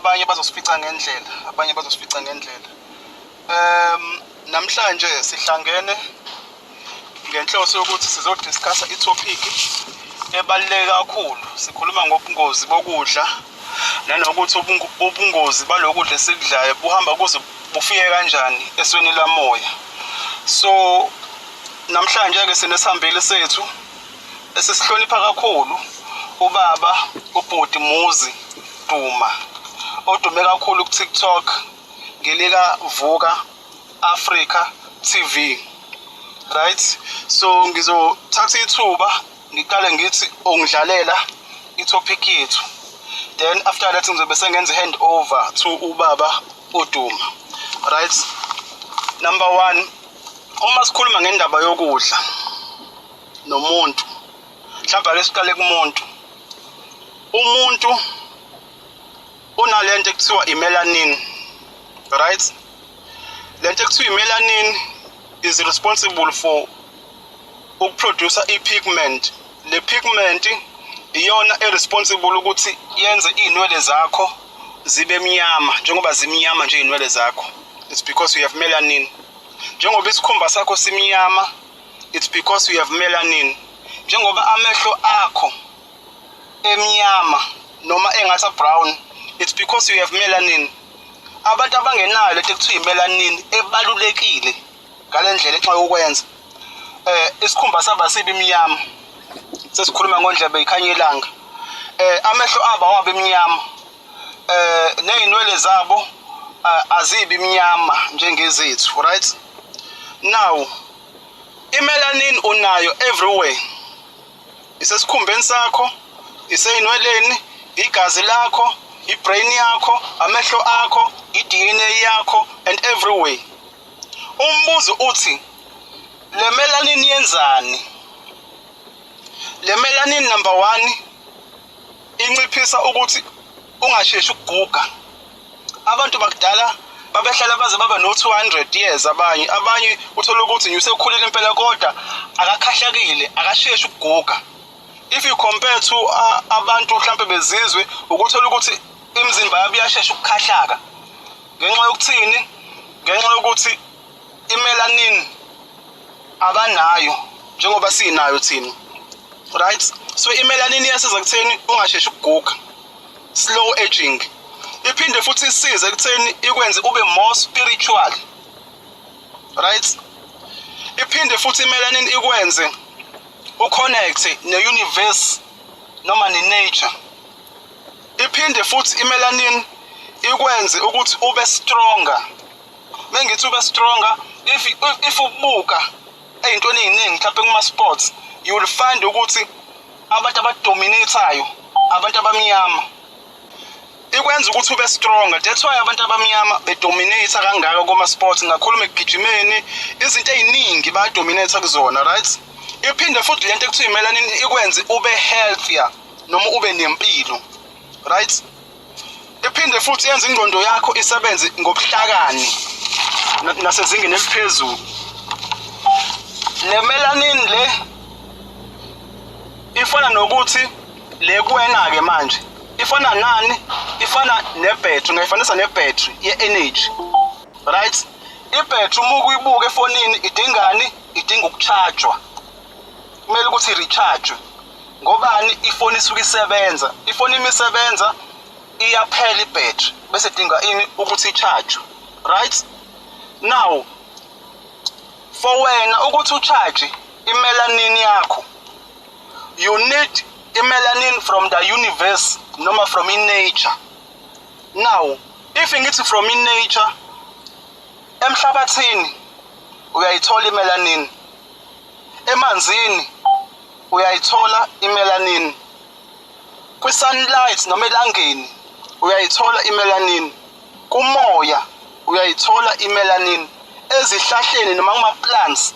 abanye bazosifica ngendlela. Namhlanje sihlangene ngenhloso yokuthi sizodiscussa itopic ebaluleke kakhulu. Sikhuluma ngobungozi bokudla nanokuthi ubungozi balokudla esikudlayo buhamba kuze bufike kanjani esweni lamoya. So namhlanje ke sinesihambeli sethu esisihlonipha kakhulu, ubaba uBhoti Muzi Duma, odume kakhulu ku TikTok ngelika Vuka Africa TV, right? So ngizothatha ithuba ngiqale ngithi ongidlalela itopic yethu, then after that ngizobe sengenza hand over to ubaba uDuma, right? Number 1, uma sikhuluma ngendaba yokudla nomuntu, mhlawumbe ake siqale kumuntu. Umuntu unalento ekuthiwa imelanin, right? Lento ekuthiwa imelanin is responsible for ukuproduce ipigment. Le pigment iyona responsible ukuthi yenze inwele zakho zibe mnyama, njengoba zimnyama nje inwele zakho. It's because you have melanin. Njengoba isikhumba sakho simnyama, it's because you have melanin. Njengoba amehlo akho emnyama noma engathi brown, it's because you have melanin. Abantu abangenayo lento ekuthiwa imelanin ebalulekile ngalendlela enxa yokwenza isikhumba saba sibe emnyama. Sesikhuluma ngondlebe ikhanya ilanga. Amehlo aba wabe emnyama. Nezinwele zabo azibi emnyama njengezethu, right? Now imelanin unayo everywhere. Isesikhumbeni sakho, iseyinweleni, igazi lakho, ibrain yakho, amehlo akho, iDNA yakho, and everywhere. Umbuzo uthi le melanin yenzani? Le melanin number 1 inciphisa ukuthi ungasheshi ukuguga. Abantu bakudala babehlala baze baba no 200 years, abanye uthola ukuthi usekhulile impela kodwa akakhahlakile, akasheshi ukuguga. If you compare to abantu mhlambe bezizwe, ukuthola ukuthi imizimba yabo iyashesha ukukhahlaka. Ngenxa yokuthini? Ngenxa yokuthi imelanin abanayo njengoba sinayo thina, right? So imelanin iyasiza ekutheni ungasheshi ukuguga, slow aging. Iphinde futhi isize ekutheni ikwenze ube more spiritual, right? Iphinde futhi imelanin ikwenze uconnect ne-universe noma ne-nature. Iphinde futhi imelanin ikwenze ukuthi ube stronger. Mengithi ube stronger, if ubuka eyintweni eziningi mhlawumbe kuma sports, you will find ukuthi abantu abadominateayo abantu abamnyama. Ikwenza ukuthi ube stronger. That's why abantu abamnyama bedominate kangaka kuma sports, ngakhuluma ekugijimeni, izinto eziningi badominate kuzona, right? Iphinde futhi lento ekuthiwa imelanin ikwenze ube healthier noma ube nempilo, right? Iphinde futhi yenze ingqondo yakho isebenze ngobuhlakani nasezingeni eliphezulu. Le melanin le ifana nokuthi le kuwena ke manje ifana nani? Ifana nebattery, ngayifanisa nebattery ye-energy, right? Ibattery uma uyibuka efonini idingani? Idinga ukuchargewa. Kumele ukuthi recharge. Ngobani? Ifoni isuke isebenza. Ifoni imisebenza iyaphela ibattery bese idinga ini? Ukuthi icharge, right? Now for wena ukuthi ucharge imelanin yakho, you need imelanin from the universe noma from in nature. Now if ngithi from in nature, emhlabathini uyayithola imelanin, emanzini uyayithola imelanin, kwi-sunlight noma elangeni uyayithola imelanin, kumoya uyayithola imelanin, ezihlahleni noma kuma-plants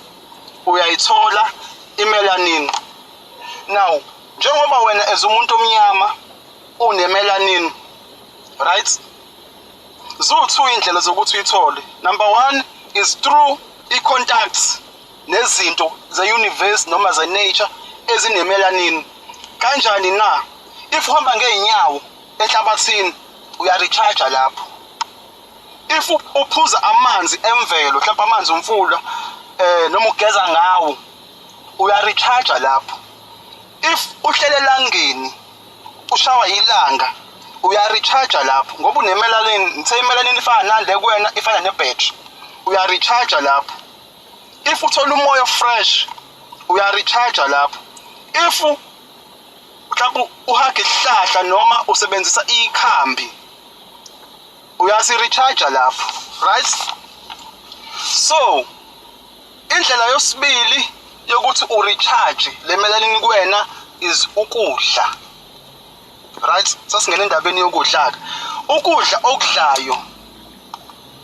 uyayithola imelanin. Now njengoba wena as umuntu omnyama unemelanin, right? Ziwu-2 indlela zokuthi uyithole. Number 1 is through i-contacts nezinto ze-universe noma ze-nature ezinemelanin. Kanjani na? If uhamba ngeenyawo enhlabathini uya-recharge lapho. If uphuza amanzi emvelo, mhlawumbe amanzi omfula noma ugeza ngawo, uya-recharge lapho. If uhlele elangeni ushawa ilanga, uya-recharge lapho ngoba une-melanin. I-melanin ifana nale kuwena, ifana ne-battery, uya-recharge lapho. If uthola umoya fresh, uya-recharge lapho. If mhlawumbe uhaga isihlahla noma usebenzisa ikhambi, uyasi-recharge lapho, right? So indlela yosibili yokuthi u-recharge le melanin kuwena is ukudla, right? Sasingena endabeni yokudla-ke. Ukudla okudlayo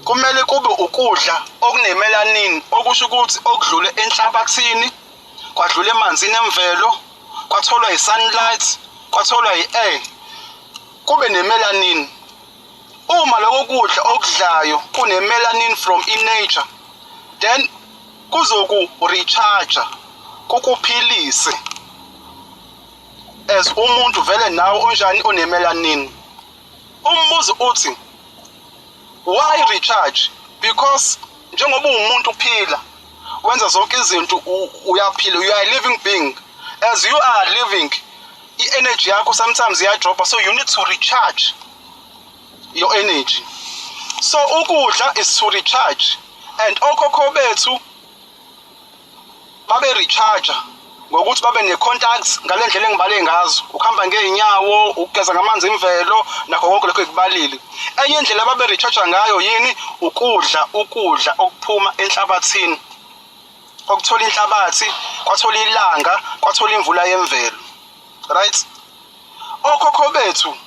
kumele kube ukudla okune-melanin, okusho ukuthi okudlule enhlabathini, kwadlula emanzini emvelo, kwatholwa i-sunlight, kwatholwa i-air, kube ne-melanin. Uma lokho kudla okudlayo kune-melanin from in-nature, then kuzoku-recharge, kukuphilise as umuntu vele nawe onjani one-melanin. Umbuzo uthi, why recharge? Because njengoba umuntu uphila, wenza zonke izinto, uyaphila, you are a living being. As you are living, i-energy yakho sometimes iyadropa, so you need to recharge your energy. So ukudla is to recharge, and okhokho bethu babe recharge ngokuthi babe ne-contacts ngale ndlela engibale ngazo, ukuhamba ngeenyawo, ukugeza ngamanzi emvelo, nakho konke lokho ekubalile. Enye indlela babe recharge ngayo yini? Ukudla okuphuma enhlabathini, okuthola inhlabathi, kwathola ilanga, kwathola imvula yemvelo, right? Okhokho bethu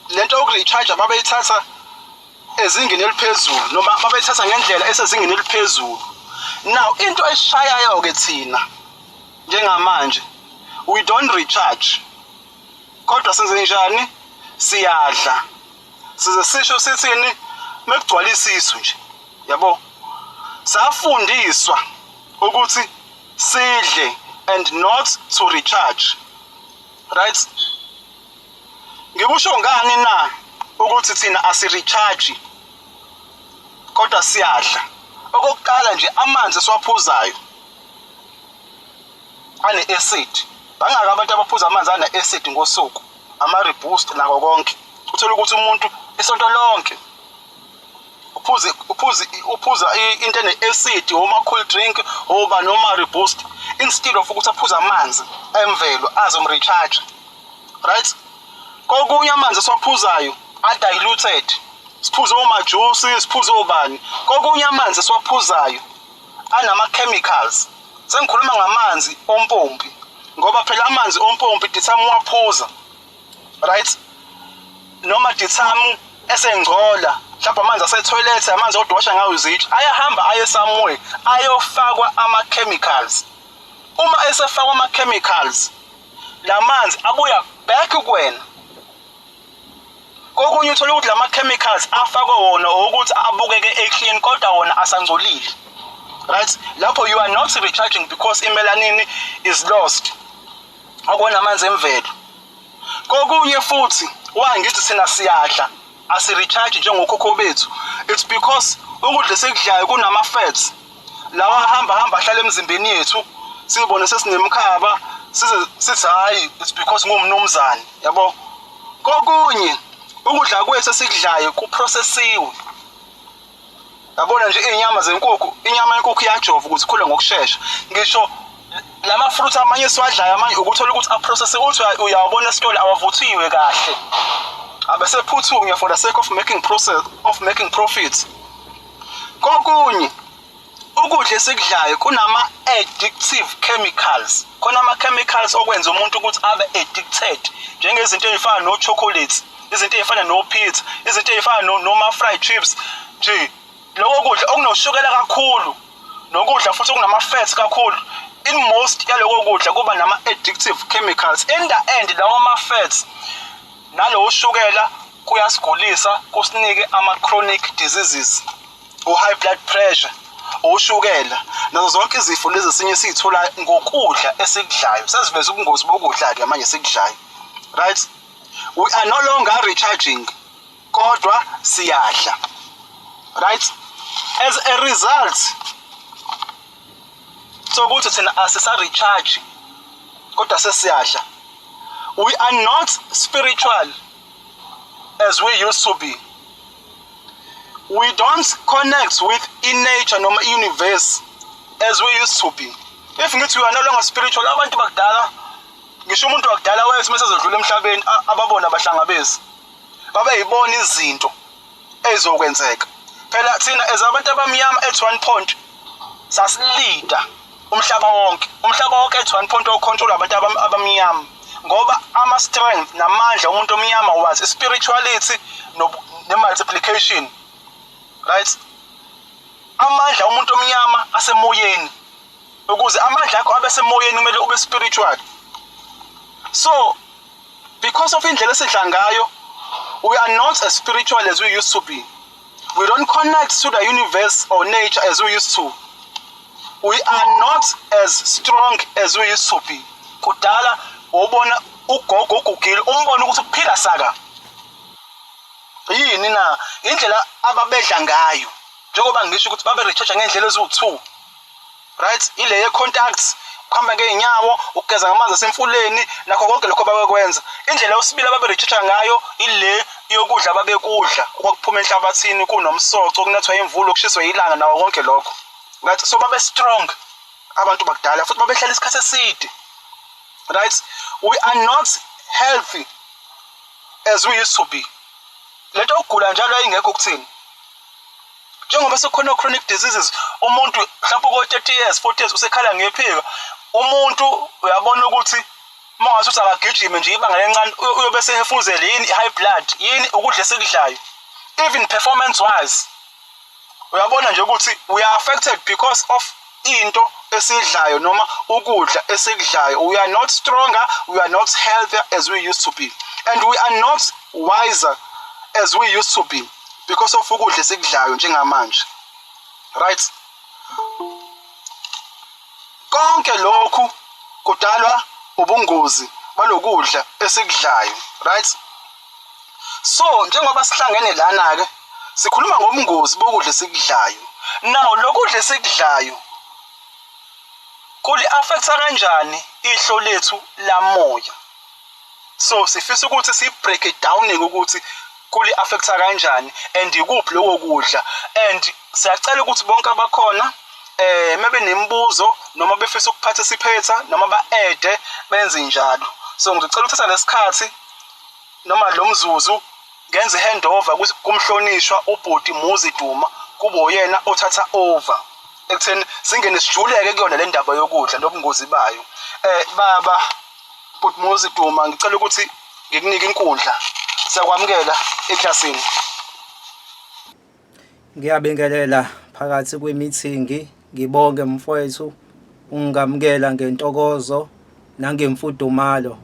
lento yokurecharge babeyithatha ezingeni eliphezulu, noma babeyithatha ngendlela esezingeni eliphezulu. Now into esishayayo-ke thina njengamanje, we don't recharge, kodwa senze njani? Siyadla. Size sisho sithini? Mekugcwala isisu nje, yabo. Safundiswa ukuthi sidle and not to recharge, right? Ngikusho ngani na ukuthi thina asi-recharge kodwa siyadla? Okokuqala nje, amanzi esiwaphuzayo ane-acid. Bangaka abantu abaphuza amanzi ane-acid ngosuku, ama-reboost nako konke. Uthola ukuthi umuntu isonto lonke uphuza into ene-acid, oma-cool drink, oba noma-reboost, instead of ukuthi aphuze amanzi emvelo azomrecharge, right? Kokunye amanzi esiwaphuzayo a-diluted, siphuze omajusi, siphuze obani. Kokunye amanzi esiwaphuzayo anama-chemicals. Sengikhuluma ngamanzi ompompi ngoba phela amanzi ompompi dithamu uwaphuza, right? Noma dithamu esengcola, mhlawumbe amanzi asetoilet, amanzi odwasha ngawo izitsha, ayahamba aye somewhere ayofakwa ama-chemicals. Uma esefakwa ama-chemicals, la manzi abuya back kuwena. Kokunye uthola ukuthi lama-chemicals afakwe wona ukuthi abukeke e-clean, kodwa wona asangcolile, right? Lapho you are not recharging because i-melanin is lost, akona amanzi emvelo. Kokunye futhi wangithi thina siyadla asi-recharge njengokhokho bethu, it's because ukudla esikudlayo kunama-fats lawa hamba ahlala emzimbeni yethu, sibone sesinemkhaba, sithi hayi it's because ngumnumzane, yabo. Kokunye ukudla kwethu esikudlayo kuprocessiwe, yabona nje inyama zenkukhu, inyama yenkukhu iyajova ukuthi ikhule ngokusheshsha. Ngisho lama fruit amanye esiwadlayo amanye ukuthola ukuthi aprocessiwe, uthi uyawabona esitolo awavuthiwe kahle, abesephuthunywa for the sake of making profit. Kokunye ukudla esikudlayo kunama-addictive chemicals, khona ama-chemicals okwenza umuntu ukuthi abe addicted, njengezinto ezifana no-chocolate, izinto ezifana no-pizza, izinto ezifana noma-fried chips nje. Lokho kudla okunoshukela kakhulu nokudla futhi okunama-fats kakhulu, in most yaloko kudla kuba nama-addictive chemicals. In the end lawo ma-fats nalowo shukela kuyasigulisa, kusinike ama-chronic diseases, high blood pressure, ushukela, nazo zonke izifo lezi esinye siyithola ngokudla esikudlayo. Sesiveza ubungozi bokudla-ke manje esikudlayo, right? We are no longer recharging, kodwa siyahla. Right? As a result, so ukuthi thina asisa-recharge, kodwa sesiyahla. We are not spiritual as we used to be. We don't connect with nature noma universe as we used to be. If ngithi we are no longer spiritual, abantu bakudala, ngisho umuntu wakudala wethu mase ezodlula emhlabeni ababona abahlangabezi, babeyibona izinto ezizokwenzeka. Phela thina as abantu abamnyama at one point sasilida umhlaba wonke at one point ocontrol abantu abamnyama, ngoba ama strength namandla umuntu omnyama was spirituality ne multiplication. Right? Amandla umuntu omnyama asemoyeni, ukuze amandla akho abe semoyeni kumele ube spiritual. So because of indlela esidla ngayo, we are not as spiritual as we used to be. We don't connect to the universe or nature as we used to. We are not as strong as we used to be. Kudala ubona ugogo ugugile umbona ukuthi uphila saka. Yini na indlela ababedla ngayo, njengoba ngisho ukuthi babe recharge ngendlela eziwu2. Right? Ile ye contacts, ukuhamba ngeenyawo, ukugeza ngamanzi asemfuleni, nakho konke lokho babekwenza. Indlela yosibili babe recharge ngayo ile yokudla babekudla, okuphuma enhlabathini kunomsoco, okunathwa imvula, okushiswa ilanga nawo konke lokho. Right? So babe strong abantu bakudala futhi babehlala isikhathi eside. Right? We are not healthy as we used to be. Lento ukugula njalo ayingekho kuthini. Njengoba sekukhona chronic diseases, umuntu mhlawumbe ko 30 years 40 years usekhala ngephika, umuntu uyabona ukuthi manje uthi akagijime nje ibanga lencane uyobe sehefuzela yini high blood, yini ukudla esikudlayo. Even performance wise uyabona nje ukuthi we are affected because of into esidlayo noma ukudla esikudlayo. We are not stronger, we are not healthier as we used to be, and we are not wiser as we used to be because of ukudla esikudlayo njengamanje. Right? Konke lokhu kudalwa ubungozi balokudla esikudlayo. Right? So njengoba sihlangene lana ke sikhuluma ngobungozi bokudla esikudlayo. Now lokudla esikudlayo kuli affecta kanjani ihlo lethu lamoya. So sifisa ukuthi si break it down ukuthi kuli affecta kanjani and ikuphi lokho kudla, and siyacela ukuthi bonke abakhona maybe nemibuzo noma befisa ukuparticipate noma ba-add benze njalo. So ngicela ukuthatha lesikhathi noma lo mzuzu ngenze handover kumhlonishwa ubhuti Muzi Duma, kube uyena othatha over ekutheni singene sijuleke kuyona le ndaba yokudla nobungozi bayo. Baba bhuti Muzi Duma, ngicela ukuthi ngikunike inkundla, siyakwamukela eklasini. Ngiyabingelela phakathi kwemeeting, ngibonge mfowethu ungamukela ngentokozo nangemfudumalo.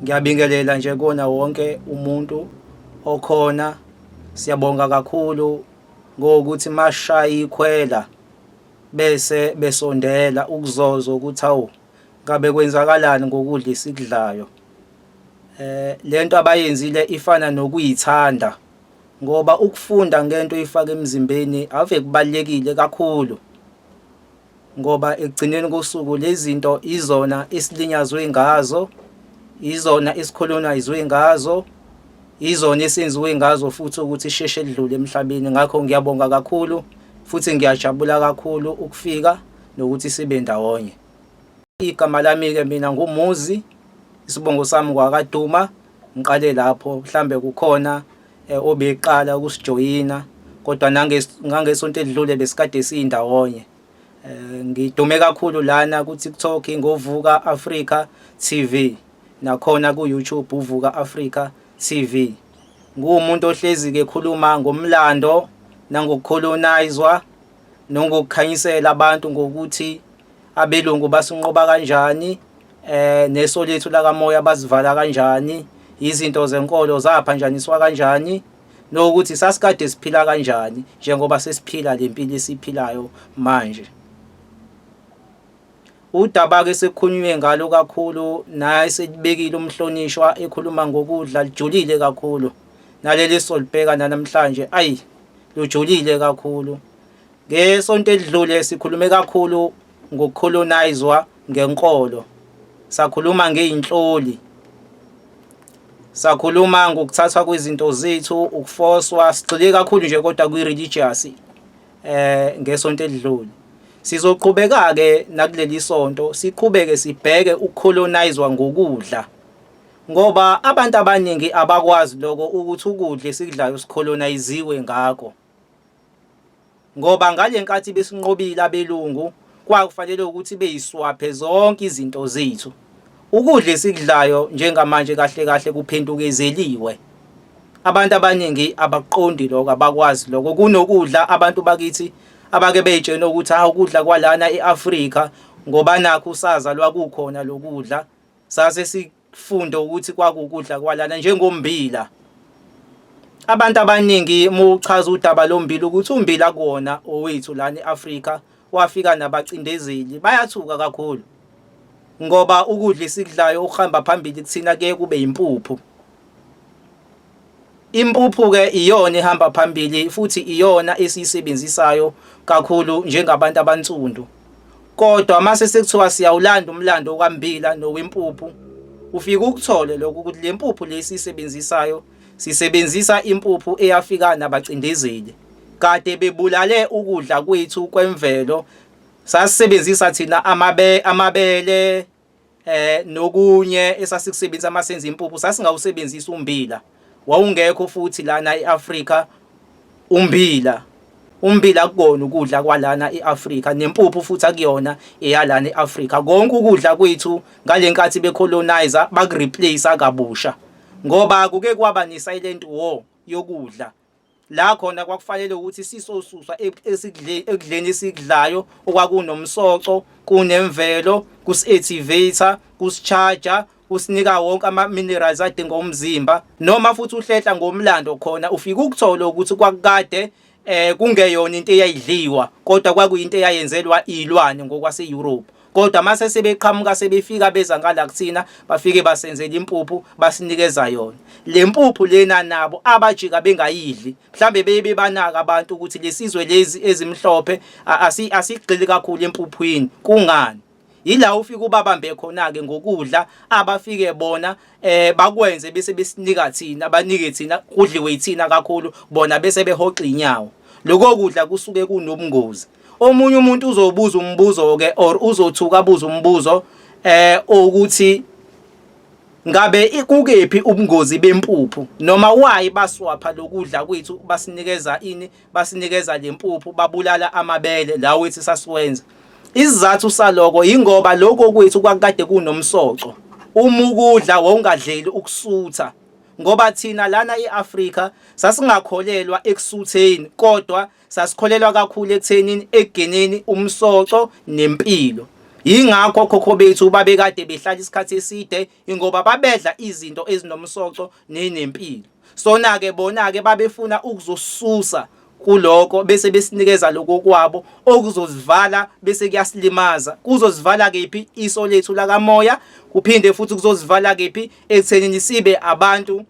Ngiyabingelela nje kona wonke umuntu okhona. Siyabonga kakhulu ngokuthi mashaya ikhwela bese besondela ukuzoza ukuthi awu ngabe kwenzakalani ngokudla esikudlayo. Lento abayenzile ifana nokuyithanda, ngoba ukufunda ngento ifaka emzimbeni ave kubalekile kakhulu, ngoba ekugcineni kosuku lezi zinto izona esilinyazwe ngazo, izona esicolonizwe ngazo, izona esenziwe ngazo futhi ukuthi isheshe lidlule emhlabeni. Ngakho ngiyabonga kakhulu futhi ngiyajabula kakhulu ukufika nokuthi sibe ndawonye. Igama lami ke mina nguMuzi, isibongo sami kwaKaduma. Ngiqale lapho, mhlambe kukhona obeqala ukusijoyina, kodwa nangesonto edlule besikade siyindawonye. Ngidume kakhulu lana ku TikTok ngovuka Africa TV, nakhona ku YouTube uvuka Africa TV. Ngumuntu ohlezi ke khuluma ngomlando nangokucolonizwa nangokukhanyisela abantu ngokuthi abelungu basinqoba kanjani, neso lethu lakamoya basivala kanjani, izinto zenkolo zaphanjaniswa kanjani, nokuthi sasikade siphila kanjani njengoba sesiphila lempilo esiphilayo manje. Udaba-ke sekukhulunywe ngalo kakhulu naye selibekile umhlonishwa ekhuluma ngokudla lijulile kakhulu. Naleli solibheka namhlanje ayi lujulile kakhulu. Ngesonto elidlule sikhulume kakhulu ngokucolonizwa ngenkolo. Sakhuluma ngeinhloli. Sakhuluma ngokuthathwa kwezinto zethu, ukufoswa, sigxile kakhulu nje kodwa kwi-religious ngesonto elidlule. Sizoqhubeka ke nakuleli sonto, siqhubeke sibheke ukucolonizwa ngokudla. Ngoba abantu abaningi abakwazi lokho ukuthi ukudla esikudlayo sicoloniziwe ngakho. Ngoba ngalenkathi besinqobile abelungu, kwakufanele ukuthi beyiswaphe zonke izinto zethu. Ukudla esikudlayo njengamanje kahle kahle kuphendukezeliwe. Abantu abaningi abaqondi lokho, abakwazi lokho. Kunokudla abantu bakithi abake beyitshena ukuthi ukudla kwalana eAfrika ngoba nakho usazalwa kukhona lokudla. Sase sifunde ukuthi kwakukudla kwalana njengombila. Abantu abaningi muchaza udaba lombila ukuthi umbila kuona owethu lana eAfrika wafika nabacindezeli bayathuka kakhulu. Ngoba ukudla esikudlayo ukuhamba phambili kuthina ke kube impuphu. Impuphu ke iyona ehamba phambili futhi iyona esiyisebenzisayo kakhulu njengabantu abansundu. Kodwa mase sekuthiwa siyawulanda umlando kaMbila nowempuphu, ufika ukuthole lokho ukuthi le mpuphu lesisebenzisayo sisebenzisa impuphu eyafika nabacindezeli. Kade bebulale ukudla kwethu kwemvelo. Sasisebenzisa thina amabele nokunye esasikusebenzisa amasenza impuphu, sasingawusebenzisa umbila. Wawungekho futhi lana eAfrika umbila. Umbila kukona ukudla kwalana eAfrika, nempuphu futhi akuyona eyalana eAfrika. Konke ukudla kwethu ngalenkathi becolonizer bakureplace kabusha. Ngoba kuke kwaba nesilent war yokudla. La khona kwakufanele ukuthi sisosuswa ekudleni esikudlayo okwakunomsoco, kunemvelo, kusi-activator, kusi-charger, kusinika wonke ama-minerals adinga umzimba. Noma futhi uhlehla ngomlando khona ufika ukuthola ukuthi kwakukade kungeyona into eyayidliwa, kodwa kwakuyinto eyayenzelwa ilwane ngokwase-Europe. Kodwa mase sebeqhamuka sebefika beza ngala kuthina bafike basenzela impuphu basinikeza yona. Le mpuphu lena nabo abajika bengayidli. Mhlambe bebanaka abantu ukuthi lesizwe lezi ezimhlophe asigxili kakhulu empuphwini. Kungani? Yila ufika ubabambe khona ke ngokudla abafike bona bakwenze bese besinika thina, abanike thina kudliwe yithina kakhulu, bona bese behoqa inyawo. Lokho kudla kusuke kunobungozi. Omunye umuntu uzobuza umbuzo ke or uzothuka abuza umbuzo ukuthi ngabe ikukephi ubungozi bempuphu, noma why baswapha lokudla kwethu basinikeza ini, basinikeza lempuphu babulala amabele la wethu sasiwenza. Isizathu saloko ingoba lokho kwethu kwakade kunomsoco. Uma ukudla wawungadleli ukusutha, ngoba thina lana eAfrika sasingakholelwa ekusutheni, kodwa sasikholelwa kakhulu ekuthenini egeneni umsoco nempilo. Yingakho khokho bethu babekade behlala isikhathi eside ingoba babedla izinto ezinomsoco nenempilo. Sona ke bona ke babefuna ukuzosisusa kuloko bese besinikeza lokho kwabo okuzosivala bese kuyasilimaza. Kuzosivala kephi iso lethu la kamoya, kuphinde futhi kuzosivala kephi ekuthenini sibe abantu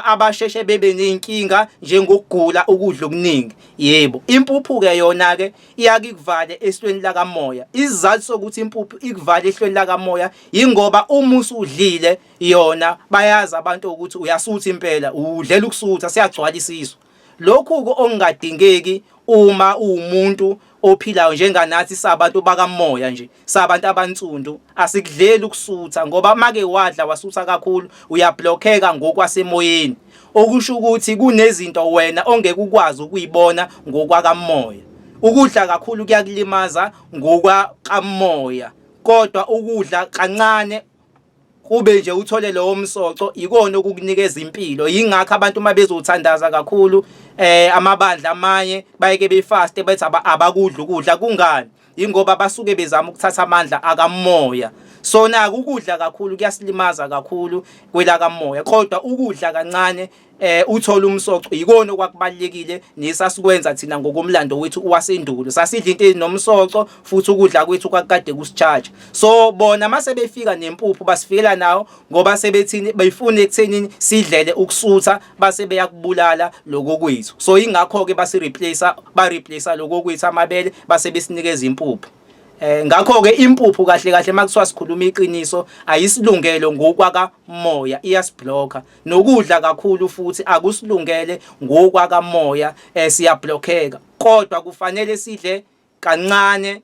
abasheshe bebe nenkinga njengokugula ukudla okuningi. Yebo, impuphu ke yona ke iyake ikuvale ehlweni la kamoya. Isizathu sokuthi impuphu ikuvale ehlweni la kamoya ingoba uma usudlile yona bayazi abantu ukuthi uyasutha impela, udlela ukusutha, siyagcwala isisu. Lokhu okungadingeki uma umuntu ophilayo njenganathi sabantu bakamoya nje, sabantu abansundu, asikudleli ukusutha ngoba make wadla wasutha kakhulu uyablockeka ngokwasemoyeni. Okusho ukuthi kunezinto wena ongeke ukwazi ukuyibona ngokwakamoya. Ukudla kakhulu kuyakulimaza ngokwakamoya, kodwa ukudla kancane kube nje uthole lowo msoco ikona okukunikeza impilo. Yingakho abantu mabezothandaza kakhulu amabandla amanye bayeke befast bethi abakudla ukudla. Kungani? Ingoba basuke bezama ukuthatha amandla akamoya. Sona ukudla kakhulu kuyasilimaza kakhulu kwelakamoya, kodwa ukudla kancane uthola umsoco yikona okwakubalekile nesasikwenza thina ngokomlando wethu wasendulo. Sasidla into ezinomsoco futhi ukudla kwethu kwakade kusicharge. So bona mase befika nempuphu basifikela nawo ngoba sebethini beyifuna ekuthenini sidlele ukusutha base beyakubulala lokho kwethu. So ingakho ke ba replace lokho kwethu amabele base besinikeza impuphu. Ngakho ke impuphu kahle kahle makuthiwa sikhuluma iqiniso ayisilungelo ngokwaka moya iyasiblocker nokudla kakhulu futhi akusilungele ngokwaka moya siyablockeka kodwa kufanele sidle kancane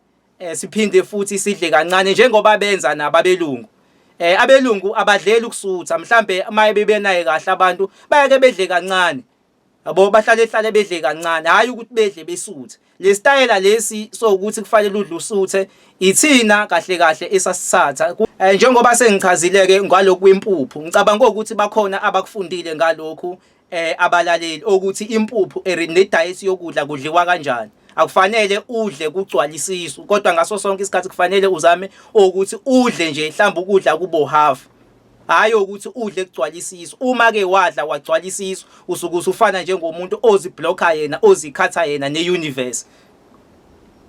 siphinde futhi sidle kancane njengoba benza nababelungu abelungu abadleli ukusutha mhlambe maye bebenaye kahle abantu bayake bedle kancane yabo bahlale bedle kancane hayi ukuthi bedle besuthe le style lesi so ukuthi kufanele udle usuthe ithina kahle kahle esasithatha njengoba sengichazileke ngalokhu kwempuphu ngicabanga ukuthi bakhona abakufundile ngalokhu abalaleli ukuthi impuphu ne-diet yokudla kudliwa kanjani akufanele udle kugcwala isisu kodwa ngaso sonke isikhathi kufanele uzame ukuthi udle nje mhlawumbe ukudla kubo half hayi ukuthi udle kugcwala isisu uma ke wadla wagcwala isisu usuke usufana njengomuntu oziblocker yena ozikhatha yena neuniverse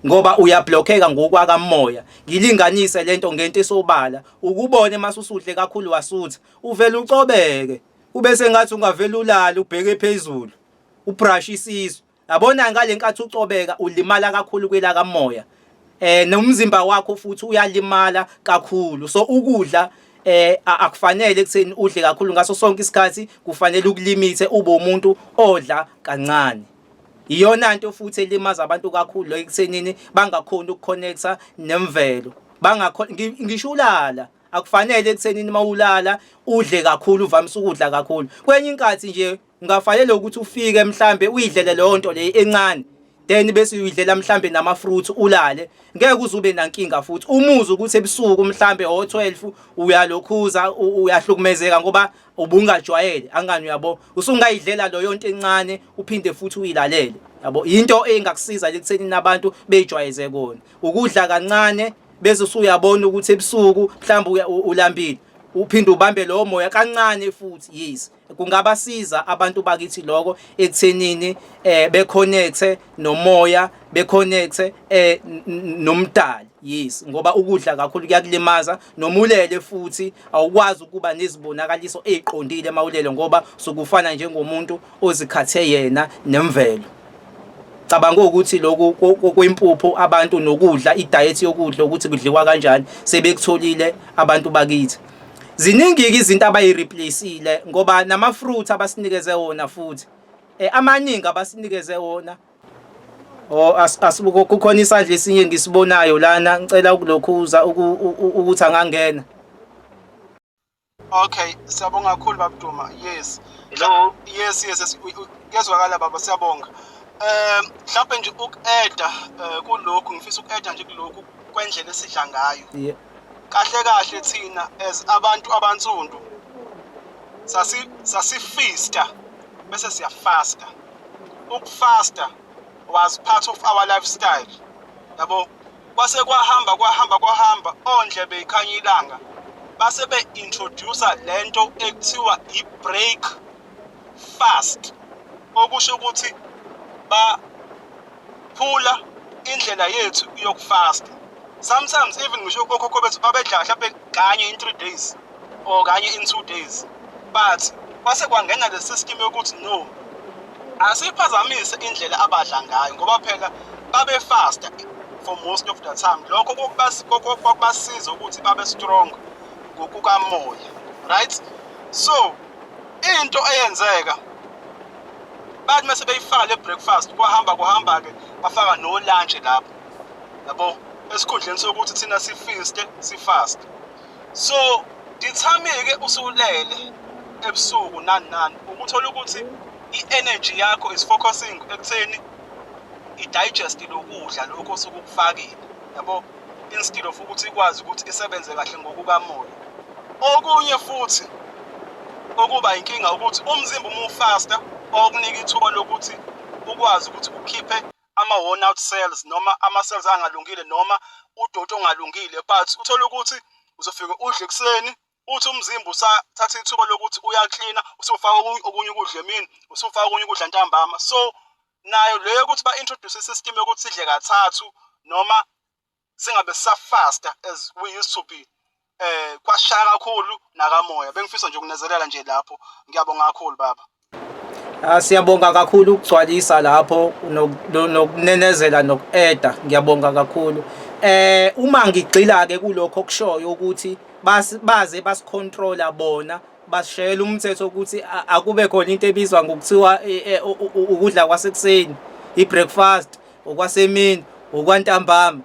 ngoba uyablockeka ngokwaka moya ngilinganise lento ngento esobala ukubone masusudle kakhulu wasutha uvela ucobeke ubese ngathi ungavela ulala ubheke phezulu ubrush isisu yabona ngale nkathi ucobeka ulimala kakhulu kwelaka moya nomzimba wakho futhi uyalimala kakhulu so ukudla akufanele ekutheni udle kakhulu ngaso sonke isikhathi kufanele ukulimithe ube umuntu odla kancane iyona nto futhi elimaza abantu kakhulu ekuthenini bangakhona ukukonnecta nemvelo ngisho ulala akufanele ekuthenini mawulala udle kakhulu uvamise ukudla kakhulu kwenye inkathi nje ungafanele ukuthi ufike mhlambe uyidlele leyo nto le encane then bese uyidlela mhlambe nama fruit ulale ngeke uzube nankinga futhi umuzi ukuthi ebusuku mhlambe o12 uyalokhuza uyahlukumezeka ngoba ubungajwayele angani uyabo usungayidlela leyo nto encane uphinde futhi uyilalele yabo into engakusiza lekutheni nabantu bejwayeze kona ukudla kancane bese usuyabona ukuthi ebusuku mhlambe ulambile uphinde ubambe lo moya kancane futhi yes kungabasiza abantu bakithi lokho ekuthenini beconnecte nomoya beconnecte nomdali yes ngoba ukudla kakhulu kuyakulimaza nomulele futhi awukwazi ukuba nezibonakaliso eziqondile mawulele ngoba sokufana njengomuntu ozikhathe yena nemvelo cabanga ukuthi lokho kwempuphu abantu nokudla i-diet yokudla ukuthi kudliwa kanjani sebekutholile abantu bakithi ziningi izinto abayireplaceile ngoba nama fruit abasinikeze wona futhi amaningi abasinikeze wona asibuko kukhona isandla esinye ngisibonayo lana ngicela ukulokhuza ukuthi angangena Okay siyabonga kakhulu babuduma yes hello yes kuyezwakala baba siyabonga mhlawumbe nje uku-add kulokhu ngifisa uku-add nje kulokhu kwendlela esidla ngayo kahle thina as abantu abansundu sasifeasta bese siyafasta ukufasta was part of our lifestyle yabo kwase kwahamba ondle beyikhanya ilanga base be-introduce lento ekuthiwa i-break fast okusho ukuthi baphula indlela yethu yokufasta sometimes even ngisho kokhokho bethu babedla mhlawumbe kanye in 3 days or kanye in 2 days but kwase kwangena le system yokuthi no asiphazamise indlela abadla ngayo ngoba phela babe fasta for most of the time lokho kokubasiza ukuthi babe strong ngokukamoya right so into eyenzeka bathi mase beyifaka breakfast kuhamba ke bafaka no lunch lapho yabo esikhundleni sokuthi thina sifast so dithamike usulele ebusuku nani ukuthola ukuthi i-energy yakho is focusing ekutheni i-digest lokudla lokho osukufakile yabo instead of ukuthi ikwazi ukuthi isebenze kahle ngokukamoya okunye futhi okuba inkinga ukuthi umzimba umufasta okunika ithuba lokuthi ukwazi ukuthi ukhiphe ama-worn out cells noma ama-cells angalungile noma udoto ongalungile but uthola ukuthi uzofika udle ekuseni uthi umzimba usathatha ithuba lokuthi uyaklina usufaka okunye ukudla emini usufaka okunye ukudla ntambama. So nayo leyo ukuthi ba-introduce i-system yokuthi sidle kathathu noma singabe sisafasta as we used to be. Kwashaya kakhulu nakamoya. Bengifisa nje ukunezelela nje lapho. Ngiyabonga kakhulu baba. Siyabonga kakhulu ukugcwalisa lapho nokunenezela noku-eda. Ngiyabonga kakhulu. Uma ngigxila ke kulokho okushoyo ukuthi baze basicontrola bona basishayela umthetho ukuthi akube khona into ebizwa ngokuthiwa ukudla kwasekuseni, i-breakfast, okwasemini, okwantambama.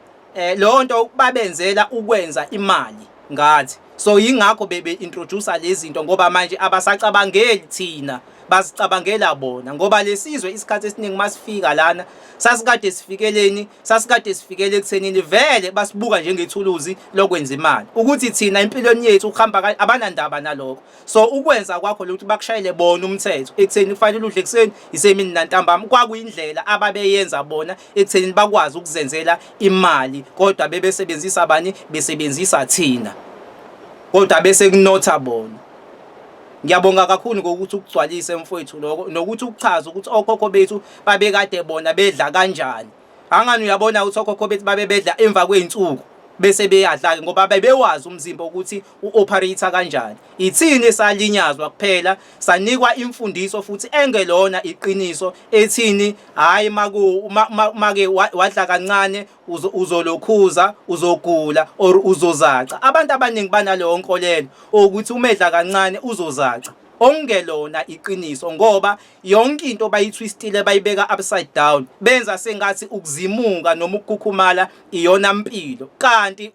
Lo nto babenzela ukwenza imali ngathi. So yingakho bebe-introduce lezi zinto ngoba manje abasacabangeli thina, basicabangela bona ngoba lesizwe isikhathi esiningi masifika lana sasikade sifikele ekuthenini vele basibuka njengethuluzi lokwenza imali ukuthi thina empilweni yethu ukuhamba abanandaba nalokho. So ukwenza kwakho lokuthi bakushayele bona umthetho ekutheni kufanele udle ekuseni isemini nantambama kwakuyindlela ababeyenza bona ekutheni bakwazi ukuzenzela imali kodwa bebesebenzisa abani besebenzisa thina kodwa bese kunotha bona. Ngiyabonga kakhulu ngokuthi ukugcwalise mfowethu lokho nokuthi ukuchaza ukuthi okhokho bethu babekade bona bedla kanjani. Angani uyabona ukuthi okhokho bethu babedla emva kweinsuku bese beyadla ngoba bebewazi umzimba ukuthi uoperate kanjani. Ithini esalinyazwa kuphela sanikwa imfundiso futhi engelona iqiniso ethini hayi make wadla kancane uzolokhuza uzogula or uzozaca. Abantu abaningi banaleyo nkolelo ukuthi umedla kancane uzozaca. Ongelona iqiniso ngoba yonke into bayitwistile bayibeka upside down benza sengathi ukuzimuka noma ukukhukhumala iyona impilo kanti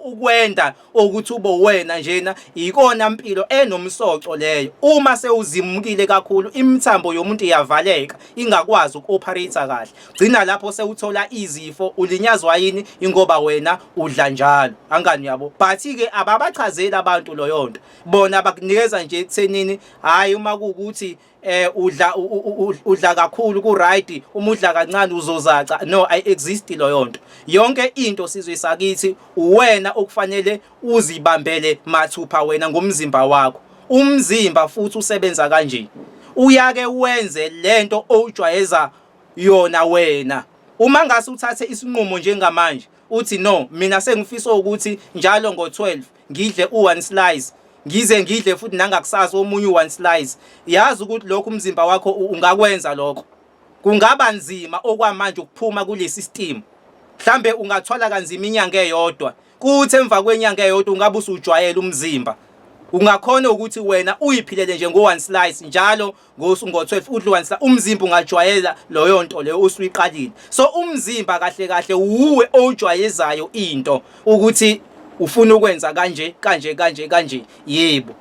ukwenda ukuthi ube wena njena ikona impilo enomsoco leyo. Uma sewuzimukile kakhulu imithambo yomuntu iyavaleka ingakwazi ukuoperate kahle gcina lapho sewuthola izifo ulinyazwa yini ingoba wena udla njalo. Angani yabo but ke ababachazeli abantu loyo nto bona bakunikeza nje ekuthenini hayi uma kuukuthi udla kakhulu ku right uma udla kancane uzozaca. No, I exist loyo nto. Yonke into sizwe sakithi uwena okufanele uzibambele mathupha wena ngomzimba wakho. Umzimba futhi usebenza kanje uyake wenze lento ojwayeza yona wena. Uma ngase uthathe isinqumo njengamanje uthi no mina sengifisa ukuthi njalo ngo12 ngidle u1 slice ngize ngidle futhi nangakusasa omunye u1 slice, yazi ukuthi lokho umzimba wakho ungakwenza lokho. Kungaba nzima okwamanje ukuphuma kule system. Mhlambe ungathwala kanzima inyanga eyodwa kuthi emva kwenyanga eyodwa ungabe usujwayela umzimba. Ungakhona ukuthi wena uyiphilele nje ngo1 slice njalo ngo12 udle 1 slice umzimba ungajwayela loyo nto leyo usuyiqalile. So umzimba kahle kahle uwe ojwayezayo into ukuthi ufuna ukwenza kanje yebo.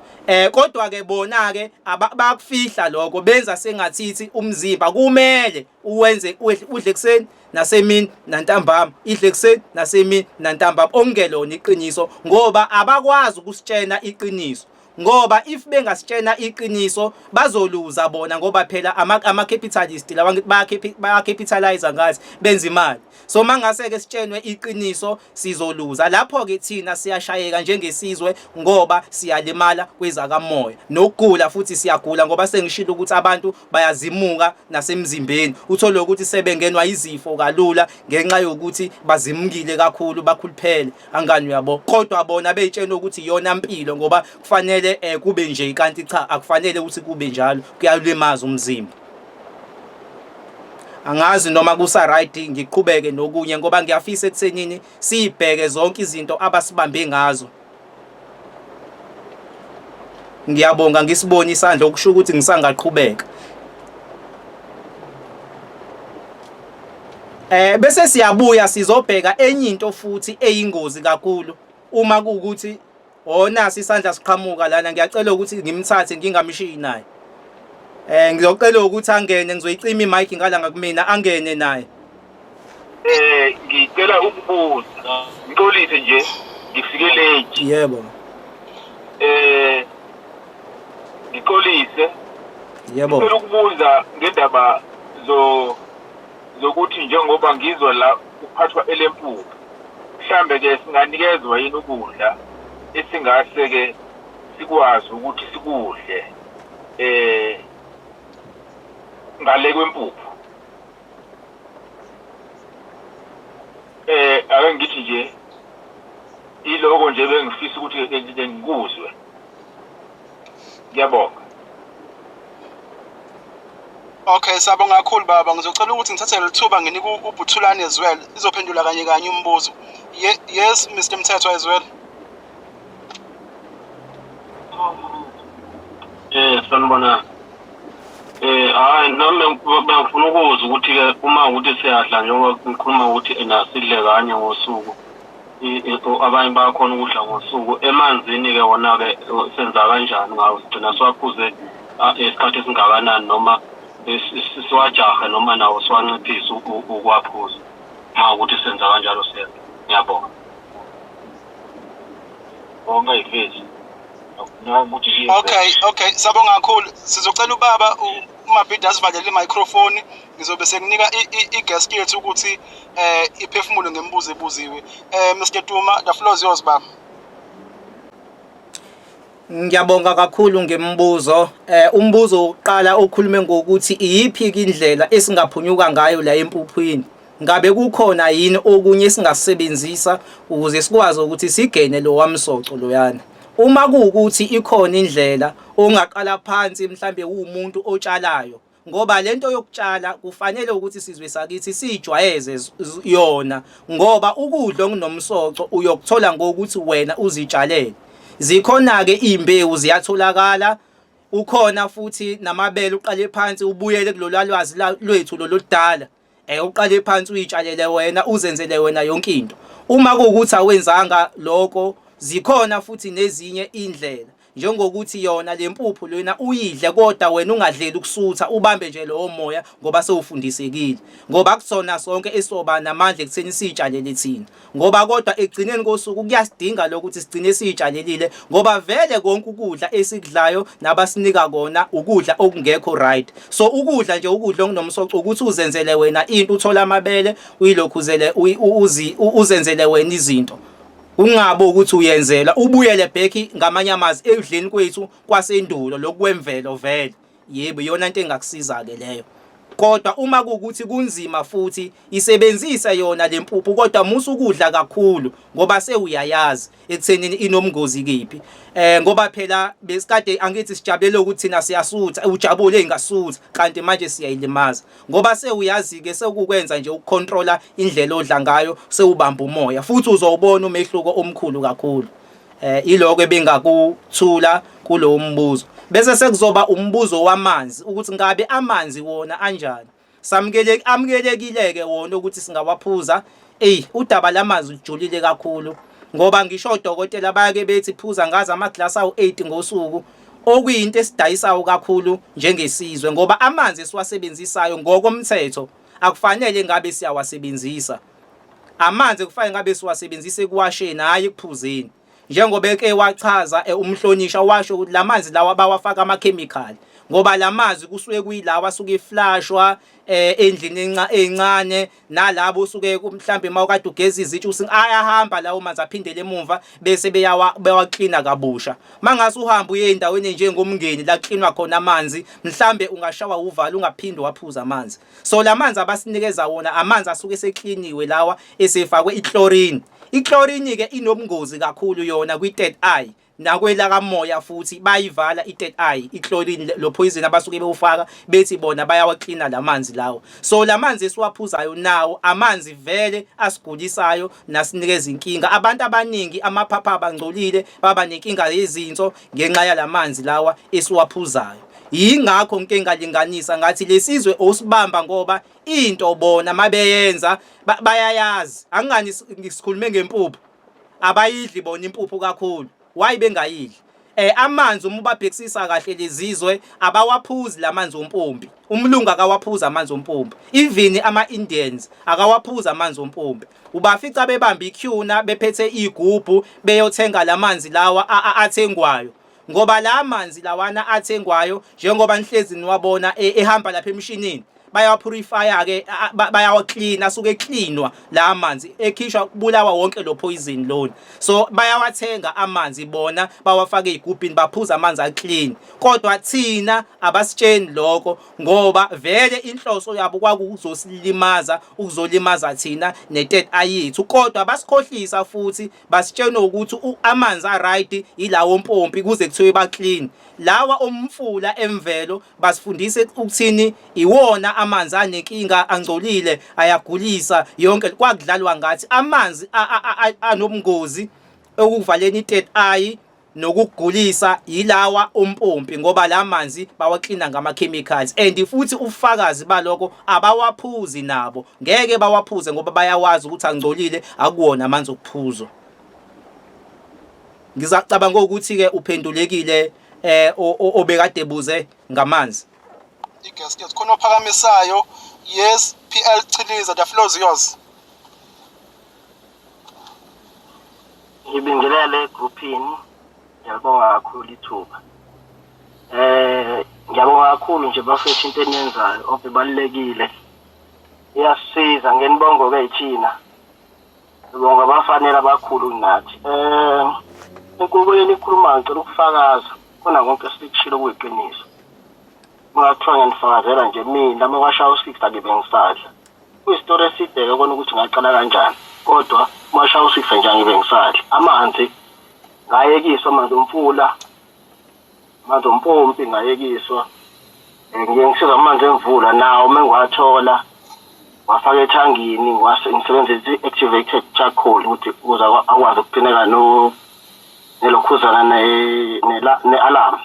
Kodwa ke bona ke abakufihla lokho benza sengathithi umzimba kumele uwenze udle ekseni nasemini nantambama idle ekseni nasemini nantambama ongelona iqiniso ngoba abakwazi ukusitshena iqiniso. Ngoba if bengasitshena iqiniso bazoluza bona ngoba phela ama capitalist la baya capitalize ngathi benza imali. So mangase ke sitshenwe iqiniso sizoluza. Lapho ke thina siyashayeka njengesizwe ngoba siyalimala kwezakamoya nokugula futhi siyagula ngoba sengishilo ukuthi abantu bayazimuka nasemzimbeni. Uthola ukuthi sebengenwa izifo kalula ngenxa yokuthi bazimukile kakhulu bakhuluphele. Angani uyabo kodwa bona beyitshena ukuthi iyona impilo ngoba kufanele kube nje kanti cha akufanele ukuthi kube njalo kuyalimaza umzimba. Angazi noma kusa right ngiqhubeke nokunye ngoba ngiyafisa ekuthenini sibheke zonke izinto abasibambe ngazo. Ngiyabonga ngisibona isandla okusho ukuthi ngisangaqhubeka. Bese siyabuya sizobheka enye into futhi eyingozi kakhulu uma kuukuthi nasi isandla siqhamuka lana ngiyacela ukuthi ngimthathe ngingamshiyi naye. Ngizocela ukuthi angene ngizoyicima imic ngalanga kumina angene naye. Ngicela ukubuza ngixolise nje ngifike late. Yebo. Ngixolise. Yebo. Ngicela ukubuza ngendaba zokuthi njengoba ngizwa la uphathwa eLempuku mhlambe ke singanikezwa yini ukudla esingase ke sikwazi ukuthi sikudle ngale kwempuphu. Ake ngithi nje iloko nje bengifisa ukuthi ngikuzwe. Ngiyabonga. Okay, sabonga kakhulu baba. Ngizocela ukuthi ngithathe lithuba nginike uButhulane as well. Izophendula kanye kanye umbuzo. Yes, Mr. Mthethwa as well. Sanibona. Hayi nami bengifuna ukuzwa ukuthi ke uma ukuthi siyadla njengoba ngikhuluma ukuthi enasidle kanye ngosuku. Abanye bayakhona ukudla ngosuku. Emanzini ke wona ke senza kanjani ngawo sigcina siwaphuze isikhathi esingakanani noma siwajahe noma nawo siwanciphisa ukwaphuza. Ma ukuthi senza kanjalo senza. Ngiyabonga. Bonga ifethi. Okay, sabonga kakhulu. Sizocela ubaba uMabhida asivalele i-microphone. Ngizobe sekunika i-guest yethu ukuthi iphefumulo ngembuzo ebuziwe. Mr. Duma, the floor is yours baba. Ngiyabonga kakhulu ngembuzo. Umbuzo oqala okhulume ngokuthi iyiphi indlela esingaphunyuka ngayo la empuphweni. Ngabe kukhona yini okunye esingasebenzisa ukuze sikwazi ukuthi sigene lo wamsoco loyana. Uma kuukuthi ikhona indlela ongaqala phansi mhlambe umuntu otshalayo ngoba lento yokutshala kufanele ukuthi sizwe sakithi sijwayeze yona ngoba ukudla okunomsoco uyokuthola ngokuthi wena uzitshalele. Zikhona ke imbewu ziyatholakala, ukhona futhi namabele uqale phansi ubuyele kulolwazi lwethu loludala. Uqale phansi uyitshalele wena uzenzele wena yonke into. Uma kuukuthi awenzanga lokho zikhona futhi nezinye indlela njengokuthi yona lempuphu lena uyidle kodwa wena ungadleli ukusutha ubambe nje lo moya ngoba sewufundisekile ngoba kusona sonke esoba namandla ekutheni sitshalele thina ngoba kodwa egcineni kosuku kuyasidinga lokuthi sigcine sitshalelile ngoba vele konke ukudla esikudlayo nabasinika kona ukudla okungekho right. So ukudla nje ukudla okunomsoco ukuthi uzenzele wena into uthola amabele uyilokhuzele uzenzele wena izinto. Ungabe ukuthi uyenzela ubuyele back ngamanye amazwi ekudleni kwethu kwasendulo lokwemvelo vele. Yebo iyona into engakusiza ke leyo. Kodwa uma kuukuthi kunzima futhi isebenzisa yona lempuphu kodwa musu ukudla kakhulu ngoba sewuyayazi ekuthenini inomngozi kephi. Ngoba phela besikade angithi sijabulela ukuthi thina siyasutha ujabule engasutha kanti manje siyayilimaza ngoba sewuyazi ke sekukwenza nje ukucontrola indlela odla ngayo sewubamba umoya futhi uzobona umehluko omkhulu kakhulu. Iloko ebengakuthula kulo mbuzo. Bese sekuzoba umbuzo wamanzi ukuthi ngabe amanzi wona anjani. Amukelekile wona ukuthi singawaphuza. Udaba lamanzi ujulile kakhulu ngoba ngisho odokotela bayake bethi phuza ngazi amaglasi awu8 ngosuku okuyinto esidayisayo kakhulu njengesizwe ngoba amanzi esiwasebenzisayo ngokomthetho akufanele ngabe siyawasebenzisa. Amanzi kufanele ngabe siwasebenzise ekuwasheni hayi ekuphuzeni. Njengoba eke wachaza umhlonisha washo ukuthi lamanzi lawa bawafaka amakhemikhali ngoba lamanzi kusuke kuyilawa asuke iflashwa endlini encane nalabo usuke mhlambe mawukade ugeza izitshu ayahamba lawo manzi aphindele emuva bese beyawaklina kabusha. Mangase uhamba uye endaweni njengomngeni la klinwa khona amanzi mhlambe ungashawa uvala ungaphindi waphuza amanzi. So lamanzi abasinikeza wona amanzi asuke esekliniwe lawa esefakwe ichlorine. Ichlorine ke inobungozi kakhulu yona kwi-third eye nakwela kamoya futhi bayivala i-third eye ichlorine lo poison abasuke bewufaka bethi bona bayawaklina lamanzi lawo. So lamanzi esiwaphuzayo nawo amanzi vele asigulisayo nasinikeza inkinga. Abantu abaningi amaphapha abangcolile baba nenkinga yezinso ngenxa yalamanzi lawa esiwaphuzayo. Yingakho ngike ngalinganisa ngathi lesizwe osibamba ngoba into bona mabeyenza bayayazi. Angani ngisikhulume ngempuphu abayidli bona impuphu kakhulu. Why bengayidli? Amanzi uma ubabhekisisa kahle lezizwe abawaphuzi lamanzi ompompi. Umlungu akawaphuza amanzi ompompi. Even ama-Indians akawaphuza amanzi ompompi. Ubafica bebamba iQna bephethe igubhu beyothenga lamanzi lawa athengwayo. Ngoba la manzi lawana athengwayo njengoba nihlezi niwabona ehamba lapha emshinini bayawapurifya ke bayawaclean asuke ecleanwa la amanzi ekhishwa kubulawa wonke lo poison lona. So bayawathenga amanzi bona bawafaka ezigubhini baphuza amanzi aclean, kodwa thina abasitsheni lokho ngoba vele inhloso yabo kwakuzosilimaza ukuzolimaza thina ne-third eye yethu, kodwa basikhohlisa futhi basitshena ukuthi amanzi a-right ilawo ompompi kuze kuthiwe ba-clean. Lawa omfula emvelo basifundise ukuthini iwona amanzi anenkinga, angcolile, ayagulisa yonke. Kwakudlalwa ngathi amanzi anobungozi okuvaleni i-third eye nokugulisa yilawa ompompi ngoba la manzi bawaklina ngama-chemicals, and futhi ufakazi baloko abawaphuzi nabo, ngeke bawaphuze ngoba bayawazi ukuthi angcolile, akuwona amanzi okuphuzwa. Ngizacabanga ukuthi-ke uphendulekile obekade buze ngamanzi. Yes, khona ophakamisayo. Yes, PL Chiliza, the floor is yours. Ngibingelele egroupini, ngiyabonga kakhulu ithuba. Ngiyabonga kakhulu nje bafethu into eniyenzayo obebalekile. Iyasiza ngenibongo ke yithina. Ngibonga abafanele abakhulu nathi. Inkulumo ikhuluma ngicela ukufakaza khona konke esikushilo kuyiqiniso. Ungathiwa ngiyanifakazela nje mina mawashaya u6 akibe ngisadla. Kuyistory eside ke kona ukuthi ngaqala kanjani. Kodwa mashaya u6 nje ngibe ngisadla. Amanzi ngayekiswa, amanzi omfula, amanzi ompompi ngayekiswa. Ngiye ngisiza amanzi emvula nawo mengiwathola wafaka ethangini ngisebenzisa i-activated charcoal ukuthi ukuze akwazi ukuphineka nelokhuzana ne-alarm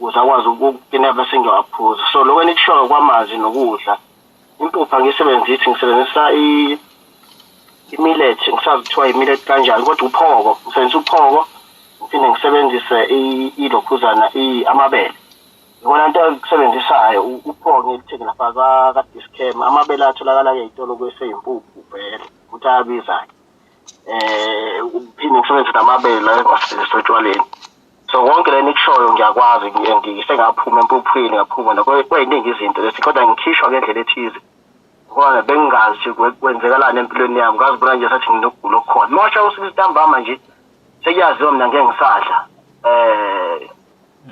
ukuze akwazi ukuphineka bese ngiyawaphuza. So lokho enishoyo kwamanzi nokudla, impupha ngisebenzisa i-millet, ngisazi kuthiwa i-millet kanjani, kodwa uphoko ngisebenzisa uphoko, ngiphinde ngisebenzise ilokhuzana amabele. Ngibona into engisebenzisayo uphoko ngilithenge lapha ka-Dischem. Amabele atholakala-ke ey'tolo kweseyimpuphu vele ukuthi ayabiza-ke. Uphinde ngisebenzise namabele engasebenzisa etshwaleni. So konke le nikushoyo ngiyakwazi, ngisengaphuma empuphweni ngaphuma kweyiningi izinto lesi, kodwa ngikhishwa ngendlela ethize ngoba bengingazi ukuthi kwenzekalani empilweni yami. Ngazibona nje sathi nginokugula okukhona. Mawasha u6 ntambama nje sekuyaziwa mina ngeke ngisadla.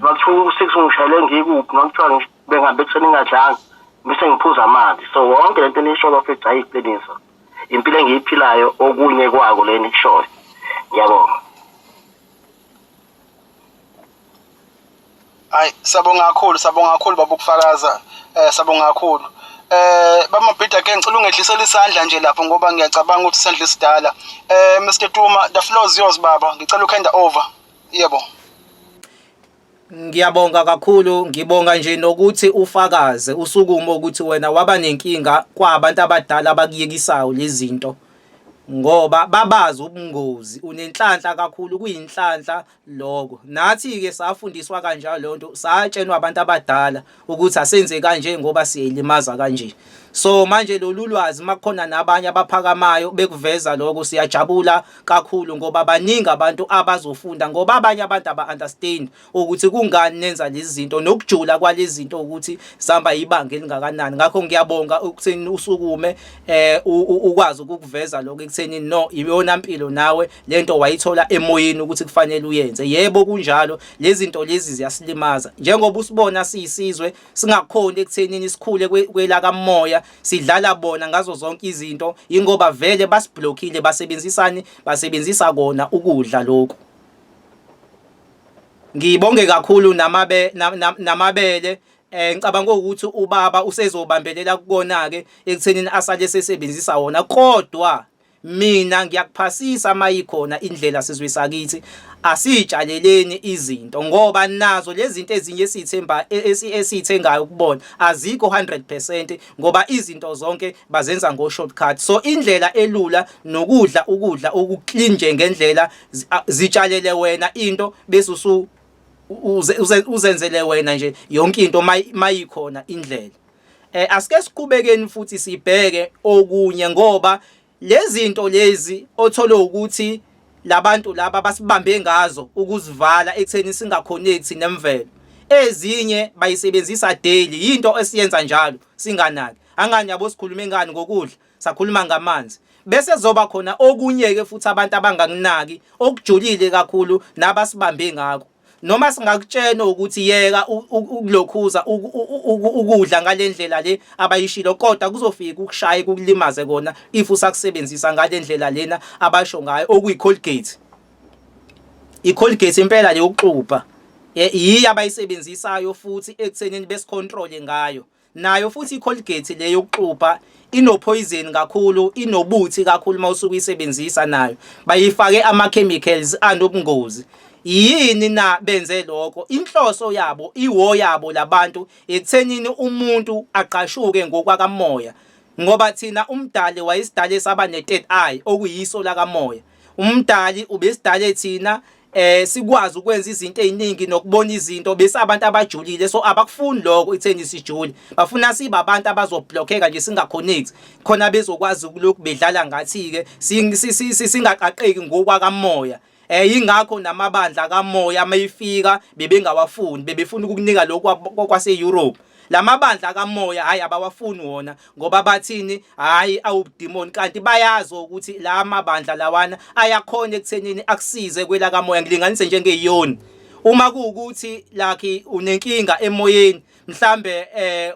Makuthiwa u6 ngishayele ngikuphi, ngakuthiwa bengihambe ekuseni ngingadlanga bese ngiphuza amanzi. So wonke lento enishoyo bafethu ayiqiniso, impilo engiyiphilayo okunye kwako le nikushoyo. Ngiyabonga. Hayi, sabonga kakhulu baba ukufakaza. Sabonga kakhulu. Bamabhida ke ngicela ungehlisela isandla nje lapho ngoba ngiyacabanga ukuthi isandla esidala. Mr. Duma, the floor is yours baba. Ngicela ukhanda over. Yebo. Ngiyabonga kakhulu, ngibonga nje nokuthi ufakaze usukumo ukuthi wena waba nenkinga kwabantu abadala abakuyekisayo lezi zinto ngoba babazi ubungozi, unenhlanhla kakhulu, kuyinhlanhla lokho. Nathi ke safundiswa kanjalo lonto, satshenwa abantu abadala ukuthi asenze kanje ngoba siyelimaza kanje. So manje lolu lwazi makukhona nabanye abaphakamayo bekuveza lokho, siyajabula kakhulu ngoba baningi abantu abazofunda ngoba abanye abantu aba-understand ukuthi kungani nenza lezi zinto nokujula kwalezi zinto ukuthi sihamba ibanga elingakanani. Ngakho ngiyabonga ukutheni usukume ukwazi ukuveza lokho ekutheni no iyona impilo nawe lento wayithola emoyeni ukuthi kufanele uyenze. Yebo kunjalo, lezi zinto lezi ziyasilimaza njengoba usibona siyisizwe singakhona ekutheni sikhule kwelaka moya, sidlala bona ngazo zonke izinto ingoba vele basiblockile, basebenzisa kona ukudla lokho. Ngibonge kakhulu namabele. Ngicabanga ukuthi ubaba usezobambelela kukona ke ekuthenini asale sesebenzisa wona, kodwa mina ngiyakuphasisa mayikhona indlela sizwe sakithi asitshaleleni izinto ngoba nazo lezi zinto ezinye esithengayo kubona azikho 100% ngoba izinto zonke bazenza ngo shortcut. So indlela elula nokudla ukudla okuclean njengendlela zitshalele wena into bese uzenzele wena nje yonke into mayikhona indlela. Asike siqhubekeni futhi sibheke okunye ngoba lezi zinto lezi othola ukuthi labantu laba basibambe ngazo ukuzivala ekutheni singaconnect nemvelo. ezinye bayisebenzisa daily, into esiyenza njalo singanaki. Angani yabo sikhulume ngani ngokudla, sakhuluma ngamanzi. Bese zoba khona okunye-ke futhi abantu abangakunaki okujulile kakhulu nabasibambe ngakho. Noma singakutshena ukuthi yeka ukulokhuza ukudla ngalendlela le abayishilo, kodwa kuzofika ukushaye kukulimaze kona if usakusebenzisa ngalendlela lena abasho ngayo okuyi-Colgate. I-Colgate impela le yokuxubha yiyo abayisebenzisayo futhi ekuthenini besicontrole ngayo. Nayo futhi i-Colgate le yokuxubha inopoison kakhulu, inobuthi kakhulu mawusuku uyisebenzisa nayo. Bayifake ama-chemicals anobungozi. Yini na benze lokho? Inhloso yabo, iwo yabo labantu ekuthenini umuntu aqashuke ngokwakamoya. Ngoba thina umdali wayesidale saba ne-third eye okuyiso lakamoya. Umdali ubesidale thina sikwazi ukwenza izinto eziningi nokubona izinto bese abantu abajulile, so abakufuni lokho ekutheni sijule. Bafuna sibe abantu abazoblockeka nje singaconnect khona bezokwazi ukulokhu bedlala ngathi ke singaqaqeki ngokwakamoya. Ingakho namabandla kamoya mayifika bebengawafuni, bebefuna ukukunika lokho kwase Europe. Lamabandla kamoya hayi abawafuni wona ngoba bathini hayi awubudemoni, kanti bayazi ukuthi la mabandla lawana ayakhona ekuthenini akusize kwela kamoya. Ngilinganise njengeyoni, uma kuukuthi like unenkinga emoyeni mhlambe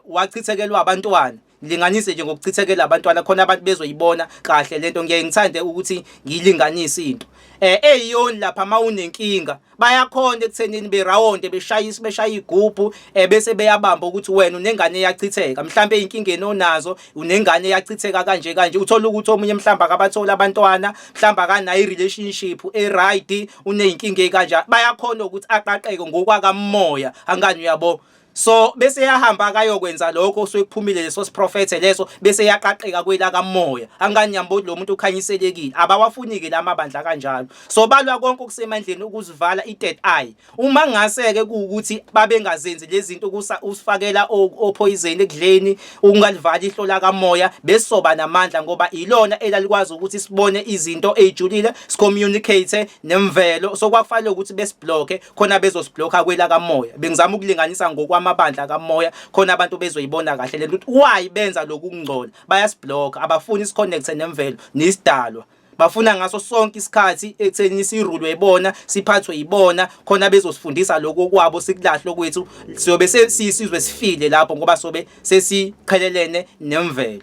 wachithekelwa abantwana, ngilinganise nje ngokuchithekela abantwana khona abantu bezoyibona kahle lento. Ngiye ngithande ukuthi ngiyilinganise into eyoni lapha mawunenkinga bayakhona ekuthenini berawonde beshaya igubhu bese beyabamba ukuthi wena unengane eyachitheka, mhlambe inkingeni onazo unengane eyachitheka kanje kanje. Uthola ukuthi omunye mhlamba akabathola abantwana, mhlamba akanayo irelationship right, uneyinkinga ekanje. Bayakhona ukuthi aqaqeke ngokwakamoya, angani uyabo. So bese yahamba akayokwenza lokho osekuphumile leso siprofethe leso, bese yaqaqeka kwela kamoya. Angani yambo lo muntu ukhanyiselekile, abawafunike lamabandla kanjalo. So balwa konke okusemandleni ukuzivala i-third eye. Uma ngaseke kuukuthi babengazenzi lezi zinto usifakela opoison ekudleni, ungalivala ihlola kamoya, besoba namandla ngoba ilona elalikwazi ukuthi sibone izinto ezijulile, scommunicate nemvelo. So kwakufanele ukuthi besiblock khona bezosiblocker kwela kamoya. Bengizama ukulinganisa ngokwama amabandla kamoya khona abantu bezoyibona kahle lento ukuthi why benza lokhu kungcola. Bayasiblock, abafuni isiconnect nemvelo nesidalwa, bafuna ngaso sonke isikhathi ekuthenini sirulwe ibona, siphathwe ibona khona bezosifundisa lokho kwabo sikulahle kwethu, siyobe sisizwe sifile lapho ngoba sobe sesiqhelelene nemvelo.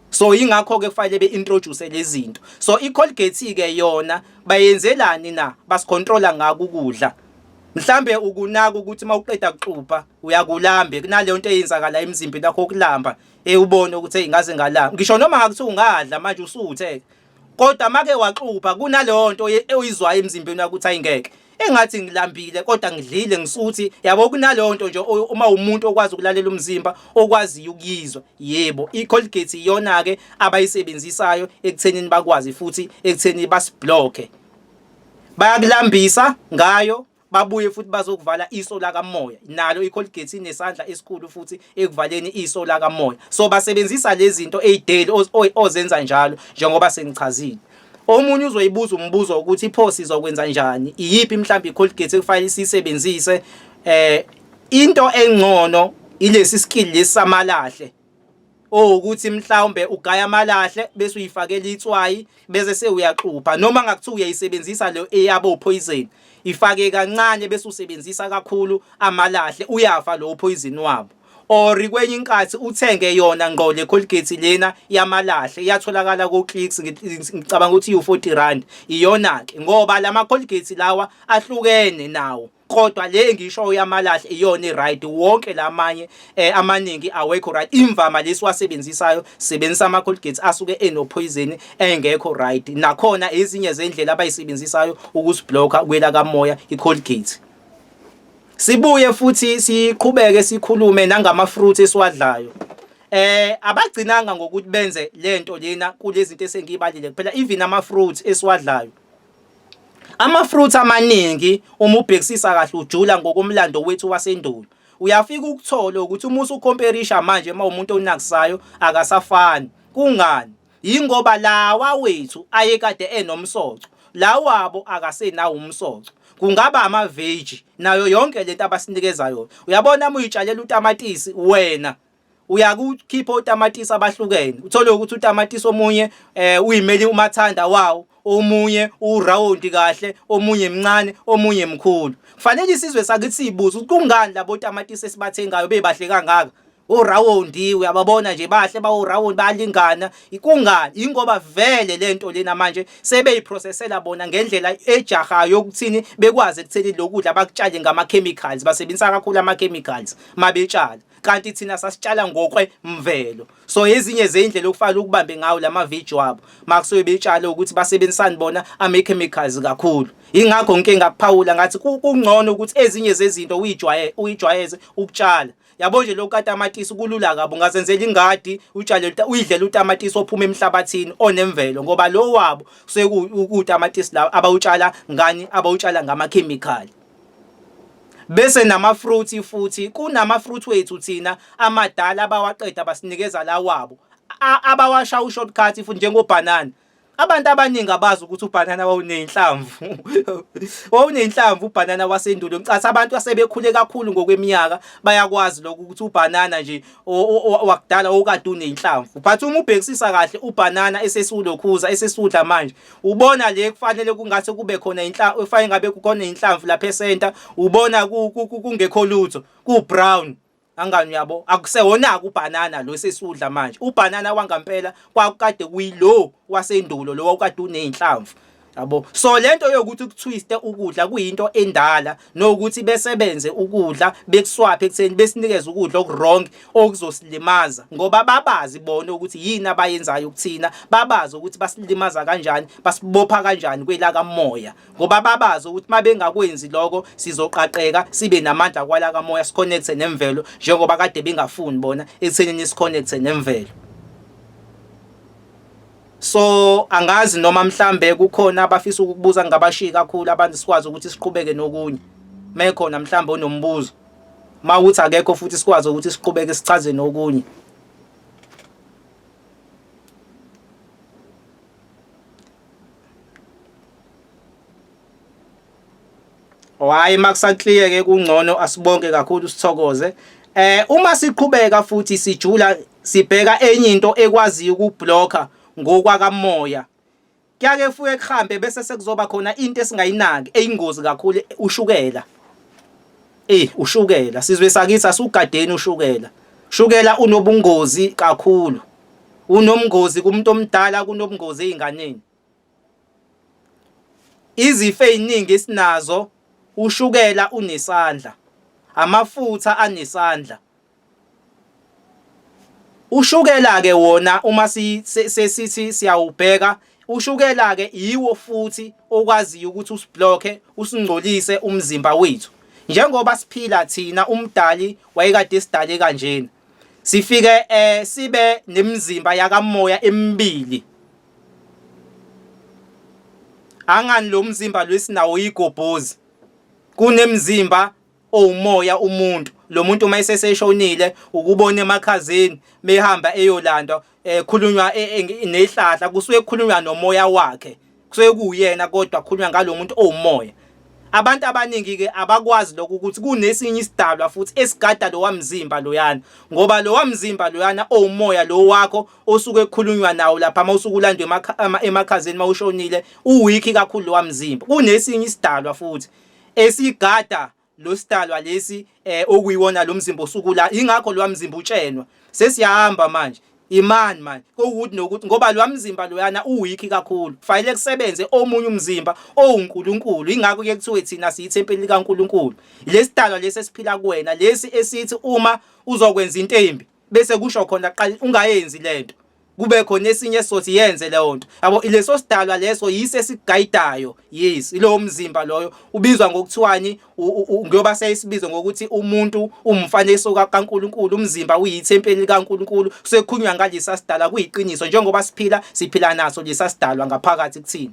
So ingakho ke kufanele beintroduce lezi zinto. So i-Colgate ke yona bayenzelani na? Basicontrola ngako ukudla. Mhlambe ukunaka ukuthi mawuqeda kuxupha uyakulambe kunaleyo nto eyenzakala emzimbeni lakho okulamba ubone ukuthi ingaze ngalamba. Ngisho noma ngakuthiwa ungadla manje usuthe, kodwa make waxupha kunaleyo nto oyizwayo emzimbeni wakho ukuthi ayingeke engathi ngilambile kodwa ngidlile ngisuthi. Yabo kunaleyo nto nje uma umuntu okwazi ukulalela umzimba okwazi ukuyizwa. Yebo i-Colgate iyona ke abayisebenzisayo ekuthenini bakwazi futhi ekuthenini basiblock. Bayakulambisa ngayo, babuye futhi bazokuvala iso la kamoya. Nalo i-Colgate inesandla esikhulu futhi ekuvaleni iso la kamoya. So basebenzisa lezi zinto ezidaily ozenza njalo njengoba sengichazile. Omunye uzoyibuza umbuzo ukuthi iphosi izokwenza njani, iyiphi mhlawumbe i-Colgate ekufanele sisebenzise. Into engcono ilesi skill lesamalahle, ukuthi mhlawumbe ugaya amalahle bese uyifakela itswayi bese sewuyaxupha, noma ngakuthiwa uyayisebenzisa le eyabo poison, ifake kancane bese usebenzisa kakhulu amalahle, uyafa lo poison wabo. Or kwenye inkathi uthenge yona ngqo le Colgate lena yamalahle iyatholakala ku Clicks, ngicabanga ukuthi u40 rand. Iyona ke ngoba lama Colgate lawa ahlukene nawo, kodwa le ngisho yamalahle iyona right. Wonke lamanye amaningi awekho right. Imvama lesiwasebenzisayo sebenzisa ama Colgate asuke enopoison engekho right. Nakhona ezinye zendlela abayisebenzisayo ukusiblocker kwela kamoya i-Colgate. Sibuye futhi siqhubeke sikhulume nangama fruit esiwadlayo. Abagcinanga ngokuthi benze lento lena kulezi zinto esengibalile kuphela, even ama fruit esiwadlayo. Ama fruit amaningi uma ubhekisisa kahle ujula ngokomlando wethu wasendulo. Uyafika ukuthola ukuthi uma usucomparisa manje umuntu onakisayo akasafani. Kungani? Yingoba lawa wethu ayekade enomsoco, lawabo akasenawo umsoco. kungaba ama-veg nayo yonke lento abasinikeza yona. Uyabona uma uyitshalela utamatisi wena uyakukhipha utamatisi abahlukene, uthole ukuthi utamatisi omunye uyimeli umathanda wawo, omunye urawundi kahle, omunye mncane, omunye mkhulu. Kufanele isizwe sakithi siyibuze ukuthi kungani labo tamatisi esibathengayo bebahle kangaka. Urawundi uyababona nje bahle bawurawundi bayalingana. Ikungani? Ingoba vele lento lena manje sebeyiprocessela bona ngendlela ejahayo yokuthini bekwazi ekutheni lokudla bakutshale ngama-chemicals, basebenzisa kakhulu ama-chemicals mabetshala. Kanti thina sasitshala ngokwemvelo. So ezinye zeindlela okufanele ukubambe ngawo lama-veg wabo makusuke betshale ukuthi basebenzisani bona ama-chemicals kakhulu. Ingakho ngike ngakuphawula ngathi kungcono ukuthi ezinye zezinto uyijwayeze ukutshala. Yabo nje lokhu katamatisi kulula kabi, ungazenzela ingadi utshale uyidlela utamatisi ophuma emhlabathini onemvelo, ngoba lo wabo kusuke utamatisi la abawutshala ngani, abawutshala ngama-chemical. Bese nama-fruit futhi kunama-fruit wethu thina amadala abawaqeda basinikeza la wabo abawasha u-shortcut futhi njengobhanana. Abantu abaningi abazi ukuthi ubhanana wawunenhlamvu. Wawunenhlamvu ubhanana wasendulo. Ngicatha abantu asebekhule kakhulu ngokweminyaka bayakwazi lokho ukuthi ubhanana nje wakudala okade unenhlamvu. But uma ubhekisisa kahle ubhanana esesulokhuza esesudla manje, ubona le kufanele kungathi kube khona inhlamvu, kufanele ngabe kukhona inhlamvu lapha esenta, ubona kungekho lutho, ku-brown. Angani yabo akusewona ubhanana lo sesudla manje. Ubhanana wangampela kwakade kuyilo wasendulo lo wakade unenhlamvu. Yabo, so lento yokuthi ukutwiste ukudla kuyinto endala nokuthi besebenze ukudla bekuswaphe ekutheni besinikeza ukudla okwrong okuzosilimaza, ngoba babazi bona ukuthi yini abayenzayo ukuthina, babazi ukuthi basilimaza kanjani, basibopha kanjani kwelaka moya, ngoba babazi ukuthi mabengakwenzi lokho sizoqaqeka sibe namandla kwalaka moya, siconnecte nemvelo njengoba kade bengafuni bona ekuthenini siconnecte nemvelo. So angazi noma mhlambe kukhona abafisa ukukubuza ngabashiya kakhulu abantu sikwazi ukuthi siqhubeke nokunye. Mekhona mhlambe onombuzo. Mawuthi akekho futhi sikwazi ukuthi siqhubeke sichaze nokunye. Hayi makusaclear ke kungcono asibonke kakhulu sithokoze. Uma siqhubeka futhi sijula sibheka enye into ekwazi ukublocker ngokwakamoya, kuyake fuye kuhambe bese sekuzoba khona into esingayinaki eyingozi kakhulu, ushukela. Ushukela sizwe sakithi asugadeni ushukela. Ushukela unobungozi kakhulu. Unomngozi kumuntu omdala, kunobungozi einganeni. Izifo eziningi esinazo ushukela unesandla. Amafutha anesandla. Ushukela ke wona uma sithi siyawubheka, ushukela ke yiwo futhi okwazi ukuthi usibloke, usingcolise umzimba wethu. Njengoba siphila thina, umdali wayekade sidale kanjena. Sifike sibe nemizimba yakamoya emibili. Angani lo mzimba lwesinawo igobhozi. Kunemzimba owumoya umuntu. Lo muntu uma eseshonile ukubona emakhazeni mehamba eyolanda khulunywa nehlahla, kusuke kukhulunywa nomoya wakhe, kusuke kuyena kodwa kukhulunywa ngalo muntu owumoya. Abantu abaningi ke abakwazi lokho ukuthi kunesinye isidalwa futhi esigada lo wamzimba loyana, ngoba lo wamzimba loyana owumoya lo wakho osuke kukhulunywa nawo lapha mawusuke ulandwe emakhazeni mawushonile, uwiki kakhulu lo wamzimba. Kunesinye isidalwa futhi esigada lo sidalwa lesi okuyiwona lo mzimba osukula. Ingakho lo mzimba utshenwa sesiyahamba manje imani manje ukuthi nokuthi ngoba lo mzimba loyana uwiki kakhulu, fanele kusebenze omunye umzimba owuNkulunkulu. Ingakho ke kuthiwe thina siyithempeli likaNkulunkulu. Lesidalwa lesi esiphila kuwena, lesi esithi uma uzokwenza into embi bese kusho khona qala ungayenzi lento, kube khona esinye sothi yenze leyo nto. Yabo, ileso sidalwa leso yise siguidayo. Yes, lo mzimba loyo ubizwa ngokuthiwani, ngoba seyisibizo ngokuthi umuntu umfanekiso kaNkulunkulu, umzimba uyithempeli likaNkulunkulu. Kusekhunywa ngalesa sidalwa kuyiqiniso, njengoba siphila naso lesa sidalwa ngaphakathi kuthina.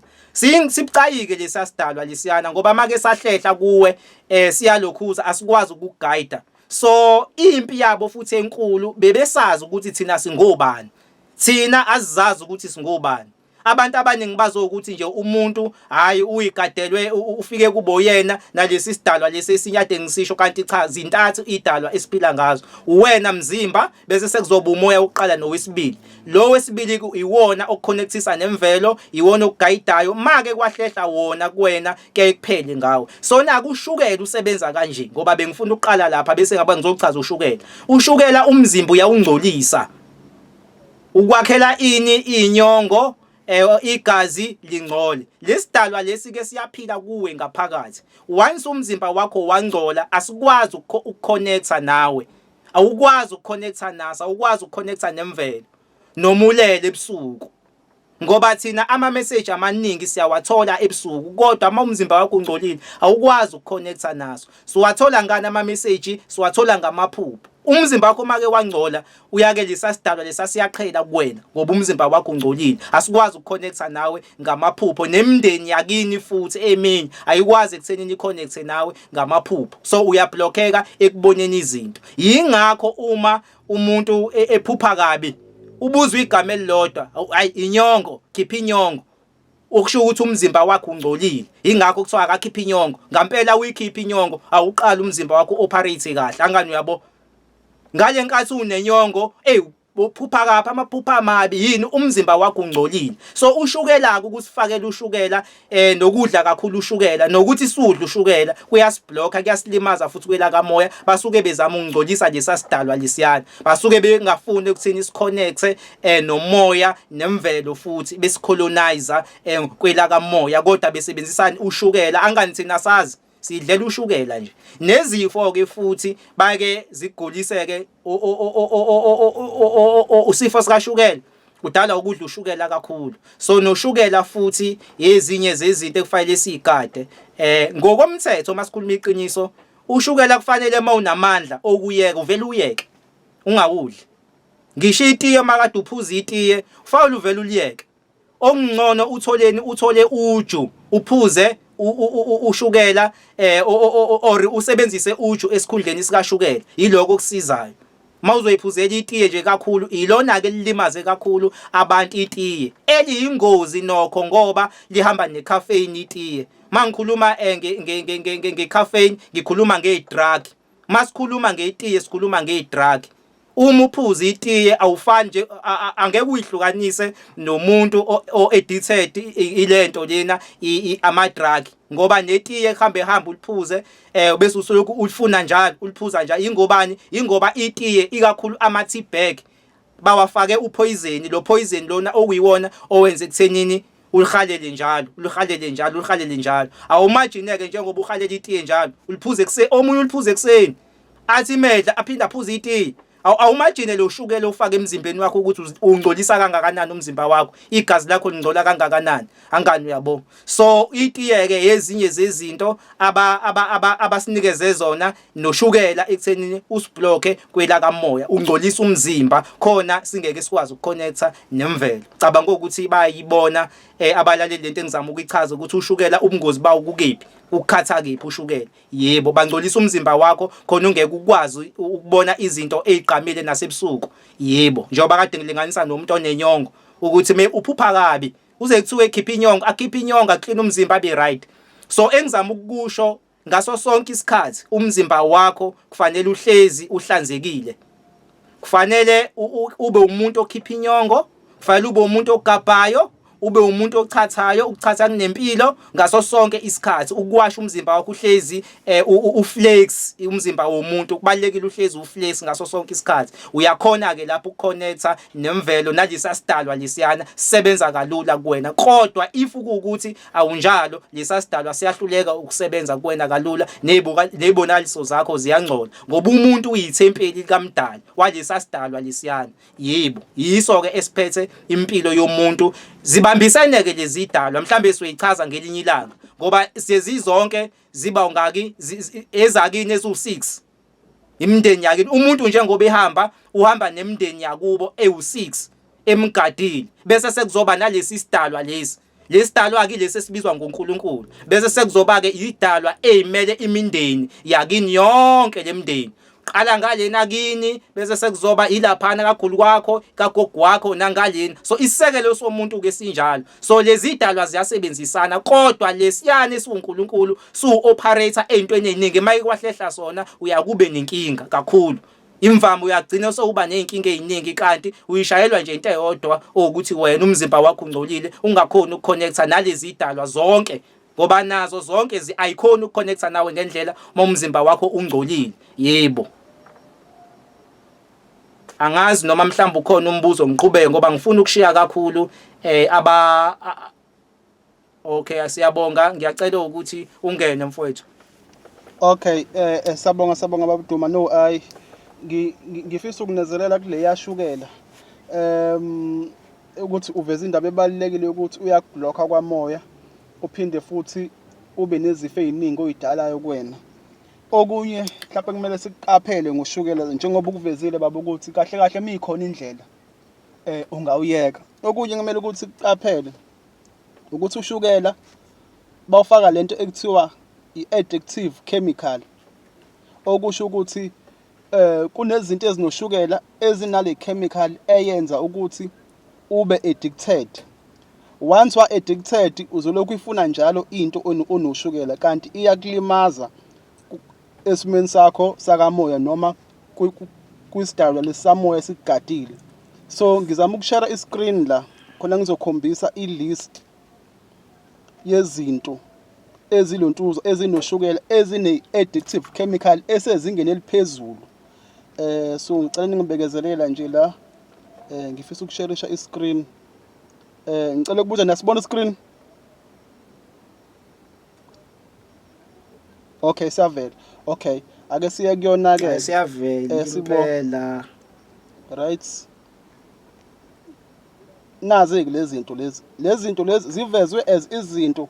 Sibucayike lesa sidalwa lesiyana, ngoba make sahlehla kuwe siyalokhuza asikwazi ukuguide. So impi yabo futhi enkulu bebesazi ukuthi thina singobani. Thina azizazi ukuthi singobani. abantu abaningi bazokuthi nje umuntu hayi uyigadelwe ufike kubo yena nalesi sidalwa lesi sinyade ngisisho kanti cha zintathu idalwa esiphila ngazo uwena mzimba bese sekuzoba umoya oqala nowesibili lo wesibili iwona okuconnectisa nemvelo iwona okugayidayo make kwahlehla wona kuwena ke kuphele ngawe so naku ushukela usebenza kanje ngoba bengifuna uqala lapha bese ngaba ngizochaza ushukela umzimba uyawungcolisa ukwakhela ini inyongo igazi lingcole lesidalwa lesi ke siyaphila kuwe ngaphakathi once umzimba wakho wangcola asikwazi ukuconnecta nawe awukwazi ukuconnecta nasa awukwazi ukuconnecta nemvelo nomulele ebusuku ngoba thina ama message amaningi siyawathola ebusuku kodwa uma umzimba wakho ungcolile awukwazi ukuconnecta naso siwathola ngani ama message siwathola ngamaphupho umzimba wakho make wangcola uyake lesasidalwa lesasiyaqhela kuwena ngoba umzimba wakho ungcolile asikwazi ukuconnecta nawe ngamaphupho nemndeni yakini futhi eminye ayikwazi ekuthenini iconnecte nawe ngamaphupho so uyablockeka ekuboneni izinto yingakho uma umuntu ephupha kabi ubuzwa igama elilodwa hayi inyongo khipha inyongo okusho ukuthi umzimba wakho ungcolile ingakho kuthiwa akakhipha inyongo ngempela uyikhipha inyongo awuqala umzimba wakho operate kahle angani uyabo ngale nkathi unenyongo uphupha kapha amaphupha amabi yini umzimba wakho ungcolile so ushukela ukusifakela ushukela nokudla kakhulu ushukela nokuthi sudla ushukela kuyasiblock kuyasilimaza futhi kwela kamoya basuke bezama ungcolisa lesasidalwa lesiyana basuke bengafuni ukuthini isiconnecte nomoya nemvelo futhi besicolonizer kwela kamoya kodwa besebenzisana ushukela angani thina sazi sidlela ushukela nje nezifo ke futhi bake ziguliseke usifo sikashukela udala ukudla ushukela kakhulu so noshukela futhi ezinye zezinto ekufanele sigade ngokomthetho masikhuluma iqiniso ushukela kufanele mawunamandla okuyeka uvela uyeke ungawudli ngisho itiye makade uphuza itiye ufawula uvela uliyeke okungcono uthole uju uphuze ushukela or usebenzise uju esikhundleni sikashukela yiloko okusizayo mawuzoyiphuzela itiye nje kakhulu ilona ke lilimaze kakhulu abantu itiye eliyingozi nokho ngoba lihamba necaffeine itiye mangikhuluma ngecaffeine ngikhuluma ngedrug masikhuluma ngetiye sikhuluma ngedrug uma uphuza itiye awufani nje angeke uyihlukanise nomuntu o-addicted ilento lena ama-drug ngoba netiye hamba uliphuze bese usoloko ulifuna njalo uliphuza njalo ingoba itiye ikakhulu ama-tea bag bawafake upoison lo poison lona okuyiwona owenze ekuthenini ulihalele njalo awumagineke njengoba uhalela itiye njalo uliphuze ekuseni omunye uliphuze ekuseni athi medla aphinda aphuze itiye awumagine lo shukela ufaka emzimbeni wakho ukuthi ungcolisa kangakanani umzimba wakho igazi lakho lingcola kangakanani angani uyabo so itiye ke ezinye zezinto abasinikeze zona noshukela ekuthenini usiblock kwela kamoya ungcolisa umzimba khona singeke sikwazi ukuconnecta nemvelo cabanga ukuthi bayibona abalaleli lento engizama ukuyichaza ukuthi ushukela ubungozi bawo kukephi ukukhatha kephi ushukela yebo bangcolisa umzimba wakho khona ungeke ukwazi ukubona izinto eziqhamile nasebusuku yebo njengoba kade ngilinganisa nomuntu onenyongo ukuthi me uphupha kabi uze kuthiwe ekhipha inyongo akhipha inyongo aqina umzimba abe right so engizama ukukusho ngaso sonke isikhathi umzimba wakho kufanele uhlezi uhlanzekile kufanele ube umuntu okhipha inyongo kufanele ube umuntu ogabhayo ube umuntu ochathayo ukuchatha kunempilo ngaso sonke isikhathi ukuwasha umzimba wakho uhlezi uflex umzimba womuntu kubalekile uhlezi uflex ngaso sonke isikhathi uyakhona ke lapho ukuconnecta nemvelo nalisa sidalwa lesiyana sisebenza kalula kuwena kodwa if ukuthi awunjalo lesa sidalwa siyahluleka ukusebenza kuwena kalula nezibonaliso zakho ziyangcola ngoba umuntu uyithempeli kaMdali walesa sidalwa lesiyana yebo yiso ke esiphethe impilo yomuntu zibambisene ke lezi idalwa mhlambe siyichaza ngelinye ilanga ngoba sezizonke ziba ungaki ezakini ezu6 imndeni yakini umuntu njengoba uhamba nemndeni yakubo ewu6 emgadini bese sekuzoba nalesi sidalwa lesidalwa ke lesi esibizwa ngoNkulunkulu bese sekuzoba ke idalwa ezimele imindeni yakini yonke lemndeni qala ngalena kini bese sekuzoba ilaphana kaGulu kwakho kaGogo wakho nangalena. So isisekelo somuntu ke sinjalo. So lezi idalwa ziyasebenzisana kodwa lesiyane siuNkulunkulu su-operator entweni eziningi mayike kwahlehla sona uyakube nenkinga kakhulu. Imvama uyagcina sokuba nezinkinga eziningi kanti uyishayelwa nje into eyodwa ukuthi wena umzimba wakho ungcolile ungakhona ukukonnecta nalezi idalwa zonke ngoba nazo zonke ayikhona ukukonnecta nawe ngendlela uma umzimba wakho ungcolile. Yebo. Angazi noma mhlawumbe ukhona umbuzo ngiqhubeke ngoba ngifuna ukushiya kakhulu Okay, siyabonga ngiyacela ukuthi ungene mfowethu. Okay, sabonga babuduma. No, ngifisa ukunezelela kule yashukela. Ukuthi uveze indaba ebalekile ukuthi uyabhlokha kwamoya uphinde futhi ube nezifo eziningi oyidalayo kuwena. Okunye mhlawumbe kumele sikuqaphele ngoshukela njengoba ukuvezile baba ukuthi kahle kahle mikhona indlela ungawuyeka. Okunye kumele ukuthi sikuqaphele ukuthi ushukela bawufaka lento ekuthiwa i-addictive chemical. Okusho ukuthi kunezinto ezinoshukela ezinale chemical eyenza ukuthi ube addicted. Once wa addicted uzolokhu ifuna njalo into onoshukela kanti iyakulimaza esimeni sakho sakamoya noma kwisidalwa lesamoya sikugadile. So ngizama ukushare iscreen la khona ngizokhombisa ilist yezinto ezilontuzo ezinoshukela ezine-addictive chemical esezingeni eliphezulu. So ngicela ningibekezelela nje la ngifisa ukusharisha iscreen. Ngicela ukubuza nasibona iscreen. Okay, siyavela. Okay, ake siye kuyona ke. Siyavela impela. Right. Nazi ke lezi zinto lezi zivezwe as izinto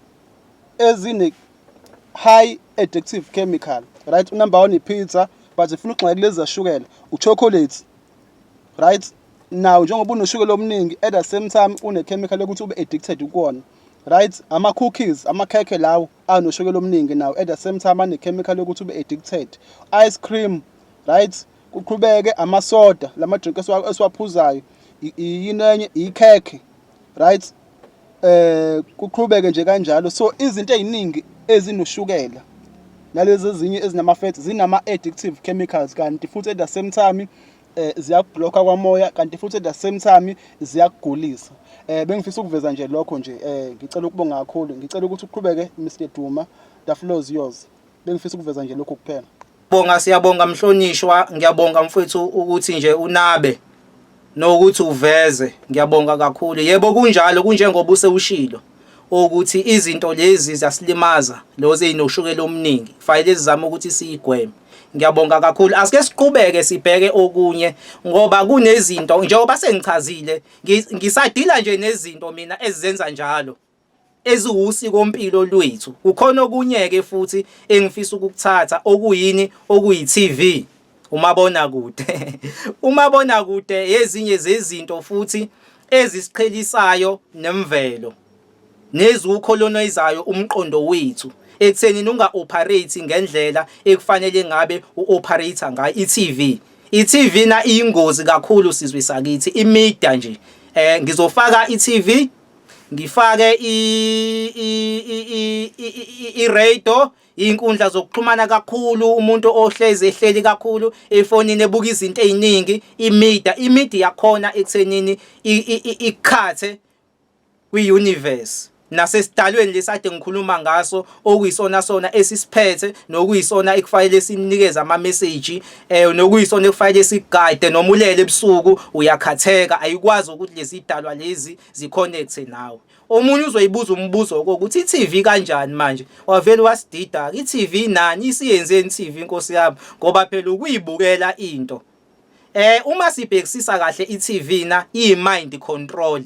ezine high addictive chemical. Right, number 1 ipizza but if ufuna ukugxeka lezi zashukela uchocolate. Right? Now njengoba unoshukela omningi at the same time une chemical ukuthi ube addicted ukona. Right? Ama cookies, ama cake lawo anoshukela omningi now at the same time ane chemical ukuthi ube addicted. Ice cream, right? Kuqhubeke ama soda, lama drink esiwaphuzayo, yinenye icake, right? Kuqhubeke nje kanjalo. So izinto eziningi ezinoshukela nalezi ezinye ezinama fats zinama addictive chemicals kanti futhi at the same time ziyablocka kwamoya kanti futhi at the same time ziyakugulisa. Bengifisa ukuveza nje lokho nje ngicela ukubonga kakhulu. Ngicela ukuthi uqhubeke Mr Duma, the floor is yours. Bengifisa ukuveza nje lokho kuphela. Bonga siyabonga mhlonishwa, ngiyabonga mfowethu ukuthi nje unabe nokuthi uveze. Ngiyabonga kakhulu. Yebo kunjalo kunjengoba usewushilo ukuthi izinto lezi zasilimaza loze inoshukela omningi. Kufanele sizame ukuthi siyigweme. Ngiyabonga kakhulu. Asike siqhubeke sibheke okunye ngoba kunezinto njengoba sengichazile ngisadila nje nezinto mina ezizenza njalo eziwusiko impilo lwethu. Kukhona okunyeke futhi engifisa ukukuthatha okuyini okuyi-TV umabona kude. Umabona kude ezinye zezinto futhi ezisiqhelisayo nemvelo neziwucolonizayo umqondo wethu ekutheni unga-operate ngendlela ekufanele ngabe u-operator ngayo i-TV. I-TV na iyingozi kakhulu sizwe sakithi imedia nje. Ngizofaka i-TV ngifake i-radio inkundla zokuxhumana kakhulu umuntu ohlezi ehleli kakhulu efonini ebuka izinto eziningi imedia yakhona ekuthenini ikhathe kwi-universe nasesidalweni lesade ngikhuluma ngaso okuyisona sona esisiphethe nokuyisona ekufanele sinikeze ama message nokuyisona ekufanele sigade noma ulele ebusuku uyakhatheka ayikwazi ukuthi lezi idalwa lezi ziconnect nawe. Omunye uzoyibuza umbuzo ukuthi i-TV kanjani manje wavele wasidida i-TV nani isiyenzeni i-TV inkosi yami ngoba phela ukuyibukela into uma sibhekisisa kahle i-TV na iyi-mind control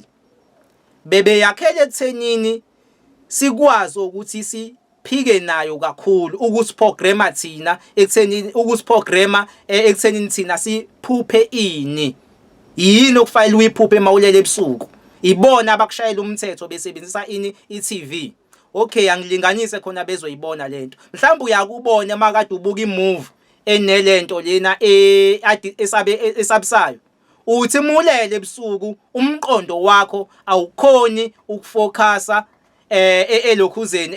bebe yakhele ethenini sikwazi ukuthi siphike nayo kakhulu ukusiprograma thina ekuthenini ukusiprograma ekuthenini thina siphuphe ini yini okufanele uyiphuphe mawulele ebusuku ibona abakushayela umthetho besebenzisa ini i-TV. Okay, angilinganise khona bezoyibona lento mhlawumbe uyakubona makade ubuka imovie enelento lena esabisayo uthi mulele ebusuku umqondo wakho awukhoni ukufocusa elokhuzeni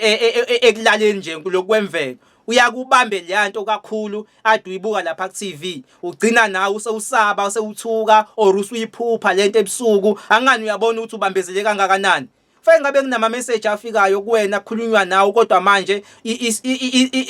ekulaleni nje lokwemvelo uyakubambe leyanto kakhulu ade uyibuka lapha ku TV ugcina nawe usewusaba usewuthuka or usuyiphupha lento ebusuku angani uyabona ukuthi ubambezele kangakanani fanele ngabe kunama message afikayo kuwena kukhulunywa nawe kodwa manje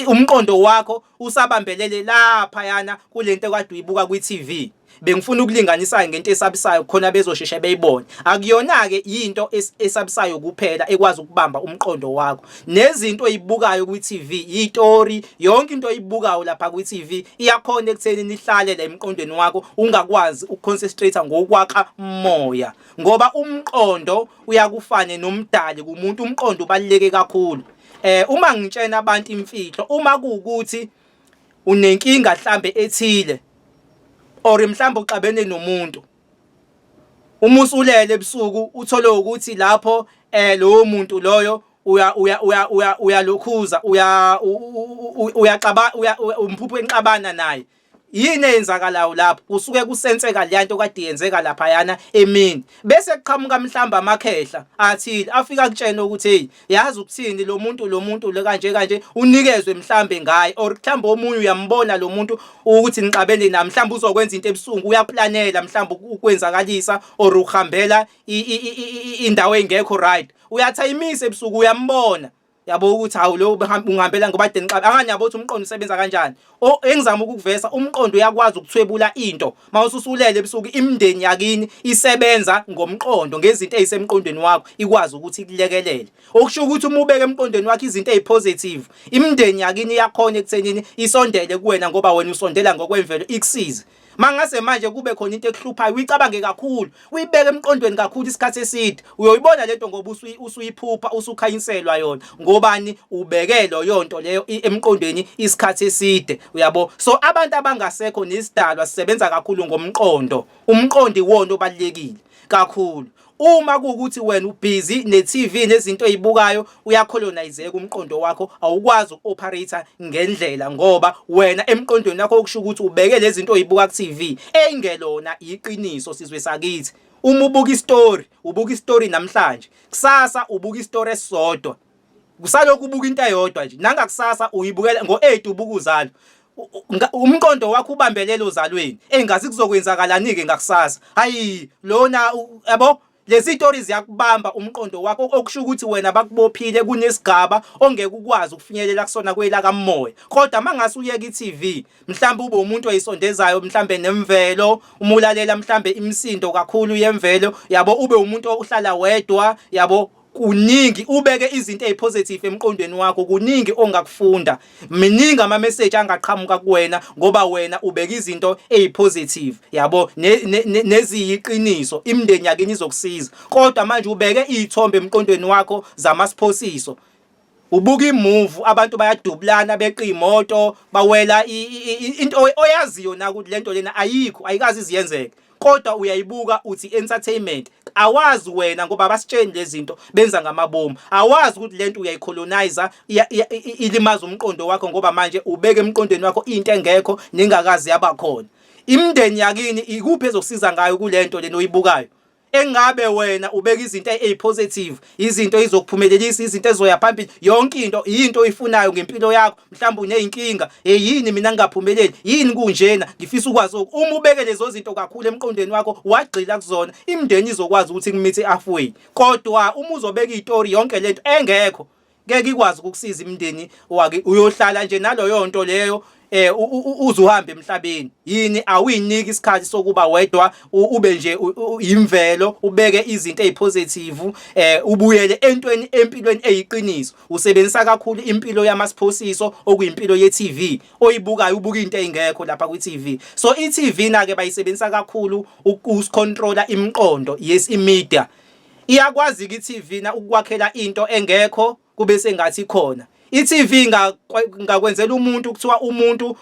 umqondo wakho usabambelele lapha yana kulento kade uyibuka ku TV bengifuna ukulinganisa ngento esabisayo khona bezosheshe beyibone akuyona ke into esabisayo kuphela ekwazi ukubamba umqondo wakho nezinto oyibukayo ku TV istory yonke into oyibukayo lapha ku TV iyakhona ekutheni nihlale la emqondweni wakho ungakwazi ukuconcentrate ngokwakha moya ngoba umqondo uyakufane nomdali kumuntu umqondo ubaluleke kakhulu uma ngitshena abantu imfihlo uma kuukuthi unenkinga mhlambe ethile or mhlawumbe uxabene nomuntu uma usulele ebusuku uthole ukuthi lapho lo muntu loyo uyalokhuza uyaxaba umphupho enxabana naye yini eyenzakalayo lapho kusuke kusenseka leyanto kade yenzeka lapha yana emini bese kuqhamuka mhlamba amakhehla athile afika kutshena ukuthi hey yazi ukuthini lo muntu le kanje unikezwe mhlambe ngaye or mhlamba omunye uyambona lo muntu ukuthi niqabene naye mhlamba uzokwenza into ebusungu uyaplanela mhlamba ukwenzakalisa or uhambela indawo engekho right uyathayimisa ebusuku uyambona yabo ukuthi hawu lo ungihambela ngoba ade niqaba anganyabo ukuthi umqondo usebenza kanjani engizama ukuvesa umqondo uyakwazi ukuthwebula into mawususulele ebusuku imindeni yakini isebenza ngomqondo ngezinto ezisemqondweni wakho ikwazi ukuthi kulekelele okusho ukuthi uma ubeke emqondweni wakho izinto ezipositive imindeni yakini iyakhona ekuthenini isondele kuwena ngoba wena usondela ngokwemvelo ikusize mangase manje kube khona into ekuhluphayo uyicabange kakhulu uyibeke emqondweni kakhulu isikhathi eside uyoyibona lento ngoba usuyiphupha usukhanyiselwa yona ngobani ubeke lo yonto leyo emqondweni isikhathi eside uyabo so abantu abangasekho nesidalwa sisebenza kakhulu ngomqondo umqondo iwona obalekile kakhulu uma kuukuthi wena ubusy neTV nezinto ezibukayo uyacolonizeka umqondo wakho awukwazi ukuoperate ngendlela ngoba wena emqondweni wakho okusho ukuthi ubeke lezi zinto ezibuka ku TV engelona iqiniso sizwe sakithi uma ubuka istory namhlanje kusasa ubuka istory esodwa kusalokhu ubuka into eyodwa nje nangakusasa uyibukela ngo8 ubuka uzalo umqondo wakho ubambelelo uzalweni engazi kuzokwenzakalani ke ngakusasa hayi lona yabo lezi stories yakubamba umqondo wakho okusho ukuthi wena bakubophile kunesigaba ongeke ukwazi ukufinyelela kusona kwela kamoya kodwa mangase uyeke iTV mhlawumbe ube umuntu oyisondezayo mhlawumbe nemvelo umulalela mhlawumbe imisindo kakhulu yemvelo yabo ube umuntu ohlala wedwa yabo kuningi ubeke izinto ezipositive emqondweni wakho kuningi ongakufunda miningi ama message angaqhamuka kuwena ngoba wena ubeka izinto ezipositive yabo neziyiqiniso imndeni yakini izokusiza kodwa manje ubeke izithombe emqondweni wakho zamasposiso ubuka imovie abantu bayadubulana beqa imoto bawela into oyaziyo na ukuthi lento lena ayikazi iziyenzeke kodwa uyayibuka uthi entertainment awazi wena ngoba basitsheni lezi zinto benza ngamabomu awazi ukuthi lento uyayicolonize ilimaza umqondo wakho ngoba manje ubeke emqondweni wakho into engekho ningakazi yabakhona imndeni yakini ikuphi ezokusiza ngayo kulento lena oyibukayo engabe wena ubeka izinto ezipositive izinto ezokuphumelelisa izinto ezoya phambili yonke into oyifunayo ngempilo yakho mhlawumbe uneyinkinga yini mina ngingaphumeleli yini kunjena ngifisa ukwazi uma ubeke lezo zinto kakhulu emqondweni wakho wagxila kuzona imndeni izokwazi ukuthi kumithe halfway kodwa uma uzobeka istory yonke lento engekho ngeke ikwazi ukukusiza imndeni wake uyohlala nje naloyo nto leyo uzuhambe emhlabeni yini awuyiniki isikhathi sokuba wedwa ube nje imvelo ubeke izinto ezipositive ubuyele entweni empilweni eyiqiniso usebenzisa kakhulu impilo yamasposiso okuyimpilo yeTV oyibukayo ubuka into engekho lapha kwiTV so iTV nake bayisebenzisa kakhulu ukucontrola imiqondo yes imedia iyakwazi iTV na ukwakhela into engekho kube sengathi khona iTV ngakwenzela umuntu kuthiwa umuntu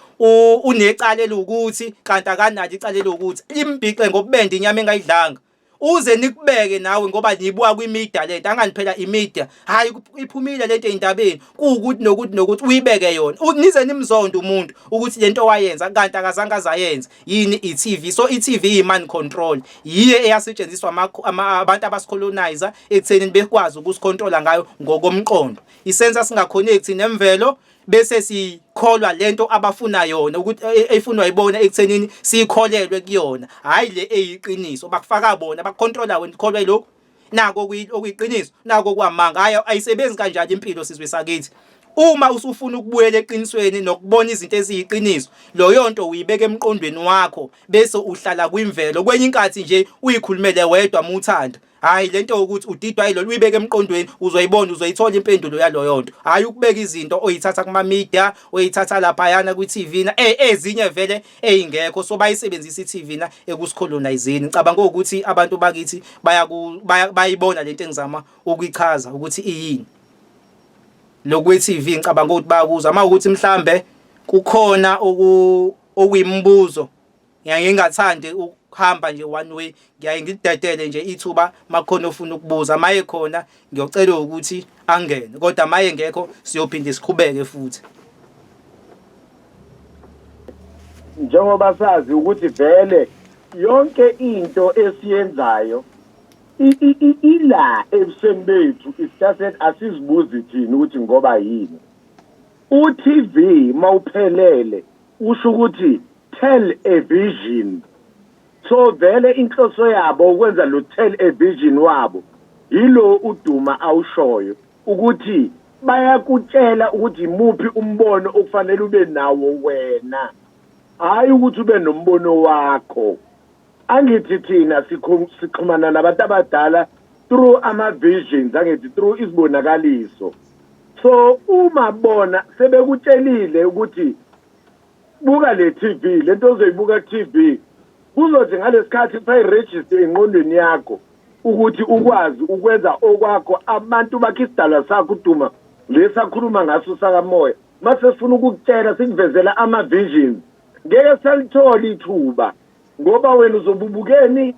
unecala lokuthi kanti akanalo icala lokuthi limbhixe ngobende inyama engayidlanga uze nikubeke nawe ngoba nibuka kwi-media lento angani phela i-media hayi iphumile lento ey'ndabeni kuwukuthi nokuthi uyibeke yona nize nimzonda umuntu ukuthi lento wayenza kanti akazange azayenza yini i-TV. So i-TV iyi-mind control, yiyo eyasetshenziswa abantu abasicolonizer ekuthenini bekwazi ukusicontrola ngayo ngokomqondo, isenza singakhonekthi nemvelo bese sikholwa lento abafuna yona ukuthi efunwa yibona ekuthenini sikholelwe kuyona, hayi le eyiqiniso bakufaka bona bakucontrola wena ukholwa yilokho nako okuyiqiniso nako kwamanga. Hayi ayisebenzi kanjalo impilo sizwe sakithi. Uma usufuna ukubuyela eqinisweni nokubona izinto eziyiqiniso, loyo nto uyibeka emqondweni wakho bese uhlala kwimvelo. Kwenye inkathi nje uyikhulumele wedwa muthanda, hayi lento ukuthi udidwa yilo uyibeke emqondweni uzoyibona uzoyithola impendulo yaloyo nto, hayi ukubeka izinto oyithatha kuma media oyithatha lapha yana kwi-TV na ezinye vele eyingekho. So bayisebenzisa i-TV na ekusicolonizeni. Ngicabanga ukuthi abantu bakithi bayibona lento engizama ukuyichaza ukuthi iyini lokwe-TV. Ngicabanga ukuthi bayakuzwa uma ukuthi mhlambe kukhona okuyimbuzo ngingathandi ukuhamba nje one way, ngiyaye ngidedele nje ithuba makhona ofuna ukubuza. Maye khona ngiyocela ukuthi angene, kodwa maye ngekho siyophinde siqhubeke futhi. Njengoba sazi ukuthi vele yonke into esiyenzayo ila ebusweni bethu isithathe asizibuzi thina ukuthi ngoba yini. U-TV mawuphelele usho ukuthi tell a vision. So vele inhloso yabo ukwenza lo tell a vision wabo yilo uDuma awushoyo ukuthi bayakutshela ukuthi imuphi umbono okufanele ube nawo wena, hayi ukuthi ube nombono wakho. Angithi thina sixhumana nabantu abadala through ama-visions, angithi through izibonakaliso. So uma bona sebekutshelile ukuthi buka le TV, lento ozoyibuka ku-TV, kuzothi ngalesikhathi sayiregister engqondweni yakho ukuthi ukwazi ukwenza okwakho. Abantu bakhe isidalwa sakho uDuma lesakhuluma ngaso sakamoya, mase sifuna ukukutshela sikuvezela ama-visions, ngeke salithola ithuba ngoba wena uzobubukeni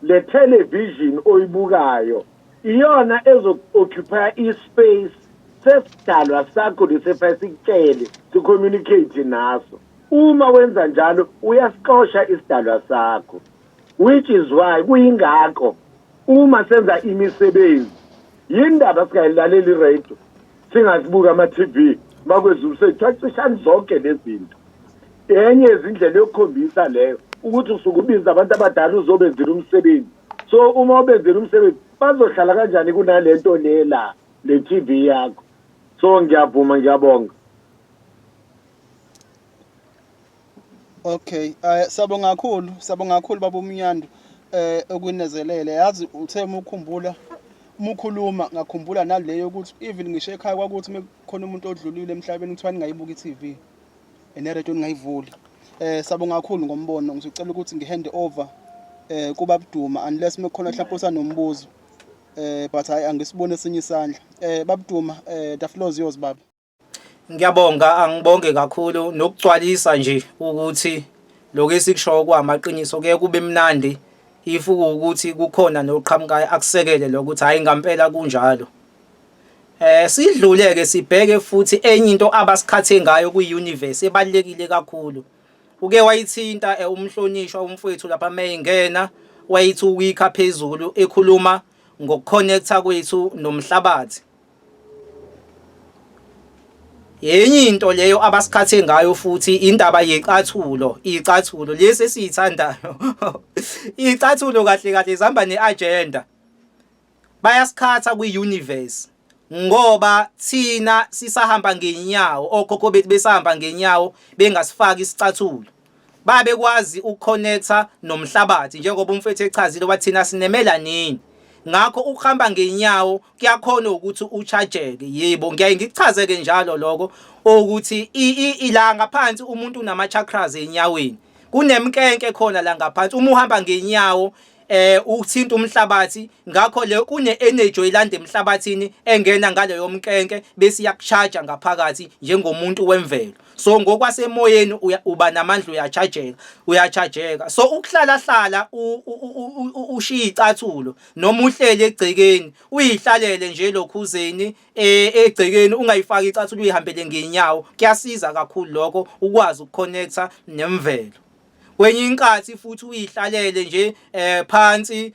le television oyibukayo iyona ezo-occupy i-space sesidalwa sakho lesefuna sikutshele si-communicate naso. Uma wenza njalo uyasiqosha isidalwa sakho, which is why kuyingakho uma senza imisebenzi yindaba singayilaleli radio singazibuka ama-TV makwezulu sethu acishani zonke lezinto. Enye izindlela yokukhombisa leyo ukuthi usukubiza abantu abadala uzobenzela umsebenzi. So uma ubenzela umsebenzi bazohlala kanjani kunalento lela le TV yakho. So ngiyavuma, ngiyabonga. Okay, sabonga kakhulu baba uMnyando okunezelele. Yazi uthe ukukhumbula umukhuluma ngakhumbula naleyo ukuthi even ngisho ekhaya kwakuthi mekukhona umuntu odlulile emhlabeni kuthiwa ningayibuka i-TV neredio ningayivuli. Sabonga kakhulu ngombono. Ngizocela ukuthi ngihand over kuba Duma unless mekukhona mhlawumbe usanombuzo, but hayi angisibone esinye isandla. Baba Duma, the floor is yours baba. Ngiyabonga, angibonge kakhulu nokugcwalisa nje ukuthi lokho esikushoyo kwamaqiniso kuye kube mnandi if ukuthi kukhona noqhamukayo akusekele lokuthi hayi ngempela kunjalo. Sidluleke sibheke futhi enye into abasikhathe ngayo kwi-universe ebalekile kakhulu. Uke wayithinta umhlonishwa umfowethu lapha mayengena wayithi uwikha phezulu ekhuluma ngokukhonektha kwethu nomhlabathi. Yenye into leyo abasikhathe ngayo futhi indaba yecathulo, icathulo lesi esiyithandayo. Icathulo kahle kahle zihamba neagenda. Bayasikhatha kwi-universe ngoba thina sisahamba ngenyawo, okhokho bethu besahamba ngenyawo bengasifaki isicathulo. Babekwazi ukukhonektha nomhlabathi njengoba umfethu echazile wathi thina sinemela nini. Ngakho ukuhamba ngenyawo kuyakhona ukuthi uchargeke. Yebo, ngiyaye ngichaze njalo lokho ukuthi ila ngaphansi umuntu unama chakras enyaweni. Kunemkenke khona la ngaphansi. Uma uhamba ngenyawo ukuthinta umhlabathi ngakho le kune energy oyilanda emhlabathini engena ngaleyo mkenke bese iyakucharge ngaphakathi njengomuntu wemvelo. So ngokwasemoyeni uba namandla uyachargeka. So ukuhlala ushiya icathulo noma uhlele egcekeni uyihlalele nje lokhuzeni egcekeni ungayifaki icathulo uyihambele ngenyawo kuyasiza kakhulu lokho ukwazi ukconnecta nemvelo. Kwenye inkathi futhi uyihlalele nje phansi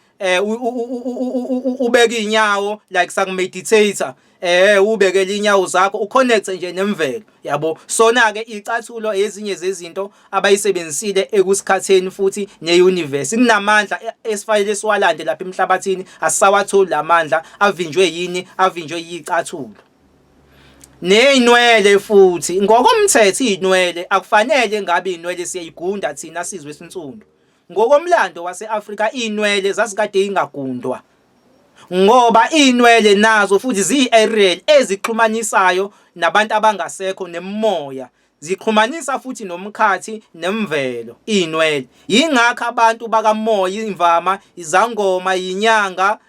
ubeke inyawo like sakumeditator ubekele inyawo zakho uconnecte nje nemvelo yabo. Sona ke icathulo ezinye zezinto abayisebenzisile ekusikhatheni futhi neuniverse kunamandla esifanele siwalande lapha emhlabathini asisawatholi lamandla avinjwe yini avinjwe yicathulo. Neinwele futhi ngokomthetho inwele akufanele ngabe inwele siyayigunda thina sizwe esinsundu. Ngokomlando waseAfrika inwele zasikade ingagundwa ngoba inwele nazo futhi ziyi-aerial ezixhumanisayo nabantu abangasekho nemoya, zixhumanisa futhi nomkhathi nemvelo inwele. Yingakho abantu bakamoya imvama izangoma inyanga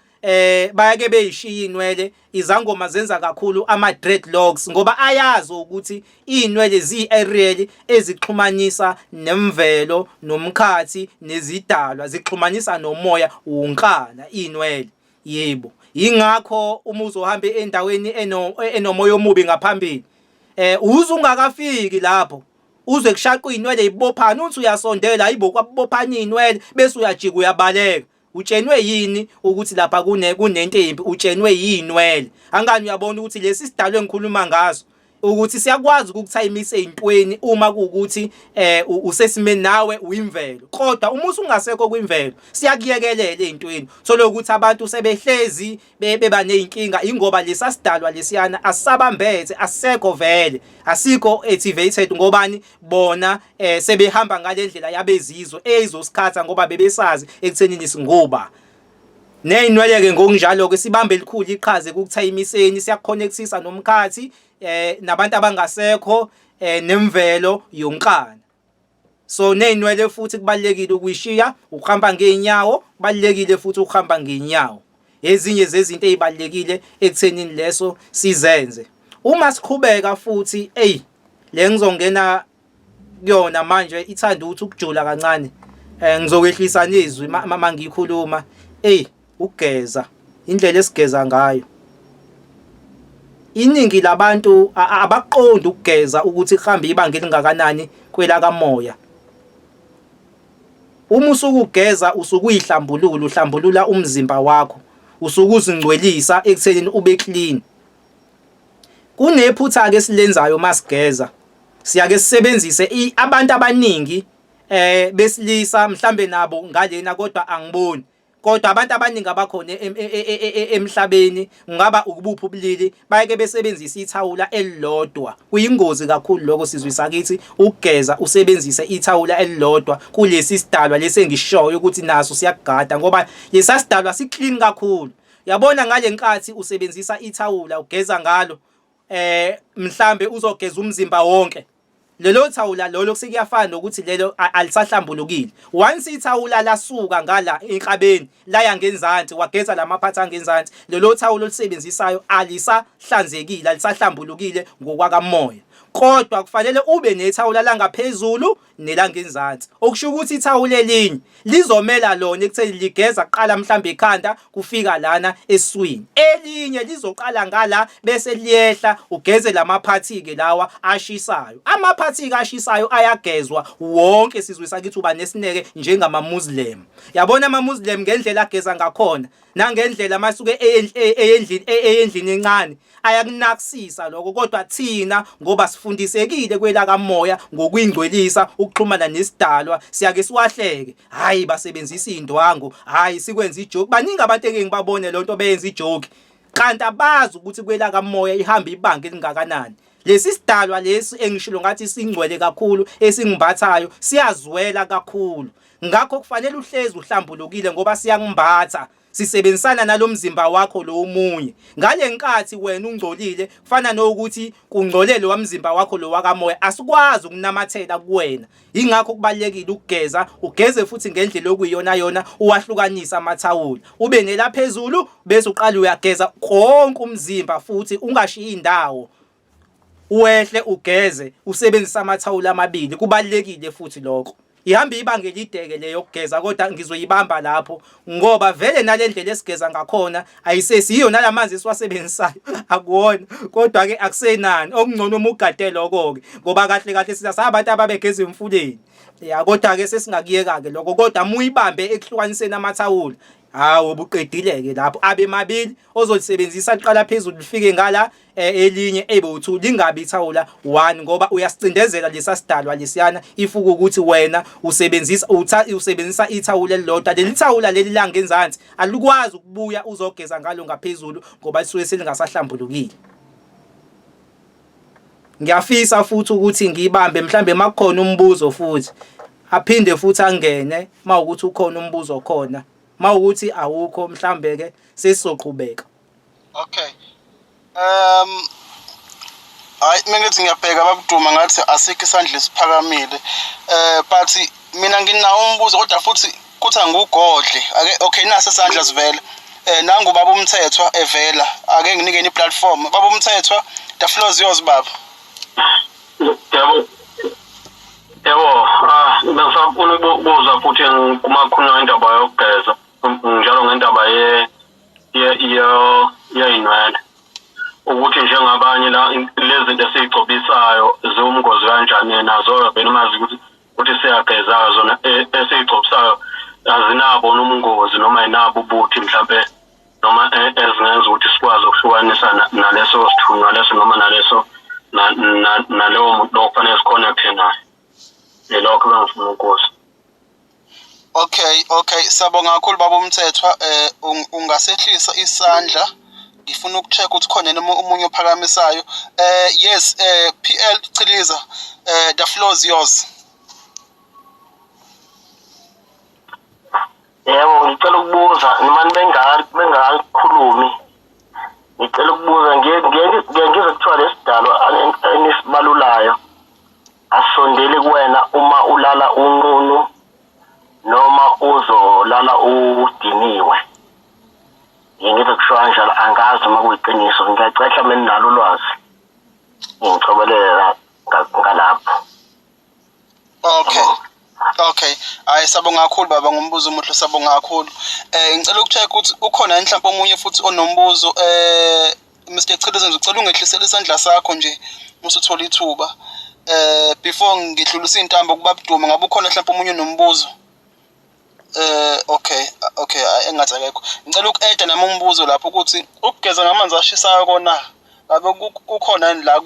bayake beyishiya inwele. Izangoma zenza kakhulu ama dreadlocks ngoba ayazi ukuthi inwele ziyi-aerial ezixhumanisa nemvelo nomkhathi nezidalwa zixhumanisa nomoya unkana inwele. Yebo, yingakho uma uzohamba endaweni enomoya omubi ngaphambili uze ungakafiki lapho uzwe kushaqwa inwele ibophana uthi uyasondela hayibo kwabophana inwele bese uyajika uyabaleka. Utshenwe yini ukuthi lapha kunento embi? Utshenwe yinwele. Angani uyabona ukuthi lesi sidalwe engikhuluma ngaso ukuthi siyakwazi ukukuthayimisa ezintweni uma kuukuthi usesimeni nawe uyimvelo. Kodwa uma usungasekho kwimvelo siyakuyekelela ezintweni. Thole ukuthi abantu sebehlezi beba nezinkinga ingoba lesasidalwa lesiyana asabambethe asekho vele asikho activated ngobani bona sebehamba ngalendlela yabezizwe ezizosikhatha ngoba bebesazi ekuthenini singoba. Neinwele ke ngokunjalo ke sibambe elikhulu iqhaze ukuthayimiseni siyakconnectisa nomkhathi nabantu abangasekho nemvelo yonkana. So neinwele futhi kubalekile ukuyishiya ukuhamba ngeenyawo, kubalekile futhi ukuhamba ngeenyawo. Ezinye zezinto ezibalekile ekuthenini leso sizenze. Uma siqhubeka futhi le ngizongena kuyona manje ithanda ukuthi ukujula kancane ngizokwehlisa nezwi mama ngikhuluma ukugeza indlela esigeza ngayo. Iningi labantu abaqondi ukugeza ukuthi kuhamba ibanga elingakanani kwela kamoya. Uma usukugeza usukuyihlambulula uhlambulula umzimba wakho usukuzingcwelisa ekuthenini ube clean. Kunephutha ke silenzayo masigeza siyake sisebenzise abantu abaningi besilisa mhlambe nabo ngalena kodwa angiboni. Kodwa abantu abaningi abakhona emhlabeni ngaba ukubupha ubulili bayeke besebenzisa ithawula elilodwa. Kuyingozi kakhulu lokho sizwe sakithi ukugeza usebenzise ithawula elilodwa kulesi sidalwa lesengishoyo ukuthi naso siyakugada ngoba lesasidalwa siclean kakhulu. Yabona ngale nkathi usebenzisa ithawula ugeza ngalo mhlambe uzogeza umzimba wonke. Lelo thawula lolo sekuyafana nokuthi lelo alisahlambulukile. Once ithawula lasuka ngala enhlabeni laya ngenzansi wageza lamaphatha ngenzansi lelo thawula olisebenzisayo alisahlanzekile alisahlambulukile ngokwakamoya. Kodwa kufanele ube nethawula langaphezulu nelangenzansi. Okusho ukuthi ithawula elinye lizomela lona ekutheni ligeza kuqala mhlambe ekhanda kufika lana eswini. Elinye lizoqala ngala bese liyehla ugeze lamaphathi ke lawa ashisayo. Amaphathi ashisayo ayagezwa wonke sizwe sakithi uba nesineke njengama Muslim. Yabona ama Muslim ngendlela ageza ngakhona nangendlela masuke eyendlini encane ayakunakisisa lokho kodwa thina ngoba sifundisekile kwela kamoya ngokuyingcwelisa ukuxhumana nesidalwa siyake siwahleke hayi basebenzisa indwangu hayi sikwenza ijoke. Baningi abantu engeke ngibabone lonto beyenza ijoke kanti abazi ukuthi kwela kamoya ihamba ibanga elingakana. Lesi sidalwa lesi engishilo ngathi singcwele kakhulu esingimbathayo siyazwela kakhulu. Ngakho kufanele uhlezi uhlambulukile ngoba siyangimbatha sisebenzisana nalomzimba wakho lo omunye. Ngale nkathi wena ungcolile kufana nokuthi kungcolele wamzimba wakho lo wakamoya asikwazi ukunamathela kuwena. Ingakho kubalekile ukugeza, ugeze futhi ngendlela okuyiyona yona uwahlukanisa amathawula. Ube nelaphezulu bese uqala uyageza konke umzimba futhi ungashiyi indawo. Uwehle ugeze usebenzisa amathawula amabili kubalekile futhi lokho. Ihamba ibanga elideke leyo kugeza kodwa ngizoyibamba lapho ngoba vele nalendlela esigeza ngakhona ayisesiyo nalamanzi esiwasebenzisayo akuwona kodwa ke akusenani okungcono uma ugade lokho ke ngoba kahle kahle siza abantu ababegeza emfuleni ya kodwa ke sesingakuyeka ke lokho kodwa muyibambe ekuhlukaniseni amathawula hawo buqedileke lapho abe mabili ozolisebenzisa liqala phezulu lifike ngala elinye ebe2 lingabi ithawula 1 ngoba uyasicindezela lesasidalwa lesiyana ifuku ukuthi wena usebenzisa ithawula elilodwa leli thawula leli la ngenzansi alikwazi ukubuya uzogeza ngalo ngaphezulu ngoba lisuke selingasahlambulukile. Ngiyafisa futhi ukuthi ngibambe mhlambe makukhona umbuzo futhi aphinde futhi angene mawukuthi ukhona umbuzo khona. Mawukuthi awukho mhlambe ke sesizoqhubeka. Okay. Hayi mengithi ngiyabheka babuduma ngathi asikho isandla esiphakamile. But mina nginawo umbuzo kodwa futhi kuthi angugodle. Ake okay nase isandla sivela. Nangu baba umthethwa evela. Ake nginikeni iplatform. Baba umthethwa the floor is yours baba. Yebo, bengisafuna ukubuza futhi kumakhulu indaba yokugeza. Njalo ngendaba yeinwele ukuthi njengabanye la lezi zinto esizigcobisayo ziwumngozi kanjani nazo vele mazi ukuthi siyageza zona esizigcobisayo azinabo ubungozi noma inabo ubuthi mhlambe noma ezingenza ukuthi sikwazi ukuhlukanisa naleso sithunywa leso noma naleso naleyo muntu okufanele siconnecte naye. Lokho bengifuna ukukuza. Okay sabonga kakhulu baba umthethwa ungasehlisa isandla ngifuna ukucheck ukuthi khona noma umunye ophakamisayo yes PL Chiliza the floor is yours. Yebo ngicela ukubuza nimani bengakhulumi ngicela ukubuza ngeke kuthiwa lesidalwa enisibalulayo asondele kuwena uma ulala unqunu noma uzolala udiniwe. Ngithi kusho njalo angazi uma kuyiqiniso ngiyacela mina nalo ulwazi. Ngicobelele ngalapho. Okay. Hayi sabonga kakhulu baba ngombuzo omuhle sabonga kakhulu. Ngicela ukucheck ukuthi ukhona mhlawumbe omunye futhi onombuzo Mr. Chiliza ngicela ungehlisela isandla sakho nje musuthola ithuba. Before ngidlulisa intambo kubabuduma ngabe ukhona mhlawumbe omunye nombuzo. Okay engathi akekho. Ngicela uku-add nami umbuzo lapho ukuthi ukugeza ngamanzi ashisayo kona ngabe kukhona la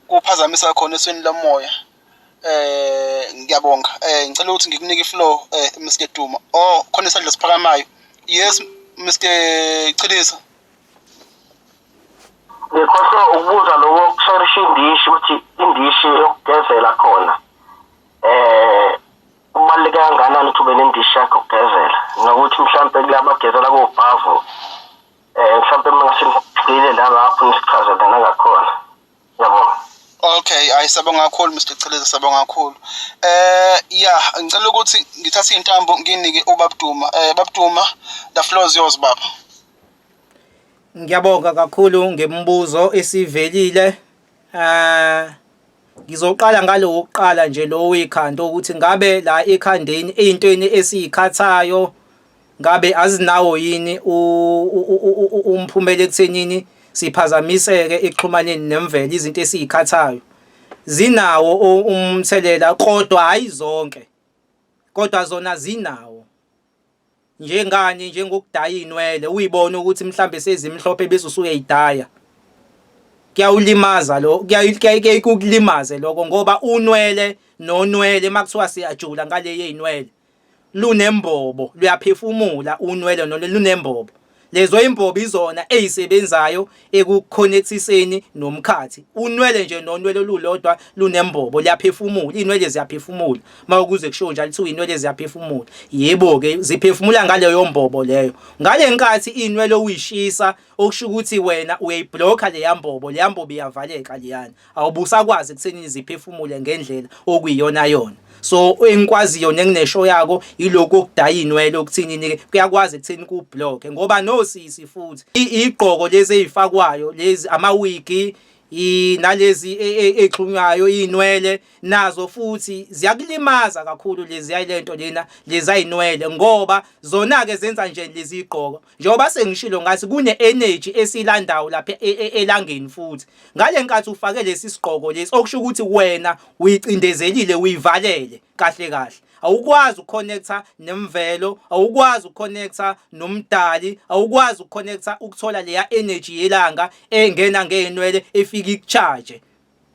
kuphazamisa khona esweni lomoya. Ngiyabonga. Ngicela ukuthi ngikunike ifloor Mr. Duma. Khona isandla siphakamayo. Yes Mr. Chiliza. Ngikhohlwa ukubuza lokho kusorisha indishi ukuthi indishi yokugezela khona kubaluleke kangakanani ukuthi ube nendishi yakho yokugezela nokuthi mhlambe kulabagezela kobhavu mhlambe mangasigcile la lapho nisichazele nangakhona. Yabona. Okay ayisabonga kakhulu Mr. Chiliza sabonga kakhulu. Ngicela ukuthi ngithathe intambo nginike ubabuduma. Babuduma the floor is yours baba. Ngiyabonga kakhulu ngembuzo esivelile. Ngizoqala ngalo ukuqala nje lo wekhanda ukuthi ngabe la ekhandeni ezintweni esizikhathayo ngabe azinawo yini umphumela ekuthenini siphazamiseke ekuxhumaneni nemvelo izinto esizikhathayo. Zinawo umthelela kodwa hayi zonke. Kodwa zona zinawo. Njengani njengokudaya inwele uyibona ukuthi mhlambe sezimhlophe bese usuyayidaya. Kuyawulimaza lo kukulimaze lokho ngoba unwele nonwele makuthiwa siyajula ngale yeinwele lunembobo luyaphefumula unwele nalo lunembobo lezo imbobo izona ezisebenzayo ekuconnectiseni nomkhathi. Unwele nje nonwele olulodwa lunembobo, liyaphefumula, inwele ziyaphefumula. Mawukuze kusho njalo ukuthi inwele ziyaphefumula. Yebo ke ziphefumula ngaleyo mbobo leyo. Ngale nkathi inwele uyishisa okusho ukuthi wena uyayiblocker le yambobo iyavaleka liyana. Awubusakwazi ekutheni ziphefumule ngendlela okuyiyona yona. So engikwaziyo nenginesho yako iloko okudaya inwele okuthini ke kuyakwazi ekutheni kublock ngoba nosisi futhi igqoko lezi ezifakwayo lezi amawigi nalezi exhunywayo inwele nazo futhi ziyakulimaza kakhulu lezi ayilento lena lezi ayinwele ngoba zona ke zenza nje lezi igqoko njengoba sengishilo ngathi kune energy esilandayo lapha elangeni futhi ngale nkathi ufake lesi sigqoko lesi okusho ukuthi wena uyicindezelile uyivalele kahle kahle awukwazi ukuconnecta nemvelo awukwazi ukuconnecta nomdali awukwazi ukuconnecta ukuthola leya energy yelanga engena ngenwele efika ikucharge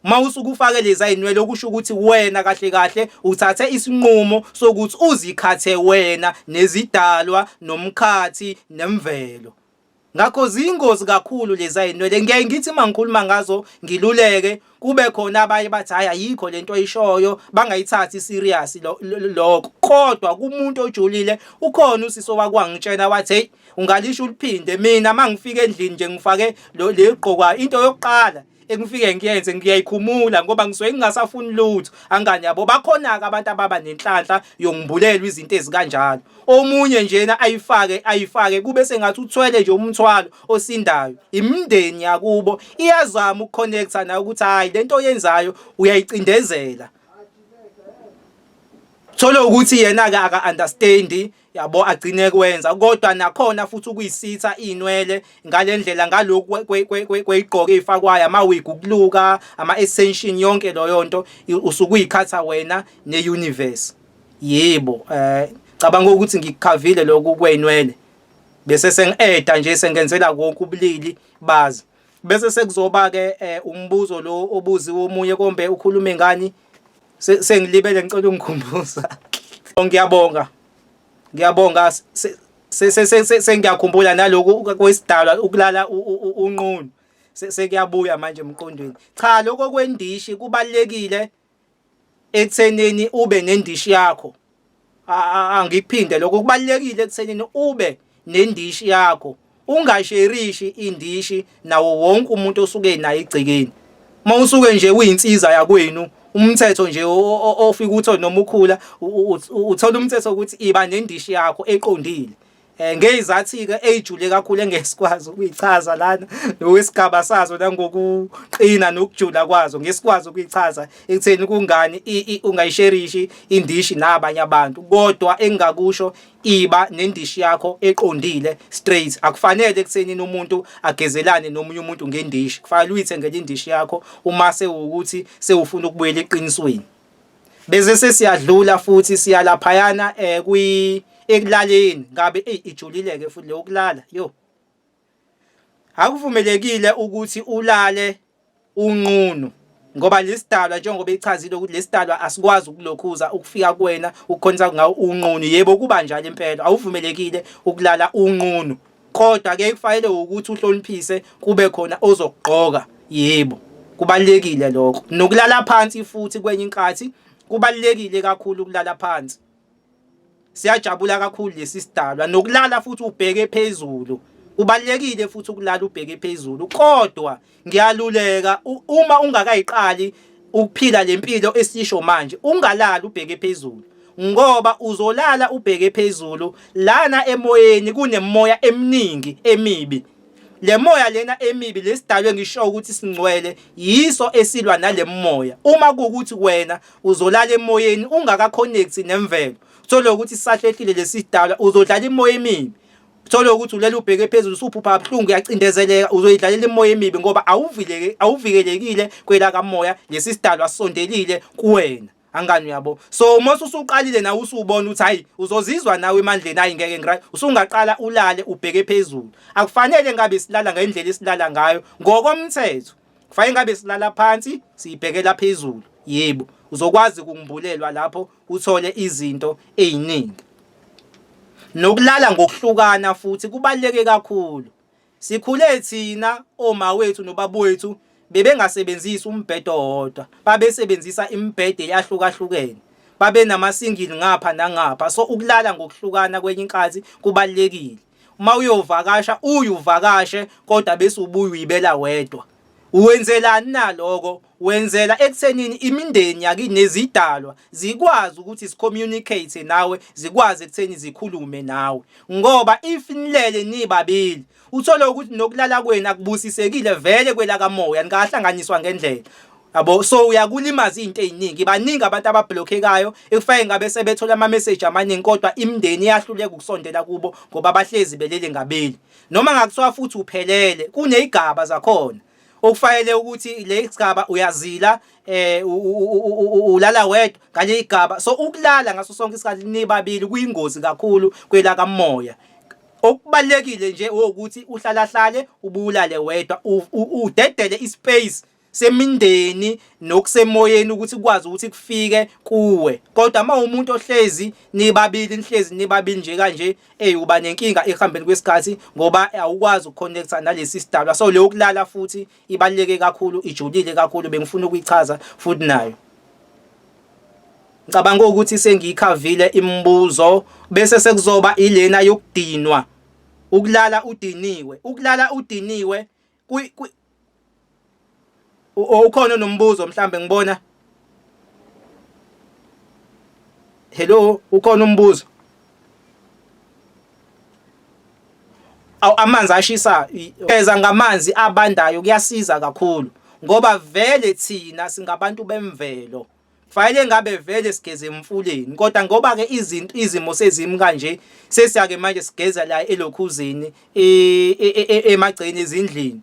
mawusuku ufake lezi ayinwele okusho ukuthi wena kahle kahle uthathe isinqumo sokuthi uzikhathe wena nezidalwa nomkhathi nemvelo ngakho zingozi kakhulu lezi ayinwele ngeke ngithi mangikhuluma ngazo ngiluleke kube khona abaye bathi haya yikho lento oyishoyo bangayithathi serious lokho kodwa kumuntu ojulile ukhona usiso wakwangitshena wathi hey ungalisho uliphinde mina mangifika endlini nje ngifake legqokwa into yokuqala engifike ngiyenze ngiyayikhumula ngoba ngisuke ngingasafuni lutho angani yabo bakhona ke abantu ababa nenhlanhla yongibulelwa izinto ezikanjalo omunye njena ayifake kube sengathi uthwele nje umthwalo osindayo imindeni yakubo iyazama ukuconnecta nayo ukuthi hayi lento oyenzayo uyayicindezela thola ukuthi yena ke aka understand yabo agcine kwenza kodwa nakhona futhi ukuyisitha inwele ngalendlela ngalokho kweyigqoko ezifakwayo amawig ukuluka ama extension yonke loyo nto usukuyikhatha wena neuniverse yebo cabanga ukuthi ngikukhavile lokho kwenwele bese sengi-eda nje sengenzela konke ubulili bazi bese sekuzoba ke umbuzo lo obuziwe omunye kombe ukhuluma ngani sengilibele ngicela ungikhumbuza ngiyabonga sengiyakhumbula naloko kwesidalwa ukulala unqunu sekuyabuya manje emqondweni cha lokho kwendishi kubalekile ekuthenini ube nendishi yakho angiphinde lokho kubalekile ekuthenini ube nendishi yakho ungasherishi indishi nawo wonke umuntu osuke naye igcikeni mawusuke nje uyinsiza yakwenu umthetho nje ofika uthi noma ukhula uthola umthetho ukuthi iba nendishi yakho eqondile ngeyizathi ke ejule kakhulu engesikwazi ukuyichaza lana nowesigaba sazo nangokuqina nokujula kwazo ngesikwazi ukuyichaza ekutheni kungani ungayisherishi indishi nabanye abantu kodwa engakusho iba nendishi yakho eqondile straight akufanele ekutheni umuntu agezelane nomunye umuntu ngendishi kufanele uyithengele indishi yakho uma sewukuthi sewufuna ukubuyela eqinisweni bese sesiyadlula futhi siyalaphayana ekulaleni ngabe ijulileke futhi le ukulala yo akuvumelekile ukuthi ulale unqunu ngoba lesidalwa njengoba echazile ukuthi lesidalwa asikwazi ukulokhuza ukufika kuwena ukukhonza ngawo unqunu yebo kuba njalo impela awuvumelekile ukulala unqunu kodwa ke kufanele ukuthi uhloniphise kube khona ozokugqoka yebo kubalekile lokho nokulala phansi futhi kwenye inkathi kubalekile kakhulu ukulala phansi siyajabula kakhulu lesi sidalwa nokulala futhi ubheke phezulu ubalekile futhi ukulala ubheke phezulu kodwa ngiyaluleka uma ungakayiqali ukuphila lempilo esisho manje ungalala ubheke phezulu ngoba uzolala ubheke phezulu lana emoyeni kunemoya eminingi emibi le moya lena emibi lesidalwe ngisho ukuthi singcwele yiso esilwa nale moya uma kuukuthi wena uzolala emoyeni ungakaconnect nemvelo thola ukuthi sisahlehlile lesidalwa uzodlala imoya emibi thola ukuthi ulela ubheke phezulu usuphupha abhlungu uyacindezeleka uzoyidlalela imoya emibi ngoba awuvikelekile kwela kamoya lesidalwa sisondelile kuwena angani uyabo so uma usuqalile nawe usubona ukuthi hayi uzozizwa nawe emandleni hayi ngeke ngira usungaqala ulale ubheke phezulu akufanele ngabe silala ngendlela esilala ngayo ngokomthetho kufanele ngabe silala phansi sibhekela phezulu yebo uzokwazi ukumbulelwa lapho uthole izinto eziningi Nokulala ngokuhlukana futhi kubaluleke kakhulu. Sikhule thina oma wethu nobaba wethu bebengasebenzisi umbhedo owodwa, babesebenzisa imibhede eyahlukahlukene. Babe namasingili ngapha nangapha. So ukulala ngokuhlukana kwenye inkathi kubalulekile. Uma uyovakasha uyuvakashe kodwa bese ubuye uyibela wedwa. Uwenzelani naloko? Wenzela ekuthenini imindeni yakini nezidalwa zikwazi ukuthi sicommunicate nawe, zikwazi ekutheni zikhulume nawe. Ngoba if nilele nibabili uthola ukuthi nokulala kwenu akubusisekile vele kwela kamoya nikahlanganiswa ngendlela. Yabo, so uyakulimaza izinto eziningi. Baningi abantu abablockekayo ekufike ngabe sebethola ama message amaningi kodwa imindeni iyahluleka ukusondela kubo ngoba bahlezi belele ngabeli. Noma ngakuthiwa futhi uphelele kunezigaba zakhona. Okufanele ukuthi le sigaba uyazila ulala wedwa ngale igaba. So ukulala ngaso sonke isikhathi nibabili kuyingozi kakhulu kwela kamoya. Okubalekile nje ukuthi uhlalahlale ubulale wedwa udedele ispace semindeni nokusemoyeni ukuthi ukwazi ukuthi kufike kuwe. Kodwa uma umuntu ohlezi nibabili nje kanje uba nenkinga ehambeni kwesikhathi ngoba awukwazi ukuconnecta nalesi sidalwa. So leyo kulala futhi ibaluleke kakhulu, ijulile kakhulu, bengifuna ukuyichaza futhi nayo. Ngicabanga ukuthi sengiyikhavile imibuzo bese sekuzoba ilena yokudinwa. Ukulala udiniwe ukhona nombuzo mhlambe ngibona. Hello, ukhona umbuzo? Amanzi ashisa eza ngamanzi abandayo kuyasiza kakhulu ngoba vele thina singabantu bemvelo. Fanele ngabe vele sigeze emfuleni kodwa ngoba ke izimo sezimi kanje sesiyake manje sigeza la elokhuzini emagceni ezindlini.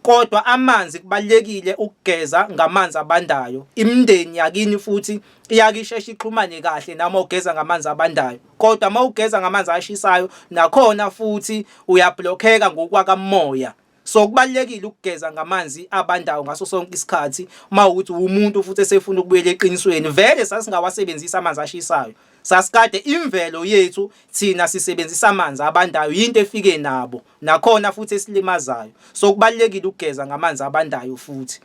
Kodwa amanzi kubalekile ukugeza ngamanzi abandayo. Imindeni yakini futhi iyakishesha ixhumane kahle noma ugeza ngamanzi abandayo. Kodwa uma ugeza ngamanzi ashisayo nakhona futhi uyablockeka ngokwakamoya. So kubalekile ukugeza ngamanzi abandayo ngaso sonke isikhathi uma ukuthi umuntu futhi esefuna ukubuyela eqinisweni. Vele sasingawasebenzisa amanzi ashisayo. Sasikade imvelo yethu thina sisebenzisa amanzi abandayo, into efike nabo nakhona futhi esilimazayo. So kubalekile ukugeza ngamanzi abandayo futhi.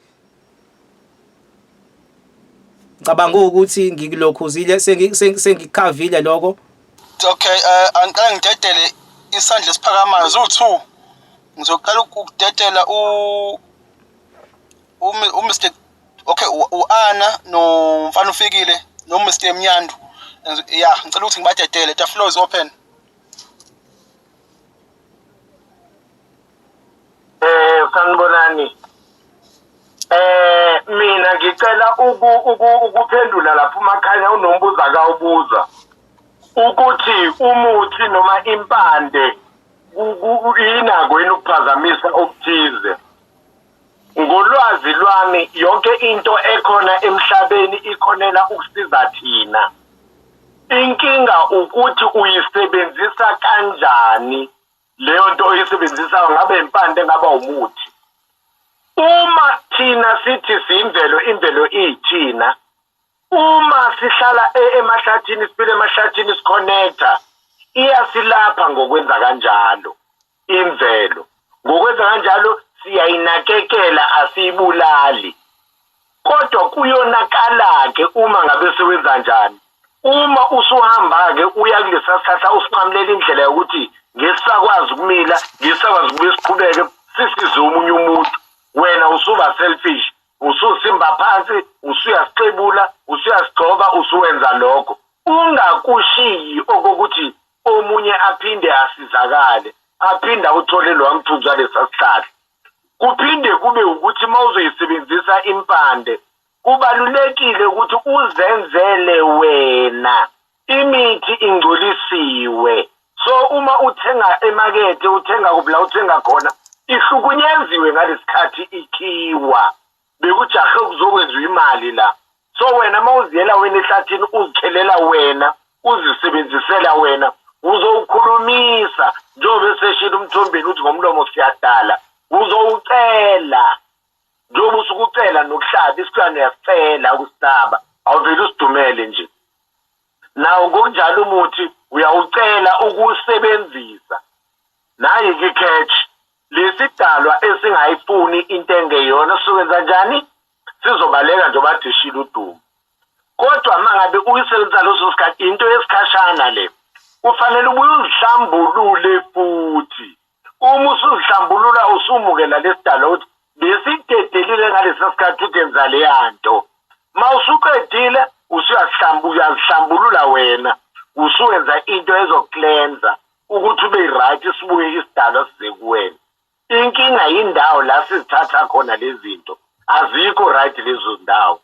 Ngicabanga ukuthi ngikulokhuzile sengikhavile lokho. Okay, angicela ngidedele isandla esiphakamayo zo2. Ngizoqala ukudedela Mr. Okay, uAna nomfana ufikile no Mr. Mnyandu. Yeah, ngicela ukuthi ngibadedele. The floor is open. Sanibonani. Mina ngicela ukuphendula lapho makhanya unombuzo akawubuza ukuthi umuthi noma impande inako yini ukuphazamisa okuthize. Ngolwazi lwami yonke into ekhona emhlabeni ikhonela ukusiza thina. Inkinga ukuthi uyisebenzisa kanjani leyo nto oyisebenzisa, ngabe impande ngaba umuthi. Uma thina sithi simvelo, imvelo iyithina. Uma sihlala emahlathini, siphile emahlathini, siconnecta, iyasilapha ngokwenza kanjalo imvelo. Ngokwenza kanjalo siyayinakekela, asiyibulali. Kodwa kuyonakala ke uma ngabe sewenza njani. Uma usuhamba ke uya kulesa sihlahla usiqhamulela indlela yokuthi ngesakwazi ukumila, ngesakwazi ukubesiqhubeke sisize omunye umuntu, wena usuba selfish, ususimba phansi, usuyasixebula, usuyasigcoba, usuwenza lokho. Ungakushiyi okokuthi omunye aphinde asizakale, aphinde uthole lo amthunza lesasihlahla. Kuphinde kube ukuthi mawuzoyisebenzisa impande, kubalulekile ukuthi uzenzele wena. Imithi ingcolisiwe. So uma uthenga emakethe, uthenga kubla uthenga khona, ihlukunyeziwe ngalesikhathi ikhiwa. Bekujahe kuzokwenziwa imali la. So wena mawuziyela wena ehlathini uzikhelela wena, uzisebenzisela wena, uzowukhulumisa njengoba seshila umthombeni uthi ngomlomo siyadala. Uzowucela njengoba usukucela nokuhlaba isikhwana uyasicela ukusaba, awuveli usidumele nje. nawo ngokunjalo umuthi uyawucela ukusebenzisa. Nayi ke catch lesidalwa esingayifuni into engeyona sokwenza njani sizobaleka nje badishila udumo. Kodwa mangabe uyisebenzisa leso sikhathi into yesikhashana le ufanele ubuye uzihlambulule futhi. Uma usuzihlambulula usumukela lesidalwa ukuthi besidedelile ngalesi sikhathi udenza le yanto. Mawusuqedile uyazihlambulula wena usuwenza into ezoklenza ukuthi ube right sibuye isidalwa size kuwena. Inkinga yindawo la sizithatha khona lezi zinto azikho right lezo ndawo.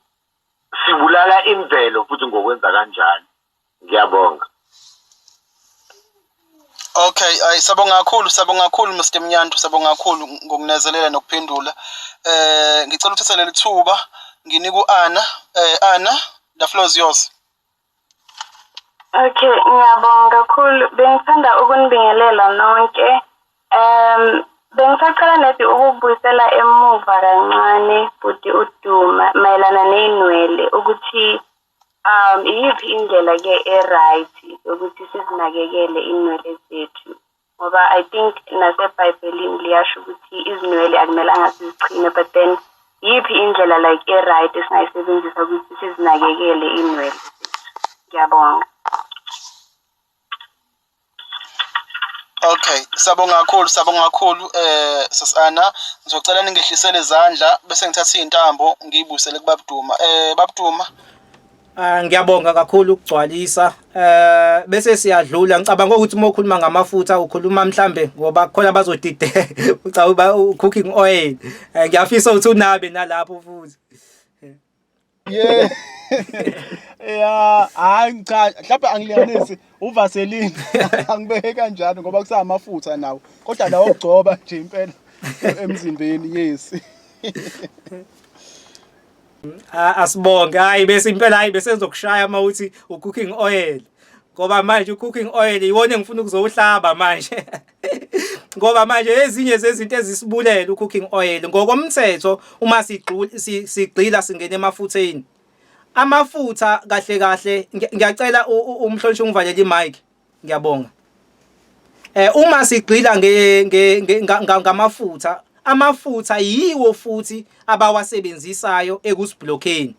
Sibulala imvelo futhi ngokwenza kanjalo. Ngiyabonga. Okay, sabonga kakhulu Mr Mnyandu, sabonga kakhulu ngokunezelela nokuphendula. Ngicela uthatha leli thuba nginika uAnna. Anna, the floor is yours. Okay, ngiyabonga kakhulu. Bengithanda ukunibingelela nonke. Bengisacela nathi ukubuyisela emuva kancane futhi uDuma mayelana nenwele ukuthi iyiphi indlela ke right ukuthi sizinakekele inwele zethu. Ngoba I think naseBhayibhelini liyasho ukuthi izinwele akumelanga siziqhine, but then yiphi indlela like right esingayisebenzisa ukuthi sizinakekele inwele zethu. Ngiyabonga. Okay, sabonga kakhulu sasana. Ngizocela ningehlisele izandla bese ngithatha izintambo ngiyibusele kuBabduma. Babduma. Ngiyabonga kakhulu ukugcwalisa. Bese siyadlula. Ngicabanga ukuthi uma ukhuluma ngamafutha ukhuluma mhlambe ngoba khona bazodide ucaba cooking oil. Ngiyafisa ukuthi unabe nalapho futhi. Yeah. Yeah, hayi cha, mhlawumbe angiliyanisi uVaseline angibeke kanjalo ngoba kusamafutha nawo. Kodwa lawo ogcoba nje impela emzimbeni yes. Asibonge hayi bese impela hayi bese ngizokushaya mawuthi ucooking oil. Ngoba manje ucooking oil iwona engifuna ukuzowuhlaba manje. Ngoba manje ezinye zezinto ezisibulele ucooking oil ngokomthetho uma sigxila singena emafutheni. Amafutha kahle ngiyacela umhlonishwa ungivalele imic ngiyabonga. Uma sigxila ngamafutha, amafutha yiwo futhi abawasebenzisayo ekusiblockeni.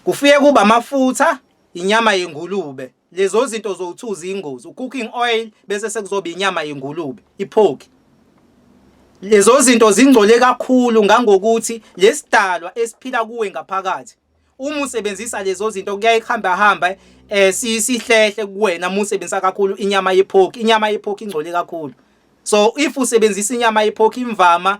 Kufike kuba amafutha inyama yengulube. Lezo zinto zowuthuza ingozi. Cooking oil bese sekuzoba inyama yengulube, ipork. Lezo zinto zingcole kakhulu ngangokuthi lesidalwa esiphila kuwe ngaphakathi. Uma usebenzisa lezo zinto kuyayikhamba sihlehle kuwena uma usebenzisa kakhulu inyama yepork. Inyama yepork ingcole kakhulu. So if usebenzisa inyama yepork imvama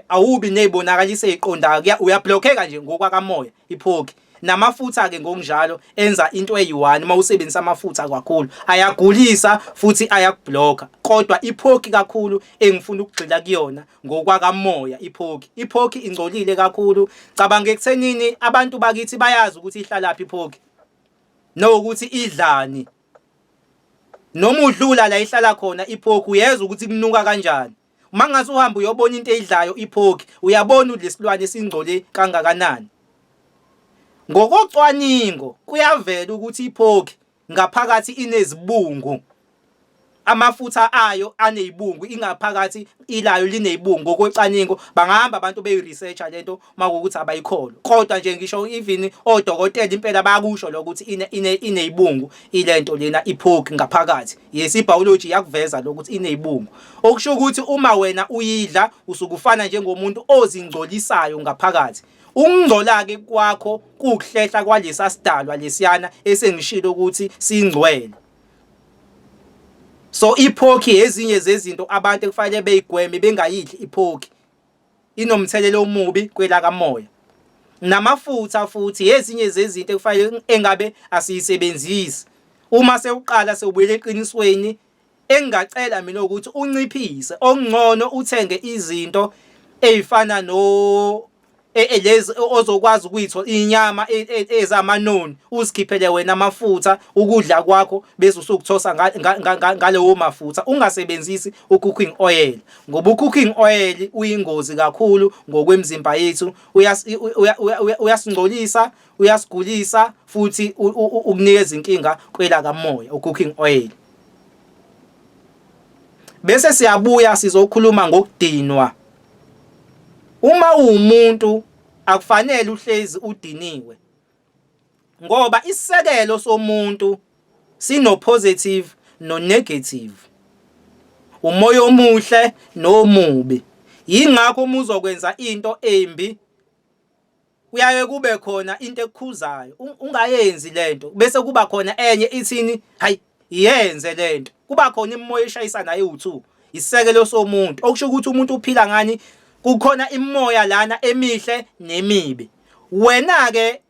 awubi nezibonakalise eziqondayo uyablockeka nje ngokwakamoya ipork. Namafutha ke ngokunjalo enza into eyi1 mawusebenzisa amafutha kakhulu ayagulisa futhi ayakublocker. Kodwa ipork kakhulu engifuna ukugxila kuyona ngokwakamoya ipork ingcolile kakhulu. Cabanga ekuthenini abantu bakithi bayazi ukuthi ihlala phi ipork nokuthi idlani. Noma udlula la ihlala khona ipork uyeza ukuthi kunuka kanjani. Uma ngase uhamba uyobona into eyidlayo ipork uyabona lesilwane esingcole kangakanani. Ngokocwaningo kuyavela ukuthi ipork ngaphakathi inezibungu. Amafutha ayo anezibungu ingaphakathi ilayo linezibungu. Ngokocwaningo bangahamba abantu beyiresearcha lento makuthi abayikholwa. Kodwa nje ngisho even odokotela impela bayakusho lokuthi inezibungu ilento lena ipork ngaphakathi. Yes ibiology yakuveza lokuthi inezibungu. Okusho ukuthi uma wena uyidla usukufana njengomuntu ozingcolisayo ngaphakathi. Ukungcola ke kwakho kuhlehla kwalesa sidalwa lesiyana esengishilo ukuthi singcwele. So ipork ezinye zezinto abantu kufanele beyigweme bengayidli ipork. Inomthelelo omubi kwelakamoya. Namafutha futhi ezinye zezinto kufanele engabe asiyisebenzisi. Uma sewuqala sewubuyele eqinisweni engacela mina ukuthi unciphise okungcono uthenge izinto ezifana lezi ozokwazi ukuyithola inyama ezamanoni uzikhiphele wena amafutha ukudla kwakho bese usukuthosa ngalewo mafutha ungasebenzisi u-cooking oil ngoba u-cooking oil uyingozi kakhulu ngokwemzimba yethu uyasingcolisa uyasigulisa futhi ukunikeza inkinga kwela kamoya u-cooking oil. Bese siyabuya sizokhuluma ngokudinwa. Uma uwumuntu akufanele uhlezi udiniwe ngoba isisekelo somuntu sino positive no negative, umoya omuhle nomubi. Yingakho uma uzokwenza into embi kuyaye kube khona into ekukhuzayo ungayenzi lento bese kuba khona enye ithini hayi yenze lento, kuba khona imimoya eshayisana nayo isisekelo somuntu okusho ukuthi umuntu uphila ngani kukhona imimoya lana emihle nemibi. Wena ke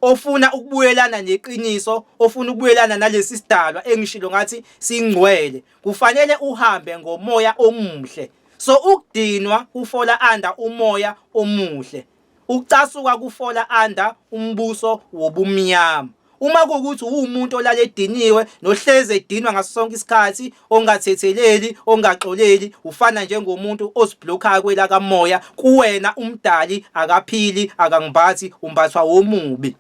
ofuna ukubuyelana neqiniso ofuna ukubuyelana nalesi sidalwa engishilo ngathi singcwele kufanele uhambe ngomoya omuhle. So ukudinwa ufola anda umoya omuhle, ukucasuka kufola anda umbuso wobumnyama. Uma kuwukuthi uwumuntu olale ediniwe nohleze edinwa ngaso sonke isikhathi ongathetheleli ongaxoleli ufana njengomuntu osiblokhayo kwela kamoya kuwena umdali akaphili akangibathi umbathwa womubi.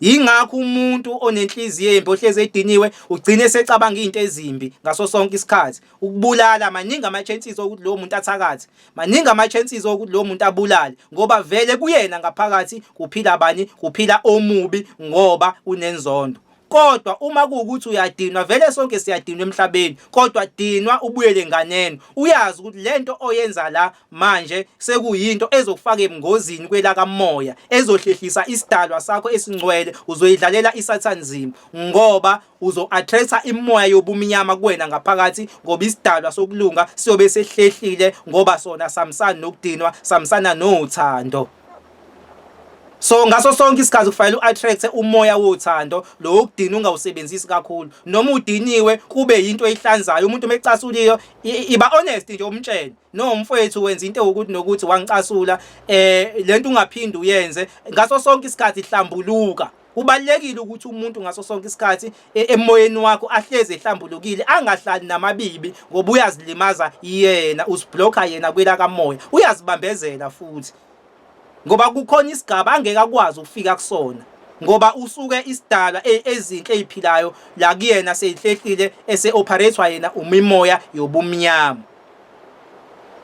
Yingakho umuntu onenhliziyo embi ohleze ediniwe ugcine secabanga izinto ezimbi ngaso sonke isikhathi ukubulala. Maningi ama-chances ukuthi lo muntu athakathi, maningi ama-chances ukuthi lo muntu abulale ngoba vele kuyena ngaphakathi kuphila bani, kuphila omubi ngoba unenzondo. Kodwa uma kuwukuthi uyadinwa vele sonke siyadinwa emhlabeni kodwa dinwa ubuyele nganeno uyazi ukuthi lento oyenza la manje sekuyinto ezokufaka emngozini kwela kamoya ezohlehlisa isidalwa sakho esingcwele uzoyidlalela isathanzima ngoba uzo-attracta imoya yobumnyama kuwena ngaphakathi ngoba isidalwa sokulunga siyobe sehlehlile ngoba sona samsana nokudinwa samsana nothando. So ngaso sonke isikhathi kufanele u-attract umoya wothando lo ukudina ungawusebenzisi kakhulu noma udiniwe kube yinto ehlanzayo. Umuntu mecasuliyo iba honest nje umtshele no mfowethu wenza into ukuthi nokuthi wangicasula lento ungaphindi uyenze. Ngaso sonke isikhathi hlambuluka. Kubalekile ukuthi umuntu ngaso sonke isikhathi emoyeni wakho ahleze ehlambulukile angahlali namabibi ngoba uyazilimaza yena usibloka yena kwela kamoya uyazibambezela futhi ngoba kukhona isigaba angeke akwazi ukufika kusona ngoba usuke isidalwa ezinhle eziphilayo la kuyena seyihlehlile ese-operatewa yena umimoya yobumnyama.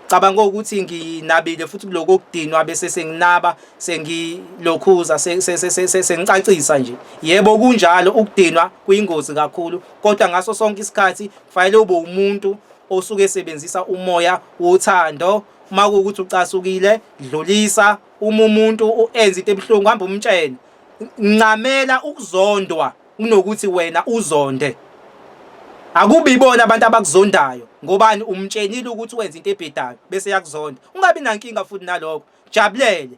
Cabanga ukuthi nginabile futhi kuloko kudinwa bese senginaba sengilokhuza sengicacisa nje. Yebo kunjalo ukudinwa kuyingozi kakhulu kodwa ngaso sonke isikhathi kufanele ube umuntu osuke esebenzisa umoya wothando. Uma kuwukuthi ucasukile dlulisa, uma umuntu enza into ebuhlungu hamba umtshele. Ncamela ukuzondwa kunokuthi wena uzonde. Akubi ibona abantu abakuzondayo ngobani umtshenile ukuthi wenza into ebhedayo bese yakuzonda. Ungabi nankinga futhi nalokho, jabulele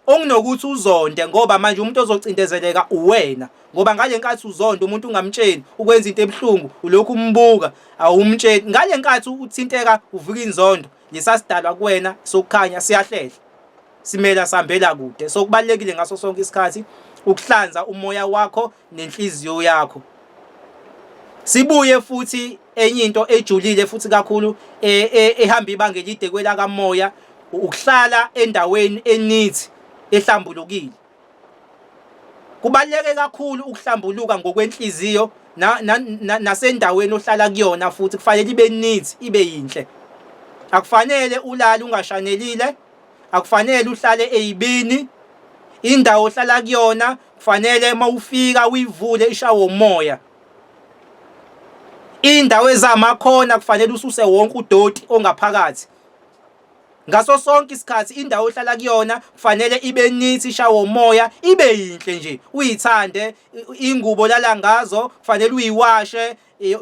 okunokuthi uzonde ngoba manje umuntu ozocindezeleka uwena ngoba ngale nkathi uzonda umuntu ungamtsheni ukwenza into ebuhlungu ulokhu umbuka awumtsheni. Ngale nkathi uthinteka uvuka inzondo lesasidalwa kuwena sokukhanya siyahlehla simela sihambela kude. So kubalekile ngaso sonke isikhathi ukuhlanza umoya wakho nenhliziyo yakho. Sibuye futhi enye into ejulile futhi kakhulu ehamba ibanga elide kwela kamoya ukuhlala endaweni enithi ehlambulukile. Kubaleke kakhulu ukuhlambuluka ngokwenhliziyo nasendaweni ohlala kuyona futhi kufanele ibe neat ibe yinhle. Akufanele ulale ungashanelile, akufanele uhlale eyibini. Indawo ohlala kuyona kufanele mawufika uyivule ishawe umoya. Indawo ezamakhona kufanele ususe wonke udoti ongaphakathi. Ngaso sonke isikhathi indawo ohlala kuyona kufanele ibe neat ishawe umoya ibe yinhle nje uyithande. Ingubo lala ngazo kufanele uyiwashe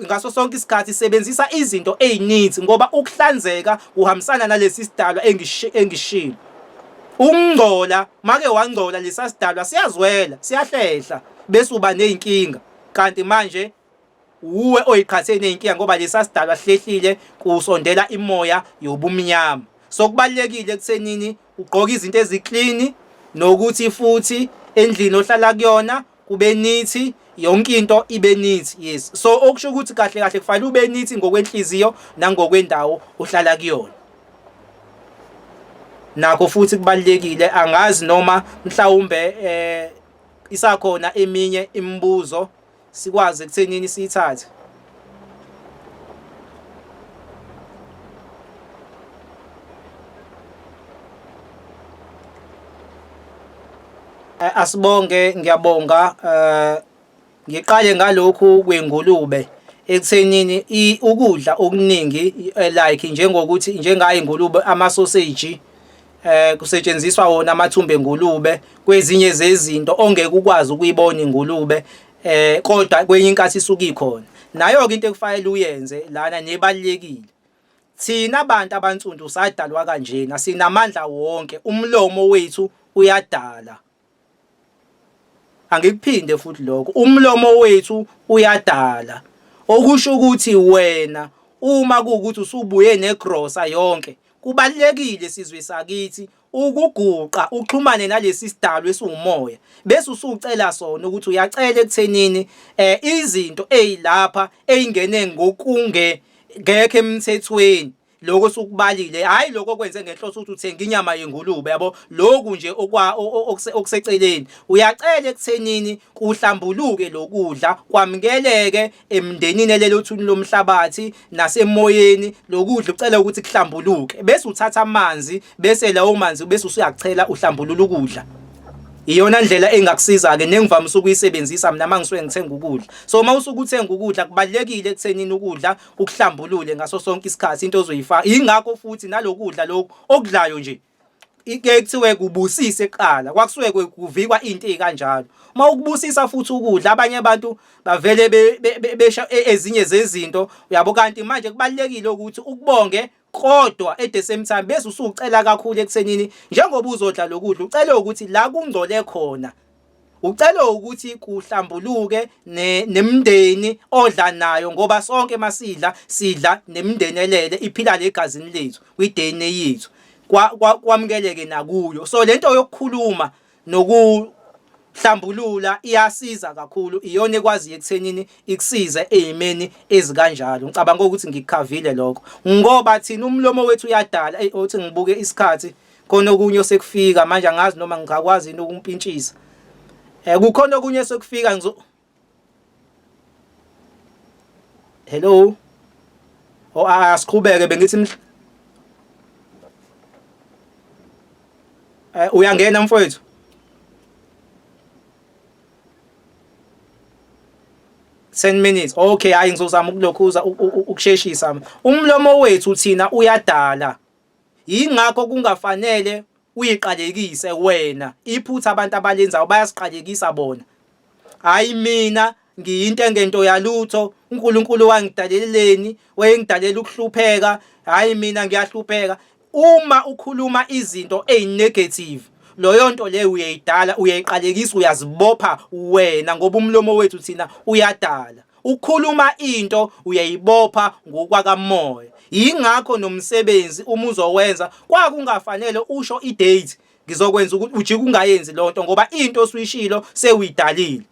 ngaso sonke isikhathi. Sebenzisa izinto ezineat ngoba ukuhlanzeka uhambisana nalesi sidalwa engishilo. Ungcola make wangcola lesasidalwa siyazwela siyahlehla bese uba nezinkinga kanti manje uwe oyiqhathe nezinkinga ngoba lesasidalwa hlehlile kusondela imoya yobumnyama. So kubalekile ekuthenini ugqoke izinto eziclean nokuthi futhi endlini ohlala kuyona kube nithi yonke into ibe nithi. Yes, so okusho ukuthi kahle kahle kufanele ube nithi ngokwenhliziyo nangokwendawo ohlala kuyona. Nakho futhi kubalekile, angazi noma mhlawumbe isakhona eminye imibuzo sikwazi ekuthenini siyithathe. Asibonge, ngiyabonga. Ngiqale ngalokhu kwengulube ekuthenini ukudla okuningi like njengokuthi njengayo ingulube ama-sausage kusetshenziswa wona amathumbe engulube, kwezinye zezinto ongeke ukwazi ukuyibona ingulube kodwa kwenye inkathi isuka ikhona. Nayo-ke into ekufanele uyenze lana nebalekile, thina abantu abansundu sadalwa kanjena, sinamandla wonke, umlomo wethu uyadala. Angikuphinde futhi lokho, umlomo wethu uyadala, okusho ukuthi wena uma kuwukuthi usubuye negrosa yonke, kubalekile sizwe sakithi ukuguqa uxhumane nalesi sidalo esiwumoya, bese usucela sona ukuthi uyacela ekuthenini izinto ezilapha ezingene ngokungekho emthethweni, lokho sokubalile, hayi lokho kwenze ngenhloso ukuthi uthenga inyama yengulube, yabo, lokhu nje okuseceleni. Uyacela ekuthenini kuhlambuluke lokudla, kwamukeleke emndenini elelothuni lomhlabathi nasemoyeni, lokudla ucela ukuthi kuhlambuluke, bese uthatha amanzi, bese lawo manzi bese usuyachela uhlambulula ukudla. Iyona ndlela engakusiza-ke nengivamise ukuyisebenzisa mina mangisuke ngithenga ukudla. So uma usuke uthenga ukudla kubalekile ekuthenini ukudla ukuhlambulule ngaso sonke isikhathi into ozoyifaka. Ingakho futhi nalokudla lokho okudlayo nje ike kuthiwe kubusise eqala, kwakusuke kuvikwa into ezikanjalo. Uma ukubusisa futhi ukudla, abanye abantu bavele besha ezinye zezinto, uyabo, kanti manje kubalekile ukuthi ukubonge kodwa at the same time bese usucela kakhulu ekuthenini njengoba uzodla lokudla ucela ukuthi la kungcole khona, ucela ukuthi kuhlambuluke nemndeni odla nayo, ngoba sonke masidla sidla nemndeni elele iphila legazini lethu, kwi-DNA yethu, kwamukeleke nakuyo. So lento yokukhuluma nokuhlambulula iyasiza kakhulu, iyona ekwazi ekuthenini ikusize ezimeni ezikanjalo. Ngicabanga ukuthi ngikukhavile lokho, ngoba thina umlomo wethu uyadala. Othi ngibuke isikhathi khona okunye osekufika manje, angazi noma ngingakwazi ukumpintshisa. Kukhona okunye sekufika hello, asiqhubeke, bengithi uyangena mfowethu. Ten minutes. Okay, hayi ngizozama ukulokhuza ukusheshisa. Umlomo wethu thina uyadala, yingakho kungafanele uyiqalekise wena. Iphutha abantu abalenzayo bayasiqalekisa bona. Hayi mina ngiyinto engento yalutho, uNkulunkulu wangidaleleni, wayengidalela ukuhlupheka, hayi mina ngiyahlupheka. Uma ukhuluma izinto ezinegative, loyo nto leyo uyayidala, uyayiqalekisa, uyazibopha wena, ngoba umlomo wethu thina uyadala. Ukukhuluma into uyayibopha ngokwakamoya. Yingakho nomsebenzi uma uzowenza kwakungafanele usho idate, ngizokwenza ukuthi ujike ungayenzi lonto, ngoba into osuyishilo sewuyidalile.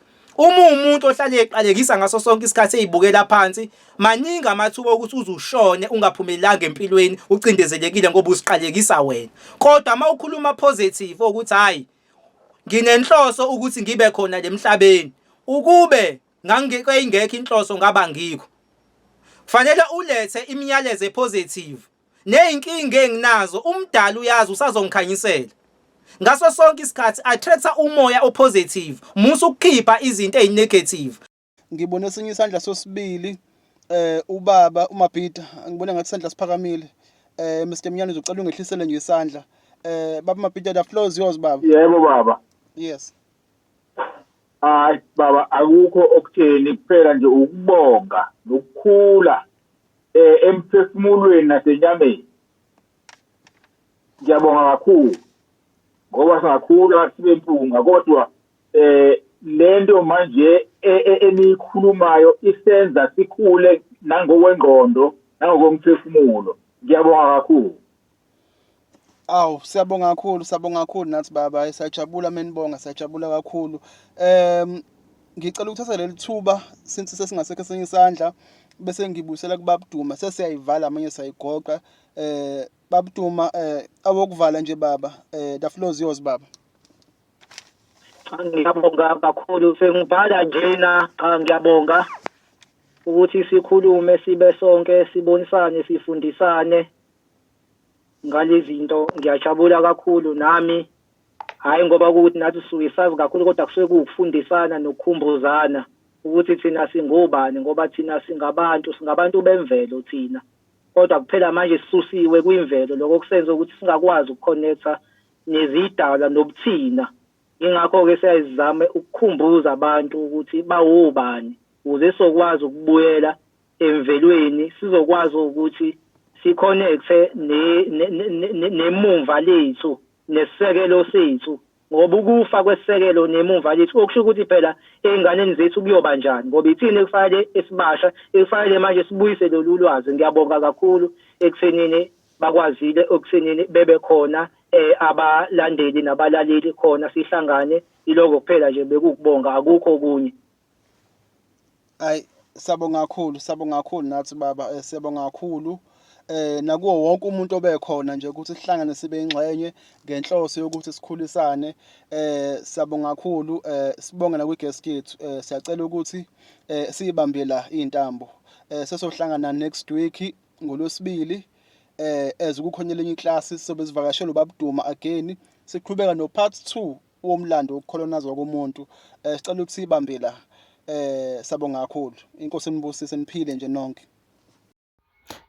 Uma umuntu ohlale eqalekisa ngaso sonke isikhathi ezibukela phansi, maningi amathuba ukuthi uzushone ungaphumelelanga empilweni, ucindezelekile ngoba usiqalekisa wena. Kodwa uma ukhuluma positive ukuthi hayi nginenhloso ukuthi ngibe khona emhlabeni, ukube ngangekho inhloso ngaba ngikho, kufanele ulethe imiyalezo epositive. Neyinkinga enginazo umdala uyazi, usazongikhanyisela ngaso sonke isikhathi. Athetha umoya opositive, musu ukukhipha izinto ezinegative. Ngibona esinye isandla sosibili, ubaba uMabhida, ngibona ngathi isandla siphakamile. Mr Mnyane uzocela ungehlisele nje isandla. Baba Mabhida, the floor is yours baba. Yebo baba. Yes. Hayi baba, akukho okutheni kuphela nje ukubonga nokukhula emphefumulweni nasenyameni. Ngiyabonga kakhulu ngoba singakhula sibe mpunga, kodwa lento manje enikhulumayo isenza sikhule nangokwengqondo nangokomphefumulo. Ngiyabonga kakhulu. Awu, siyabonga kakhulu nathi baba, siyajabula menibonga, siyajabula kakhulu. Ngicela ukuthatha leli thuba since sesingasekho esinye isandla bese ngibuyisela kuBaba Duma, sesiyayivala amanye siyayigoqa. Baba Duma, awokuvala nje baba, the floor is yours baba. Ngiyabonga kakhulu, sengibhala njena. Ngiyabonga ukuthi sikhulume sibe sonke, sibonisane, sifundisane ngalezi zinto. Ngiyajabula kakhulu nami, hayi ngoba ukuthi nathi suke sazi kakhulu, kodwa kusuke kukufundisana nokukhumbuzana ukuthi thina singobani, ngoba thina singabantu bemvelo thina, kodwa kuphela manje sisusiwe kwimvelo, lokho kusenza ukuthi singakwazi ukukhonektha nezidalwa nobuthina. Ingakho-ke siyazame ukukhumbuza abantu ukuthi bawobani, ukuze sizokwazi ukubuyela emvelweni, sizokwazi ukuthi sikhonekthe nemumva lethu nesisekelo sethu, ngoba ukufa kwesisekelo nemumva lethu okusho ukuthi phela ey'nganeni zethu kuyoba njani, ngoba ithini ekufanele esibasha, ekufanele manje sibuyise lolu lwazi. Ngiyabonga kakhulu ekuthenini bakwazile, ekuthenini bebe khona abalandeli nabalaleli khona, sihlangane. Iloko kuphela nje bekukubonga, akukho okunye. Hayi, siyabonga kakhulu nathi baba, siyabonga kakhulu nakuwo wonke umuntu obekhona nje ukuthi sihlangane sibe ingxenye ngenhloso yokuthi sikhulisane. Siyabonga kakhulu, sibonge nakwi-guest yethu. Siyacela ukuthi siyibambe la iy'ntambo. Sesohlangana next week ngoLwesibili, as kukhona elinye iklasi sobe sivakashela uBaba Duma again, siqhubeka no part 2 womlando wokukolonizwa komuntu. Sicela ukuthi siyibambe la. Sabonga kakhulu, inkosi nibusise, niphile nje nonke.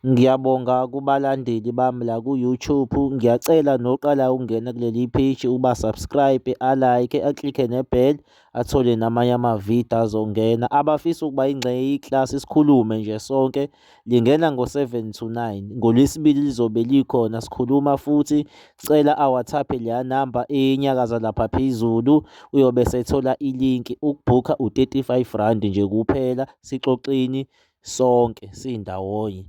Ngiyabonga kubalandeli bami la ku-YouTube. Ngiyacela noqala ukungena kuleli page uba-subscribe, a-like, a-click ne-bell, athole namanye amavidiyo azongena. Abafisa ukuba ingxenye yeklasi sikhulume nje sonke, lingena ngo-7 to 9. NgoLwesibili lizobe likhona sikhuluma futhi. Cela awathape leya namba enyakaza lapha phezulu, uyobe sethola ilinki. Ukubhukha u-35 rand nje kuphela, sixoxeni sonke sindawonye.